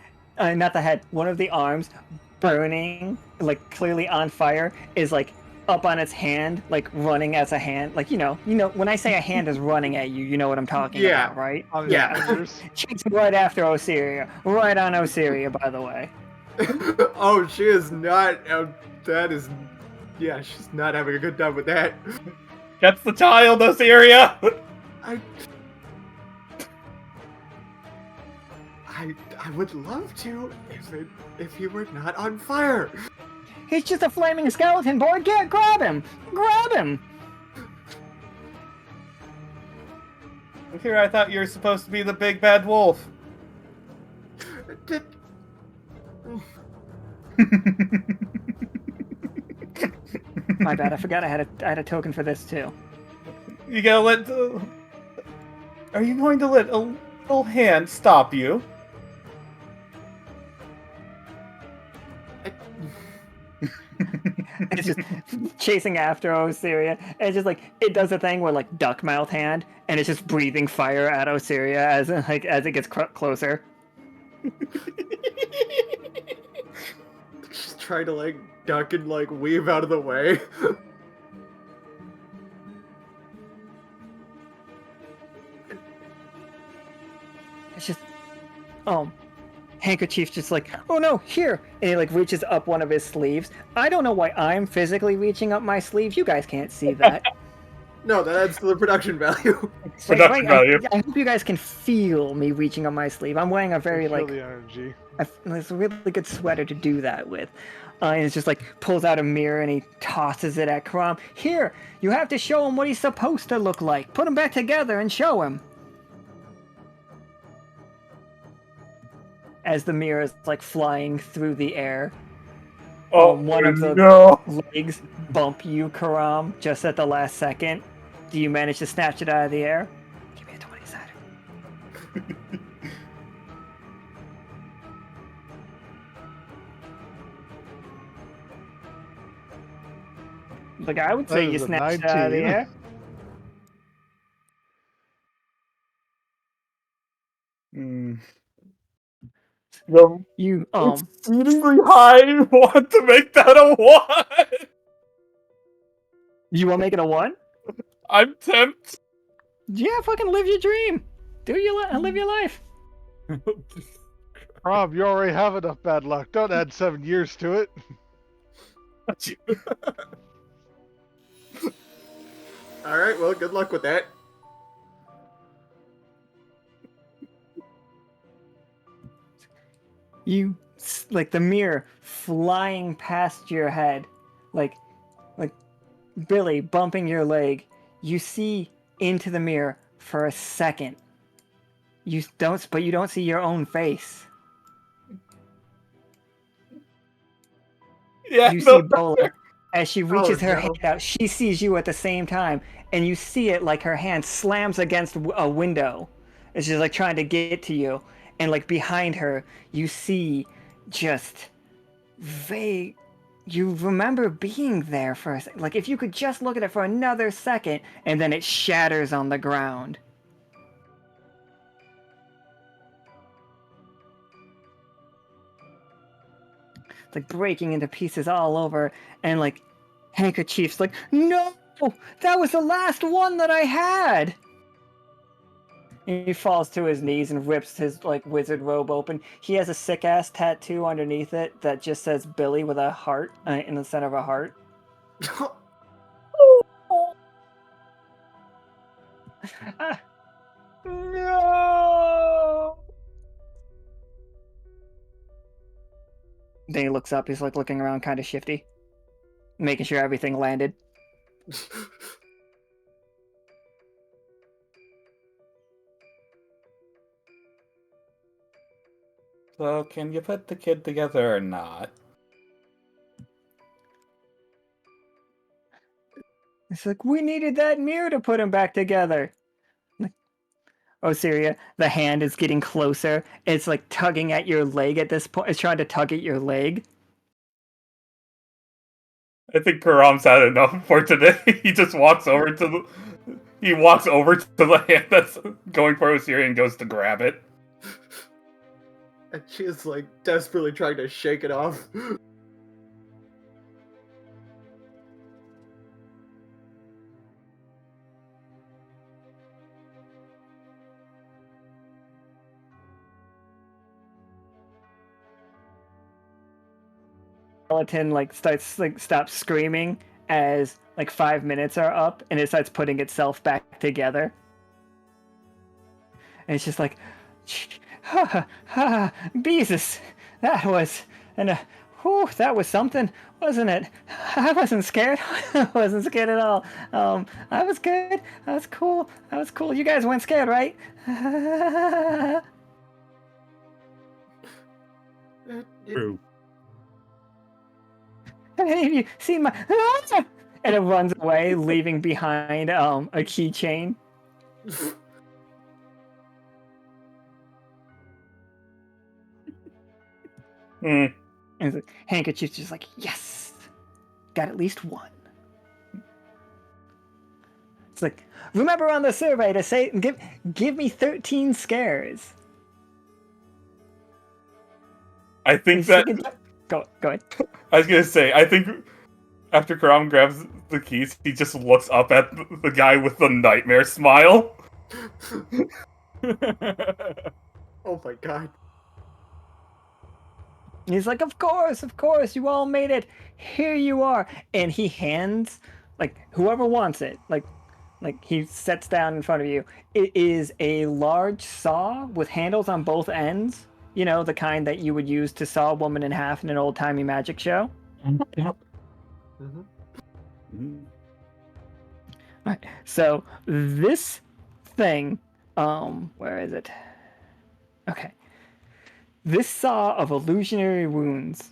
not the head, one of the arms burning, like clearly on fire, is like up on its hand, like running as a hand. Like, you know, when I say a hand is running at you, you know what I'm talking about, right? Yeah. Chasing right after Osiria. Right on Osiria, by the way. Oh, she is not. That is. Yeah, she's not having a good time with that. That's the child, Osiria! I would love to if he were not on fire. He's just a flaming skeleton boy. Grab him! Here, I thought you were supposed to be the big bad wolf. My bad. I forgot I had a token for this too. You gotta let. Are you going to let a little hand stop you? It's just chasing after Osiria, and it's just like it does a thing where like duck mouth hand, and it's just breathing fire at Osiria as it gets closer. Just try to like duck and like weave out of the way. It's just, Handkerchief's just like, oh no, here! And he like reaches up one of his sleeves. I don't know why I'm physically reaching up my sleeve. You guys can't see that. No, that adds to the production value. Production value. I hope you guys can feel me reaching up my sleeve. I'm wearing a very Feel like the energy. it's a really good sweater to do that with. And it's just like pulls out a mirror and he tosses it at Caram. Here, you have to show him what he's supposed to look like. Put him back together and show him. As the mirror is like flying through the air. Oh, One of the no. legs bump you, Caram, just at the last second. Do you manage to snatch it out of the air? Give me a 20-sider. Like, I would That say you is a snatched it out of the 19. air. No. You, Exceedingly high. Want to make that a 1? you want to make it a 1? I'm tempted. Yeah, fucking live your dream. Live your life. Rob, you already have enough bad luck. Don't add 7 years to it. Alright, well, good luck with that. You, like the mirror flying past your head, like Billy bumping your leg. You see into the mirror for a second. But you don't see your own face. Yeah, You no. see Bola. As she reaches her no. hand out, she sees you at the same time, and you see it like her hand slams against a window. And she's like trying to get to you, and like behind her, you see just vague. You remember being there for a second. Like if you could just look at it for another second, and then it shatters on the ground. It's like breaking into pieces all over, and like Handkerchief's like, no, that was the last one that I had. And he falls to his knees and rips his like wizard robe open. He has a sick ass tattoo underneath it that just says Billy with a heart in the center of a heart. No. Then he looks up. He's like looking around, kind of shifty, making sure everything landed. So, can you put the kid together or not? It's like, we needed that mirror to put him back together. Osiria, the hand is getting closer. It's like tugging at your leg at this point. It's trying to tug at your leg. I think Karam's had enough for today. He just walks over to the... He walks over to the hand that's going for Osiria and goes to grab it. And she is, like, desperately trying to shake it off. Skeleton like stops screaming as like 5 minutes are up, and it starts putting itself back together. And it's just like, ha ha, Jesus, that was that was something, wasn't it? I wasn't scared. I wasn't scared at all. I was good. I was cool. I was cool. You guys weren't scared, right? True. Any of you seen my? And it runs away, leaving behind a keychain. And the Handkerchief's just like, yes, got at least one. It's like, remember on the survey to say, give me 13 scares. I think that... Go ahead. I was gonna say, I think after Karam grabs the keys, he just looks up at the guy with the nightmare smile. Oh my god. He's like, of course, you all made it. Here you are. And he hands, like, whoever wants it, like, Like, he sets down in front of you. It is a large saw with handles on both ends. You know, the kind that you would use to saw a woman in half in an old-timey magic show. Yep. Mhm. Mhm. Right. So this thing, where is it? Okay. This saw of illusionary wounds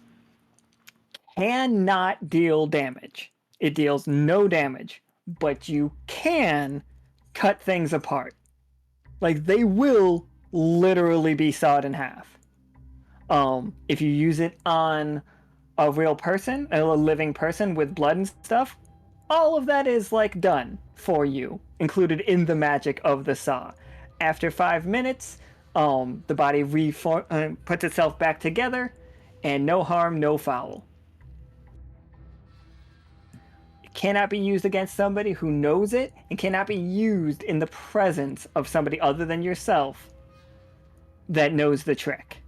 cannot deal damage. It deals no damage, but you can cut things apart. Like, they will literally be sawed in half. If you use it on a real person, a living person with blood and stuff, all of that is like done for you, included in the magic of the saw. After 5 minutes, the body puts itself back together, and no harm, no foul. It cannot be used against somebody who knows it, and cannot be used in the presence of somebody other than yourself that knows the trick.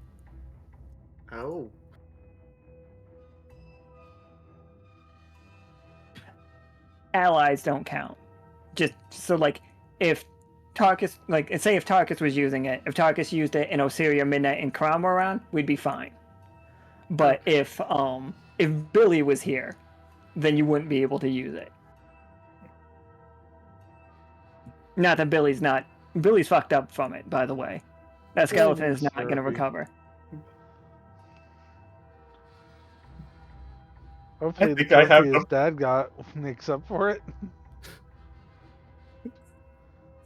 Oh. Allies don't count. Just so, like, if Tarkus, like, say if Tarkus was using it, if Tarkus used it and Osiria, Midnight, and Caram were around, we'd be fine. But if Billy was here, then you wouldn't be able to use it. Not that Billy's fucked up from it, by the way. That skeleton is not going to recover. Hopefully, the think I have trophy his dad got makes up for it.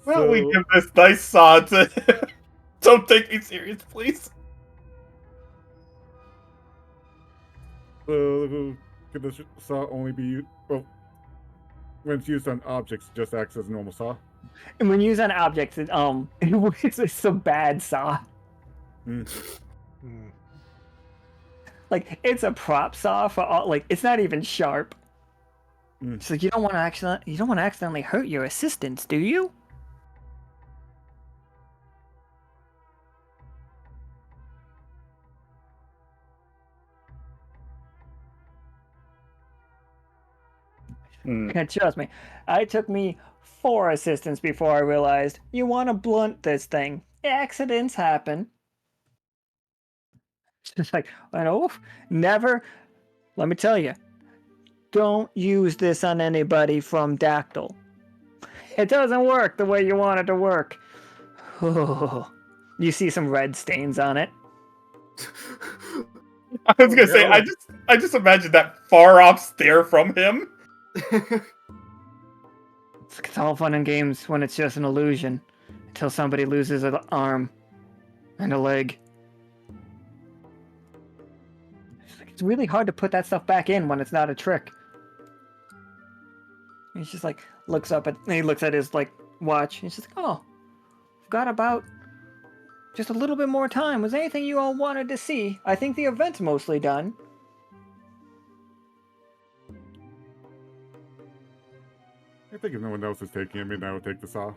Why don't we So- give this nice saw to... Don't take me serious, please. Can the saw only be used? Well, when it's used on objects, it just acts as a normal saw. And when used on objects, it's a bad saw. Mm. Hmm. Like, it's a prop saw for all. Like, it's not even sharp. Mm. So you don't want to accidentally hurt your assistants, do you? Trust me, it took me 4 assistants before I realized you want to blunt this thing. Accidents happen. It's like, never. Let me tell you, don't use this on anybody from Dactyl. It doesn't work the way you want it to work. You see some red stains on it. I was gonna say, no. I just imagined that far off stare from him. It's all fun and games when it's just an illusion, until somebody loses an arm and a leg. It's really hard to put that stuff back in when it's not a trick. He's just like, looks at his like watch. He's just like, oh, I've got about just a little bit more time. Was there anything you all wanted to see? I think the event's mostly done. I think if no one else is taking it, maybe I would take the saw.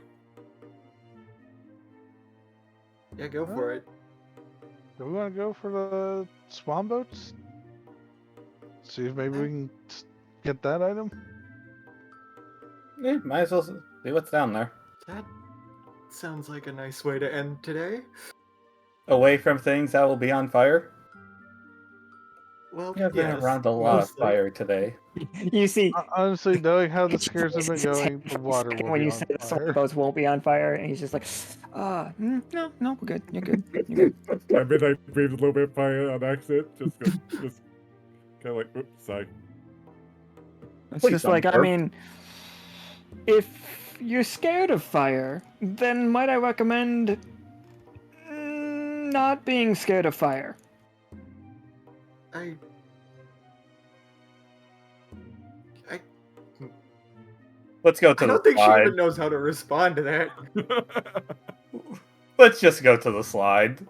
Yeah, go for it. Do we want to go for the swan boats? See if maybe we can get that item. Yeah, might as well see what's down there. That sounds like a nice way to end today. Away from things that will be on fire. Well, We have been yes, around a lot of mostly. fire today. You see, Honestly, knowing how the it's scares have been just his going, the hand water second will when be you on say the sword fire. boats won't be on fire, and he's just like, no, we're good. You're good. You're good. I mean, I breathed a little bit of fire on accident. Just kind of like, oops, sorry. It's Please just don't like, I burp. mean, if you're scared of fire, then might I recommend not being scared of fire? I Let's go to I the don't think she slide. even knows how to respond to that. Let's just go to the slide.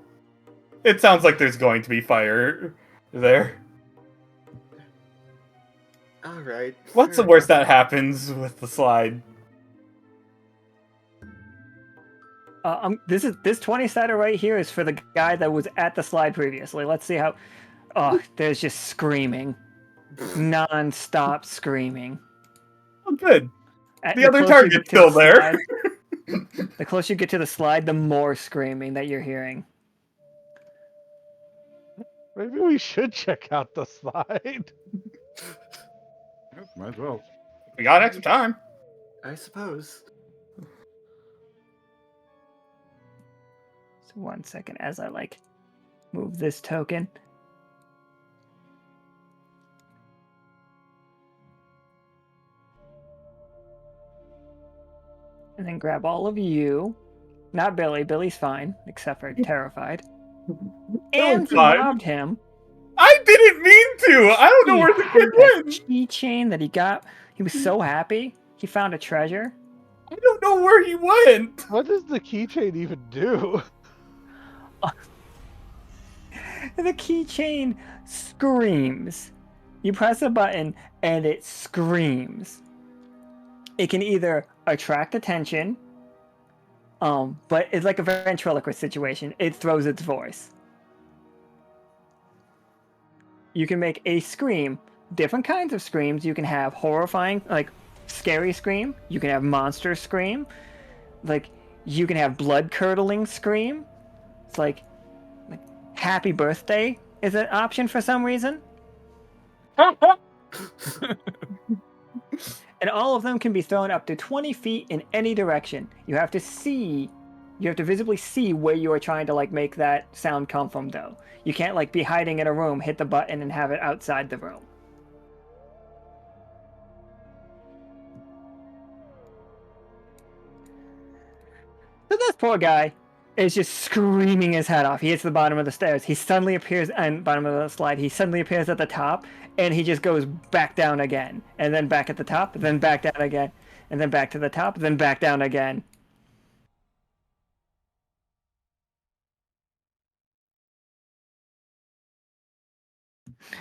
It sounds like there's going to be fire there. All right. What's the fair worst enough. that happens with the slide? This 20-sider right here is for the guy that was at the slide previously. Let's see how. Oh, there's just screaming, non-stop screaming. Oh, good. The other target's still there. The closer you get to the slide, the more screaming that you're hearing. Maybe we should check out the slide. Yep, might as well. We got extra time. I suppose. So 1 second as I move this token. And then grab all of you. Not Billy. Billy's fine, except for terrified. And you fine. robbed him. I didn't mean to. I don't know where the kid went. Keychain that he got. He was so happy. He found a treasure. I don't know where he went. What does the keychain even do? The keychain screams. You press a button and it screams. It can either attract attention, but it's like a ventriloquist situation. It throws its voice. You can make a scream. Different kinds of screams. You can have horrifying, scary scream. You can have monster scream. You can have blood-curdling scream. It's like happy birthday is an option for some reason. And all of them can be thrown up to 20 feet in any direction. You have to visibly see where you are trying to make that sound come from, though. You can't be hiding in a room, hit the button, and have it outside the room. So this poor guy is just screaming his head off. He hits the bottom of the stairs. He suddenly appears on the bottom of the slide. He suddenly appears at the top, and he just goes back down again. And then back at the top, then back down again. And then back to the top, then back down again.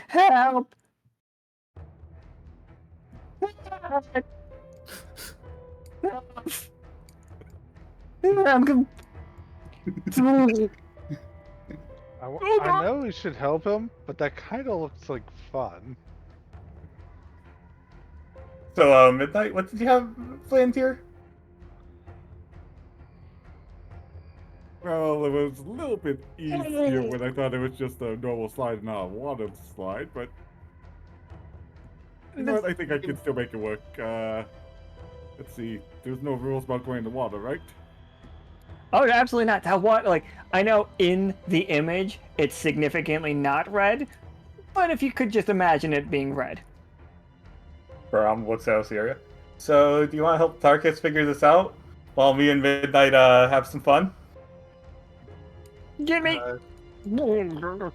Help! I'm I know we should help him, but that kind of looks like fun. So, Midnight, what did you have planned here? Well, it was a little bit easier when I thought it was just a normal slide, not a water slide, but you know what? I think I can still make it work. Let's see. There's no rules about going in the water, right? Oh, absolutely not. That what? I know in the image it's significantly not red, but if you could just imagine it being red. Caram looks at Osiria. So, do you want to help Tarkus figure this out while me and Midnight have some fun? Get me! Midnight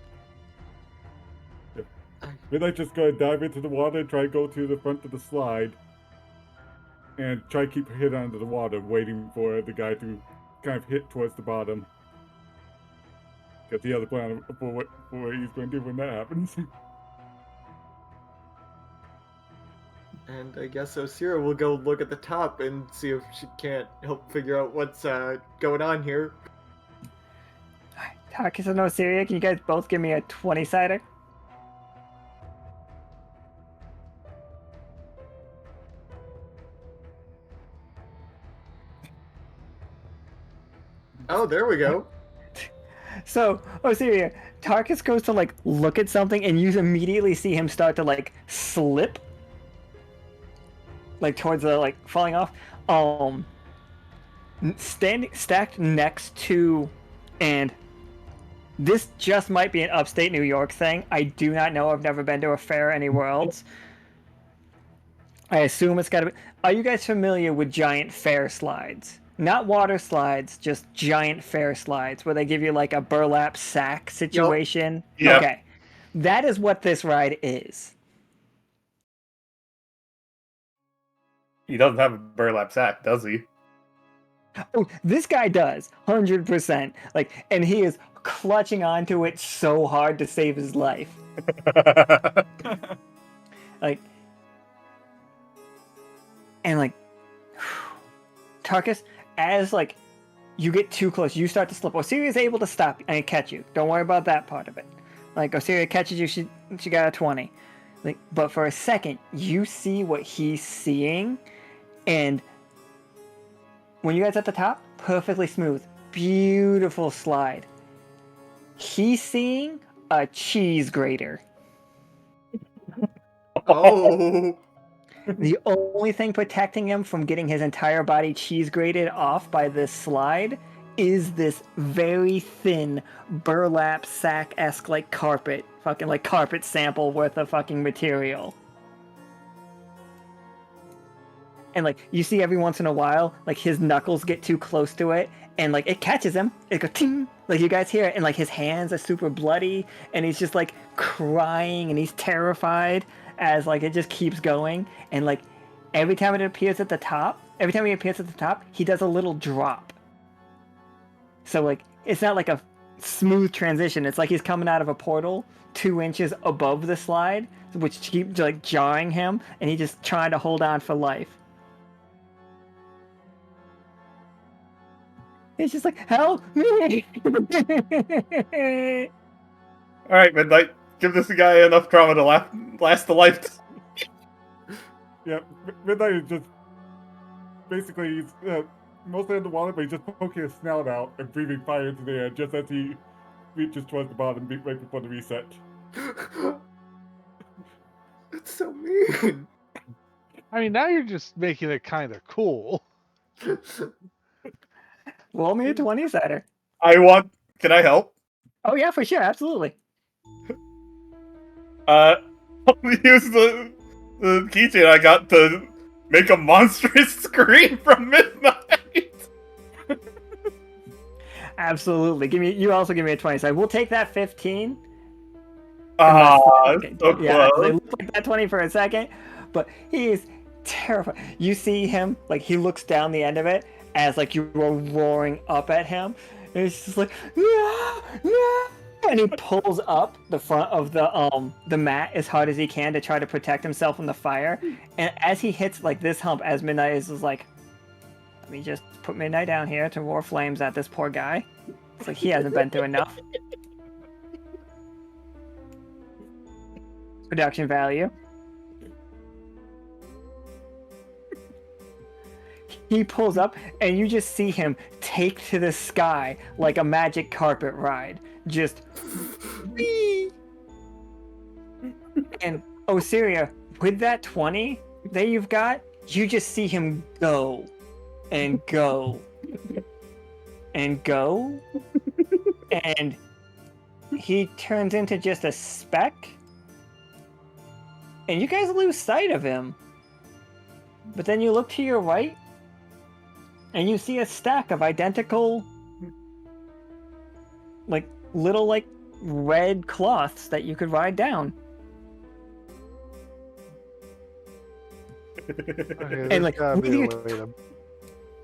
just gonna dive into the water and try to go to the front of the slide and try to keep her head under the water, waiting for the guy to kind of hit towards the bottom. Got the other plan for what he's going to do when that happens. And I guess Osiria will go look at the top and see if she can't help figure out what's going on here. Tarkus and Osiria, can you guys both give me a 20-sider? Oh, there we go. So, Osiria, Tarkus goes to look at something, and you immediately see him start to slip, towards the falling off. Stacked next to, and this just might be an upstate New York thing. I do not know. I've never been to a fair anywhere else. I assume it's got to be. Are you guys familiar with giant fair slides? Not water slides, just giant fair slides where they give you a burlap sack situation. Yep. Okay. That is what this ride is. He doesn't have a burlap sack, does he? Oh, this guy does. 100%. And he is clutching onto it so hard to save his life. Tarkus, as you get too close, you start to slip. Osiria is able to stop and catch you. Don't worry about that part of it. Osiria catches you, she got a 20. But for a second, you see what he's seeing, And when you guys at the top, perfectly smooth, beautiful slide. He's seeing a cheese grater. Oh. The only thing protecting him from getting his entire body cheese grated off by this slide is this very thin burlap sack-esque like carpet, fucking like carpet sample worth of fucking material. And like you see every once in a while, like his knuckles get too close to it, and like it catches him. It goes ting, like you guys hear it, and like his hands are super bloody, and he's just like crying, and he's terrified as like it just keeps going, and like every time it appears at the top, every time he appears at the top, he does a little drop. So like it's not like a smooth transition. It's like he's coming out of a portal 2 inches above the slide, which keeps like jarring him, and he's just trying to hold on for life. It's just like, help me! Alright, Midnight. Give this guy enough trauma to last a lifetime. Yeah, Midnight is just basically he's mostly underwater, but he's just poking his snout out and breathing fire into the air just as he reaches towards the bottom right before the reset. That's so mean. I mean, now you're just making it kind of cool. Roll me a 20-sider. Can I help? Oh yeah, for sure, absolutely. I'll use the keychain I got to make a monstrous scream from Midnight. Absolutely. You also give me a 20-side. We'll take that 15. So Yeah, close. they look like that 20 for a second, but he is terrified. You see him, like he looks down the end of it as like you were roaring up at him. And it's just like, no, no. And he pulls up the front of the mat as hard as he can to try to protect himself from the fire. And as he hits like this hump, as Midnight is like, let me just put Midnight down here to roar flames at this poor guy. It's like he hasn't been through enough. Production value. He pulls up, and you just see him take to the sky like a magic carpet ride. Just... And Osiria, with that 20 that you've got, you just see him go. And go. And go. And he turns into just a speck. And you guys lose sight of him. But then you look to your right, and you see a stack of identical, like, little, like, red cloths that you could ride down. Okay, And, like, gotta with be a your... way to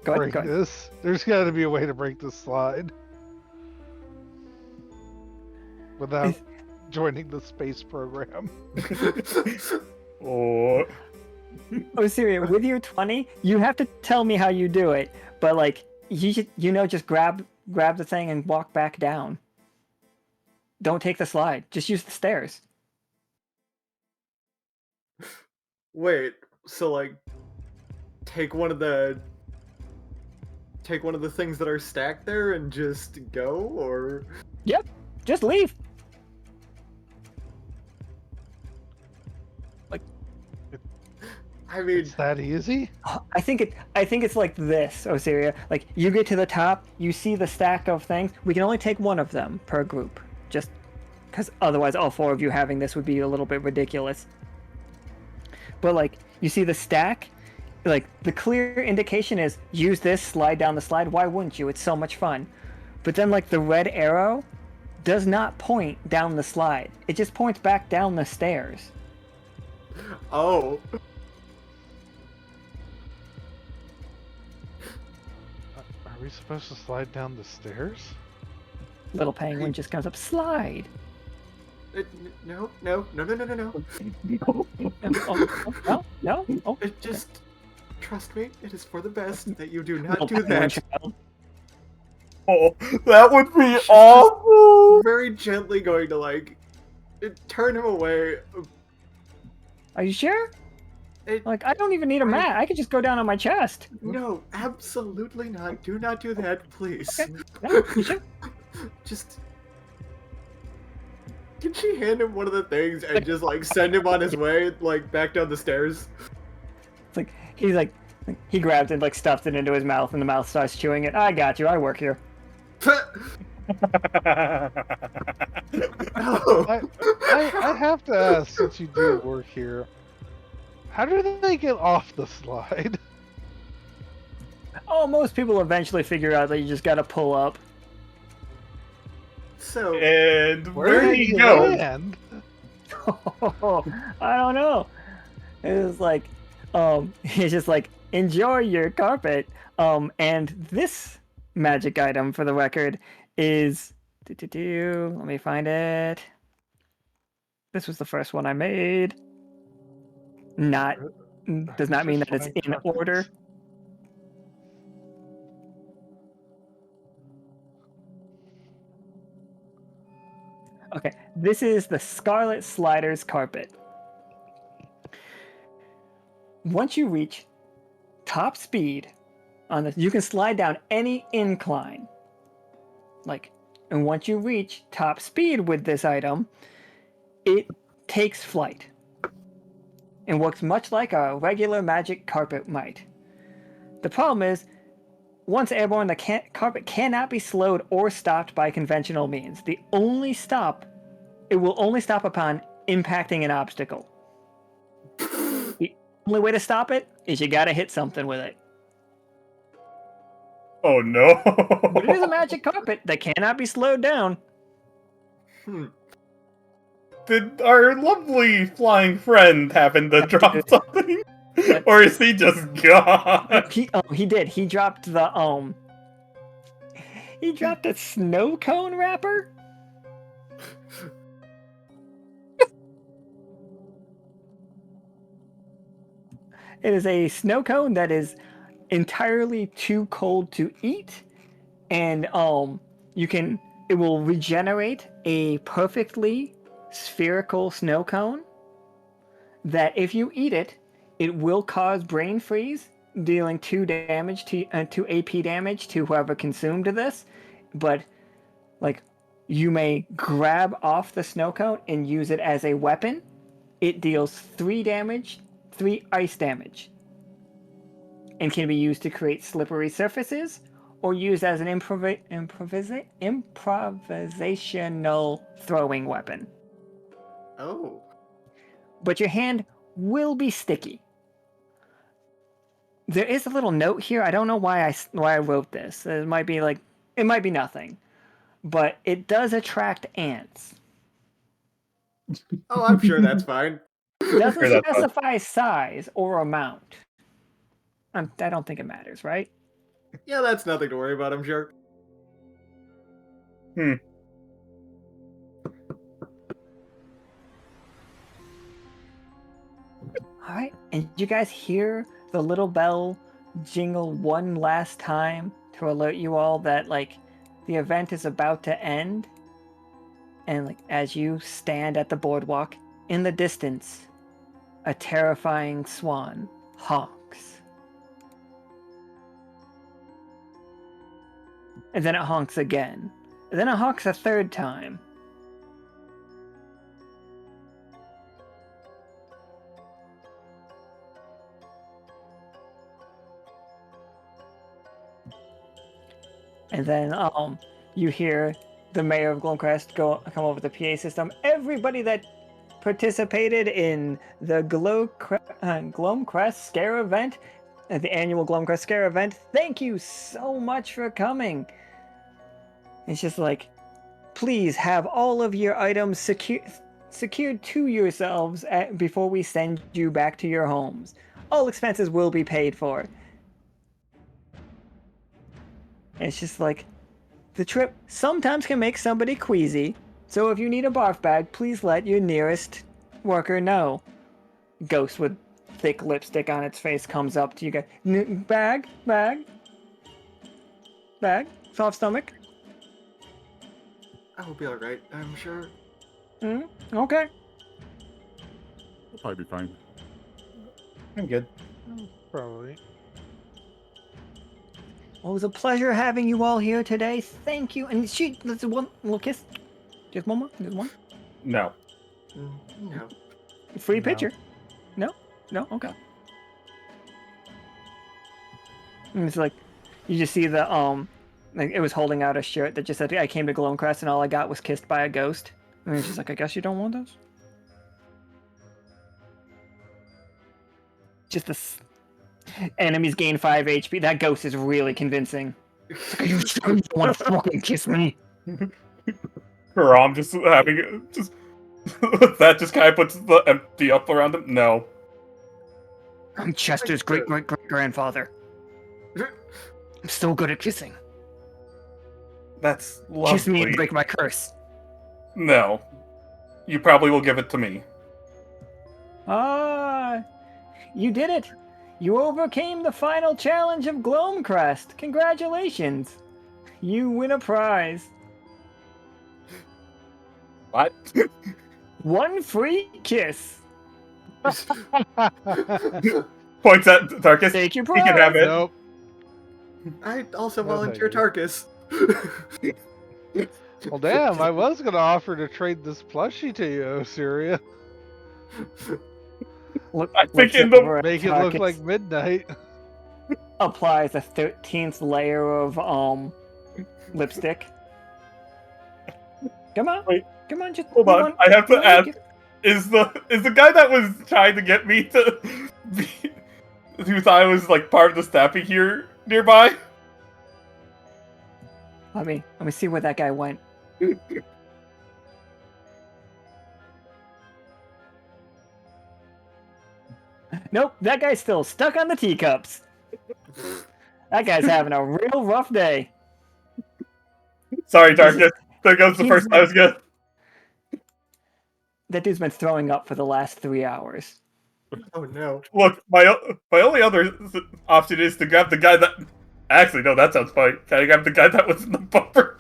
Go break ahead, go ahead. this. There's got to be a way to break this slide without joining the space program. Oh. Osiria, with your 20, you have to tell me how you do it, but, like, just grab the thing and walk back down. Don't take the slide. Just use the stairs. Wait, so like take one of the things that are stacked there and just go, or Yep. Just leave. I mean, It's that easy? I think it's like this, Osiria. Like, you get to the top, you see the stack of things. We can only take one of them per group, just because otherwise all four of you having this would be a little bit ridiculous. But like, you see the stack, like the clear indication is use this, slide down the slide. Why wouldn't you? It's so much fun. But then like the red arrow does not point down the slide. It just points back down the stairs. oh, Are we supposed to slide down the stairs? Little penguin just comes up, slide. no. No. Oh. Just trust me. It is for the best that you do not Little do penguin that. child. Oh, that would be She's awful. Very gently going to like turn him away. Are you sure? Like, I don't even need a mat. I could just go down on my chest. No, absolutely not. Do not do that, please. Okay. No, you should. Just. Can she hand him one of the things and just like send him on his way, like back down the stairs? It's like, he grabs it, like, stuffs it into his mouth, and the mouth starts chewing it. I got you. I work here. No. I have to ask, since you do work here, how do they get off the slide? Oh, most people eventually figure out that you just gotta pull up. So And where do do you you go? land? I don't know. It was like, it's just like, enjoy your carpet. And this magic item, for the record, is let me find it. This was the first one I made. Does not mean that it's in order. Okay, this is the Scarlet Sliders carpet. Once you reach top speed on this, you can slide down any incline. And once you reach top speed with this item, it takes flight and works much like a regular magic carpet might. The problem is, once airborne, the carpet cannot be slowed or stopped by conventional means. It will only stop upon impacting an obstacle. The only way to stop it is you gotta hit something with it. Oh no! But it is a magic carpet that cannot be slowed down. Did our lovely flying friend happen to drop something? Or is he just gone? He did. He dropped the He dropped a snow cone wrapper. It is a snow cone that is entirely too cold to eat, and it will regenerate a perfectly spherical snow cone that if you eat it, it will cause brain freeze, dealing 2 AP damage to whoever consumed this. But you may grab off the snow cone and use it as a weapon. It deals 3 ice damage, and can be used to create slippery surfaces or used as an improvisational throwing weapon. Oh. But your hand will be sticky. There is a little note here. I don't know why I wrote this. It might be nothing, but it does attract ants. Oh, I'm sure that's fine. It doesn't Sure, that's fine. specify size or amount. I don't think it matters, right? Yeah, that's nothing to worry about, I'm sure. Alright, and you guys hear the little bell jingle one last time to alert you all that, the event is about to end. And, as you stand at the boardwalk, in the distance, a terrifying swan honks. And then it honks again. And then it honks a 3rd time. And then you hear the mayor of Gloamcrest come over the PA system. Everybody that participated in the Gloamcrest Scare event, the annual Gloamcrest Scare event, thank you so much for coming. It's just please have all of your items secured to yourselves before we send you back to your homes. All expenses will be paid for. It's just the trip sometimes can make somebody queasy, so if you need a barf bag, please let your nearest worker know. Ghost with thick lipstick on its face comes up to you guys. Bag, soft stomach. I will be alright, I'm sure. Okay. It'll probably be fine. I'm good. Probably. Well, it was a pleasure having you all here today. Thank you. And let's do one little kiss. Just one more. Just one. No. No. Free No. picture. No? No? Okay. And it's like, you just see the, like it was holding out a shirt that just said, I came to Gloamcrest and all I got was kissed by a ghost. And it's just like, I guess you don't want those? Just this. Enemies gain 5 HP. That ghost is really convincing. It's like, are you sure you want to fucking kiss me? Caram just having just that just kind of puts the empty up around him. No. I'm Chester's great-great-great-grandfather. I'm so good at kissing. That's lovely. Kiss me and break my curse. No. You probably will give it to me. Ah, you did it. You overcame the final challenge of Gloamcrest. Congratulations. You win a prize. What? 1 free kiss. Points at Tarkus. Take your He prize. can have it. Nope. I also No, volunteer thank Tarkus. Well, damn, I was gonna offer to trade this plushie to you, Osiria. I think in the- Make it look like midnight. applies a 13th layer of lipstick. Come on. Wait. Come on, just Hold on. one- I have to one ask. kiss. Is the guy that was trying to get me to be, who thought I was like part of the staffing here nearby? Let me see where that guy went. Nope, that guy's still stuck on the teacups. That guy's having a real rough day. Sorry, Tarkus. There goes the he's- first I was good. That dude's been throwing up for the last 3 hours. Oh no. Look, my only other option is to grab the guy that. Actually, no, that sounds fine. Can I grab the guy that was in the bumper?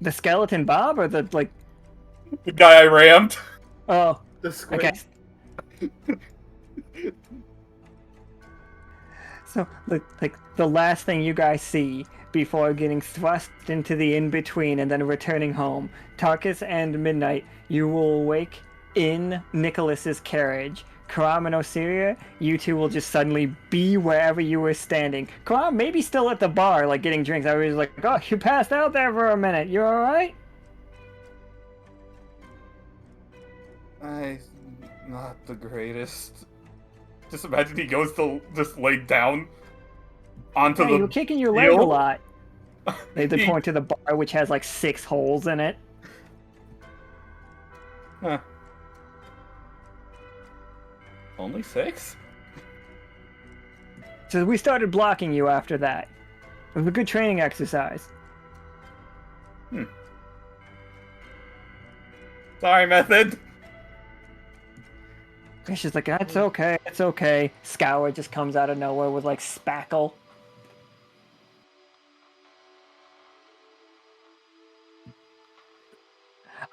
The skeleton Bob or the like? The guy I rammed. Oh, The squid. okay. So, like the last thing you guys see before getting thrust into the in-between and then returning home, Tarkus and Midnight, you will awake in Nicholas's carriage. Caram and Osiria, you two will just suddenly be wherever you were standing. Caram maybe still at the bar, like getting drinks. I was like, oh, you passed out there for a minute. You alright? I'm not the greatest. Just imagine he goes to just lay down onto Yeah, the. you were kicking your leg a heel. lot. They He- point to the bar, which has like 6 holes in it. Huh. Only 6? So we started blocking you after that. It was a good training exercise. Sorry, Method. And she's like, it's okay, it's okay. Scour just comes out of nowhere with like spackle.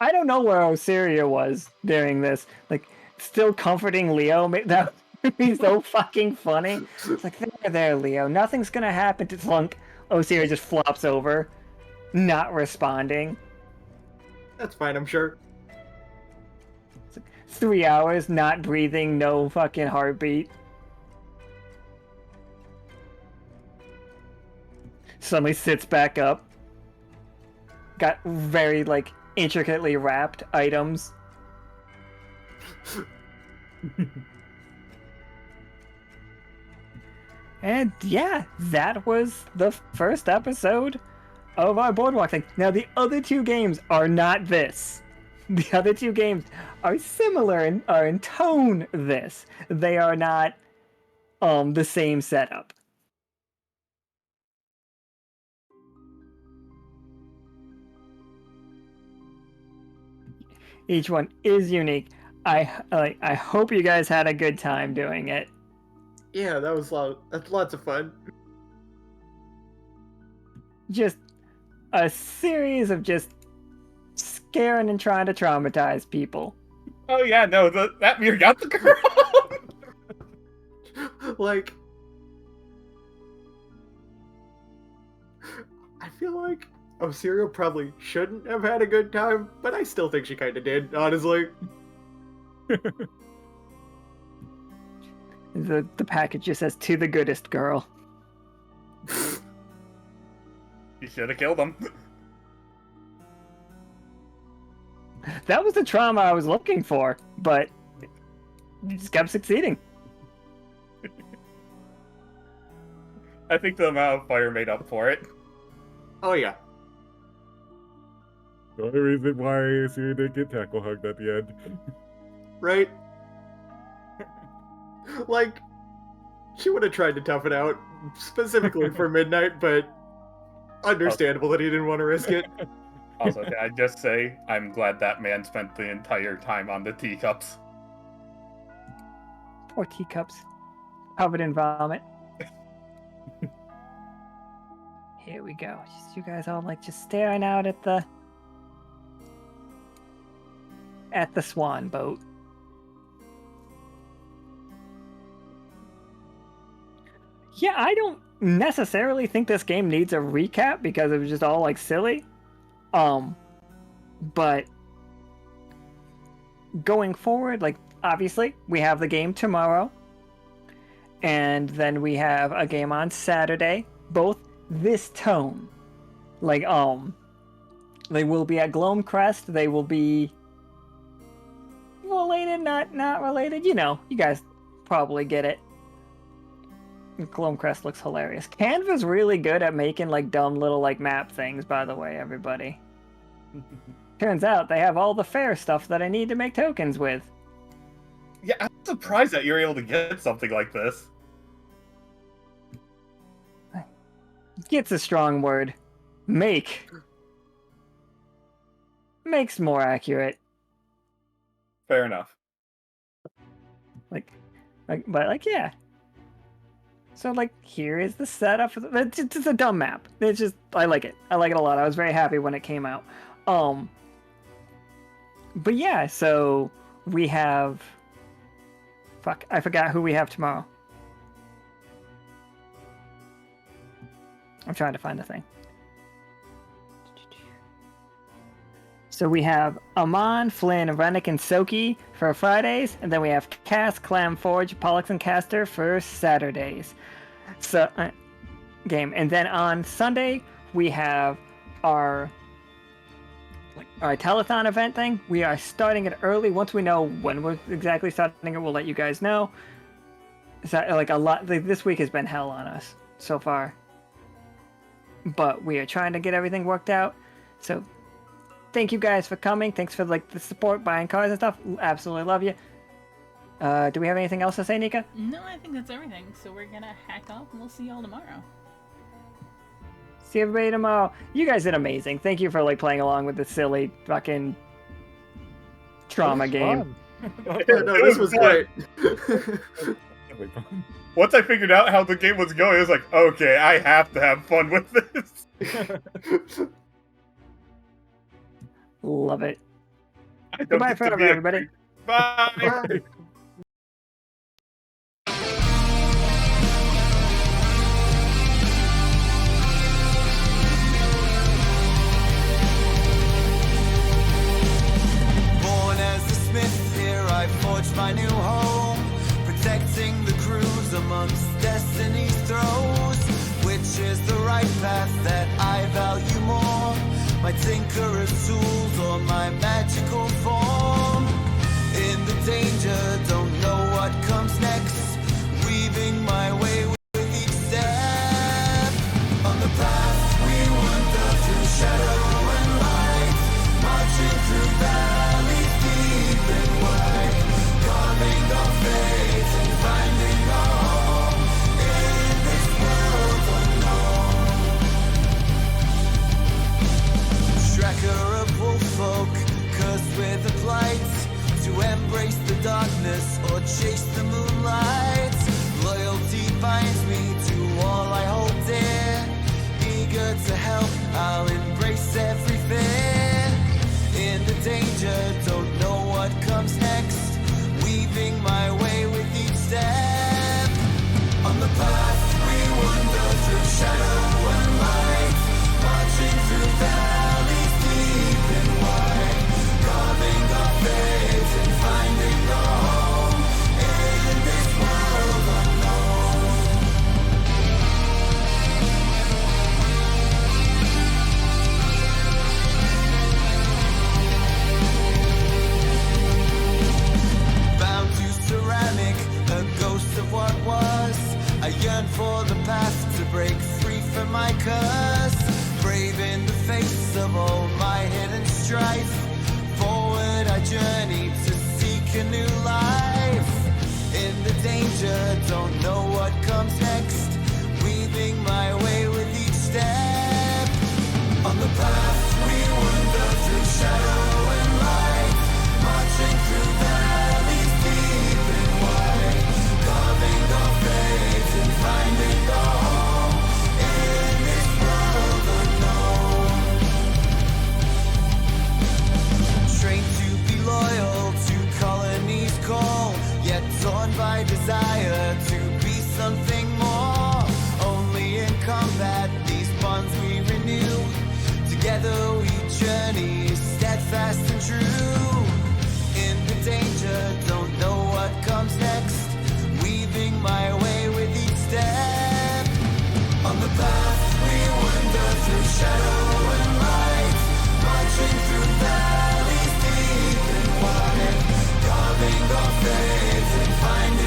I don't know where Osiria was during this. Like, still comforting Leo. That would be so fucking funny. It's like, there, Leo. Nothing's gonna happen to Slunk. Osiria just flops over, not responding. That's fine, I'm sure. 3 hours, not breathing, no fucking heartbeat. Suddenly sits back up. Got very, like, intricately wrapped items. And yeah, that was the first episode of our Boardwalk thing. Now, the other 2 games are not this. The other 2 games are similar and are in tone this. They are not the same setup. Each one is unique. I hope you guys had a good time doing it. Yeah, that's lots of fun. Just a series of just scaring and trying to traumatize people. Oh yeah, no, that mirror got the girl. Like, I feel like Osiria probably shouldn't have had a good time, but I still think she kind of did, honestly. The package just says, "To the goodest girl." You should have killed him. That was the trauma I was looking for, but you just kept succeeding. I think the amount of fire made up for it. Oh yeah. The only reason why Osiria didn't get tackle hugged at the end. Right? Like, she would have tried to tough it out, specifically for Midnight, but understandable that he didn't want to risk it. Also, can I just say, I'm glad that man spent the entire time on the teacups. Poor teacups, covered in vomit. Here we go. Just you guys all like just staring out at the swan boat. Yeah, I don't necessarily think this game needs a recap because it was just all like silly. But going forward, like obviously we have the game tomorrow, and then we have a game on Saturday. Both this tone, like they will be at Gloamcrest. They will be related, not related. You know, you guys probably get it. Gloamcrest looks hilarious. Canva's really good at making like dumb little like map things, by the way, everybody. Turns out they have all the fair stuff that I need to make tokens with. Yeah, I'm surprised that you're able to get something like this. Get's a strong word. Make. Makes more accurate. Fair enough. But yeah. So like here is the setup. It's just a dumb map. It's just I like it. I like it a lot. I was very happy when it came out. But yeah, so we have. Fuck, I forgot who we have tomorrow. I'm trying to find the thing. So we have Amon, Flynn, Rennick, and Soki for Fridays, and then we have Cass, Clam, Forge, Pollux, and Caster for Saturdays. So, game. And then on Sunday, we have our telethon event thing. We are starting it early. Once we know when we're exactly starting it, we'll let you guys know. So, like a lot, like, this week has been hell on us so far. But we are trying to get everything worked out. So thank you guys for coming. Thanks for like the support, buying cards and stuff. Absolutely love you. Do we have anything else to say, Nika? No, I think that's everything. So we're gonna hack off and we'll see y'all tomorrow. See everybody tomorrow. You guys did amazing. Thank you for like playing along with the silly fucking trauma game. No, this was great. Once I figured out how the game was going, I was like, okay, I have to have fun with this. Love it. I don't Goodbye get to forever, be a everybody. creep. Bye. Born as a smith, here I forged my new home, protecting the crews amongst destiny's throes. Which is the right path that I value more? My tinkerer's tools or my magical form? In the danger, don't know what comes next, weaving my way with each step. On the path we wander through shadow and light, marching through valleys deep and wide, carving our fate and finding our home in this world unknown. Tracker of wolf folk, cursed with a plight, to embrace the darkness or chase the moonlight. shadow and light, marching through valleys deep and wide, carving our fate and finding a home in this world unknown. Bound to ceramic, a ghost of what was. I yearn for the path to break free from my curse. Brave in the face of all my hidden strife. Forward I journey to seek a new life. In the danger, don't know what comes next. Weaving my way with each step. On the path we wander through shadow and light, marching through valleys deep and wide, carving our fate and finding a home in this world unknown. Trained to be loyal to colonies call, yet torn by desire to be something more. Only in combat these bonds we renew. Together we journey steadfast and true. In the danger, don't know what comes next. Weaving my way with each step. On the path we wander through shadow and light, marching through valleys deep and wide, carving our fate and finding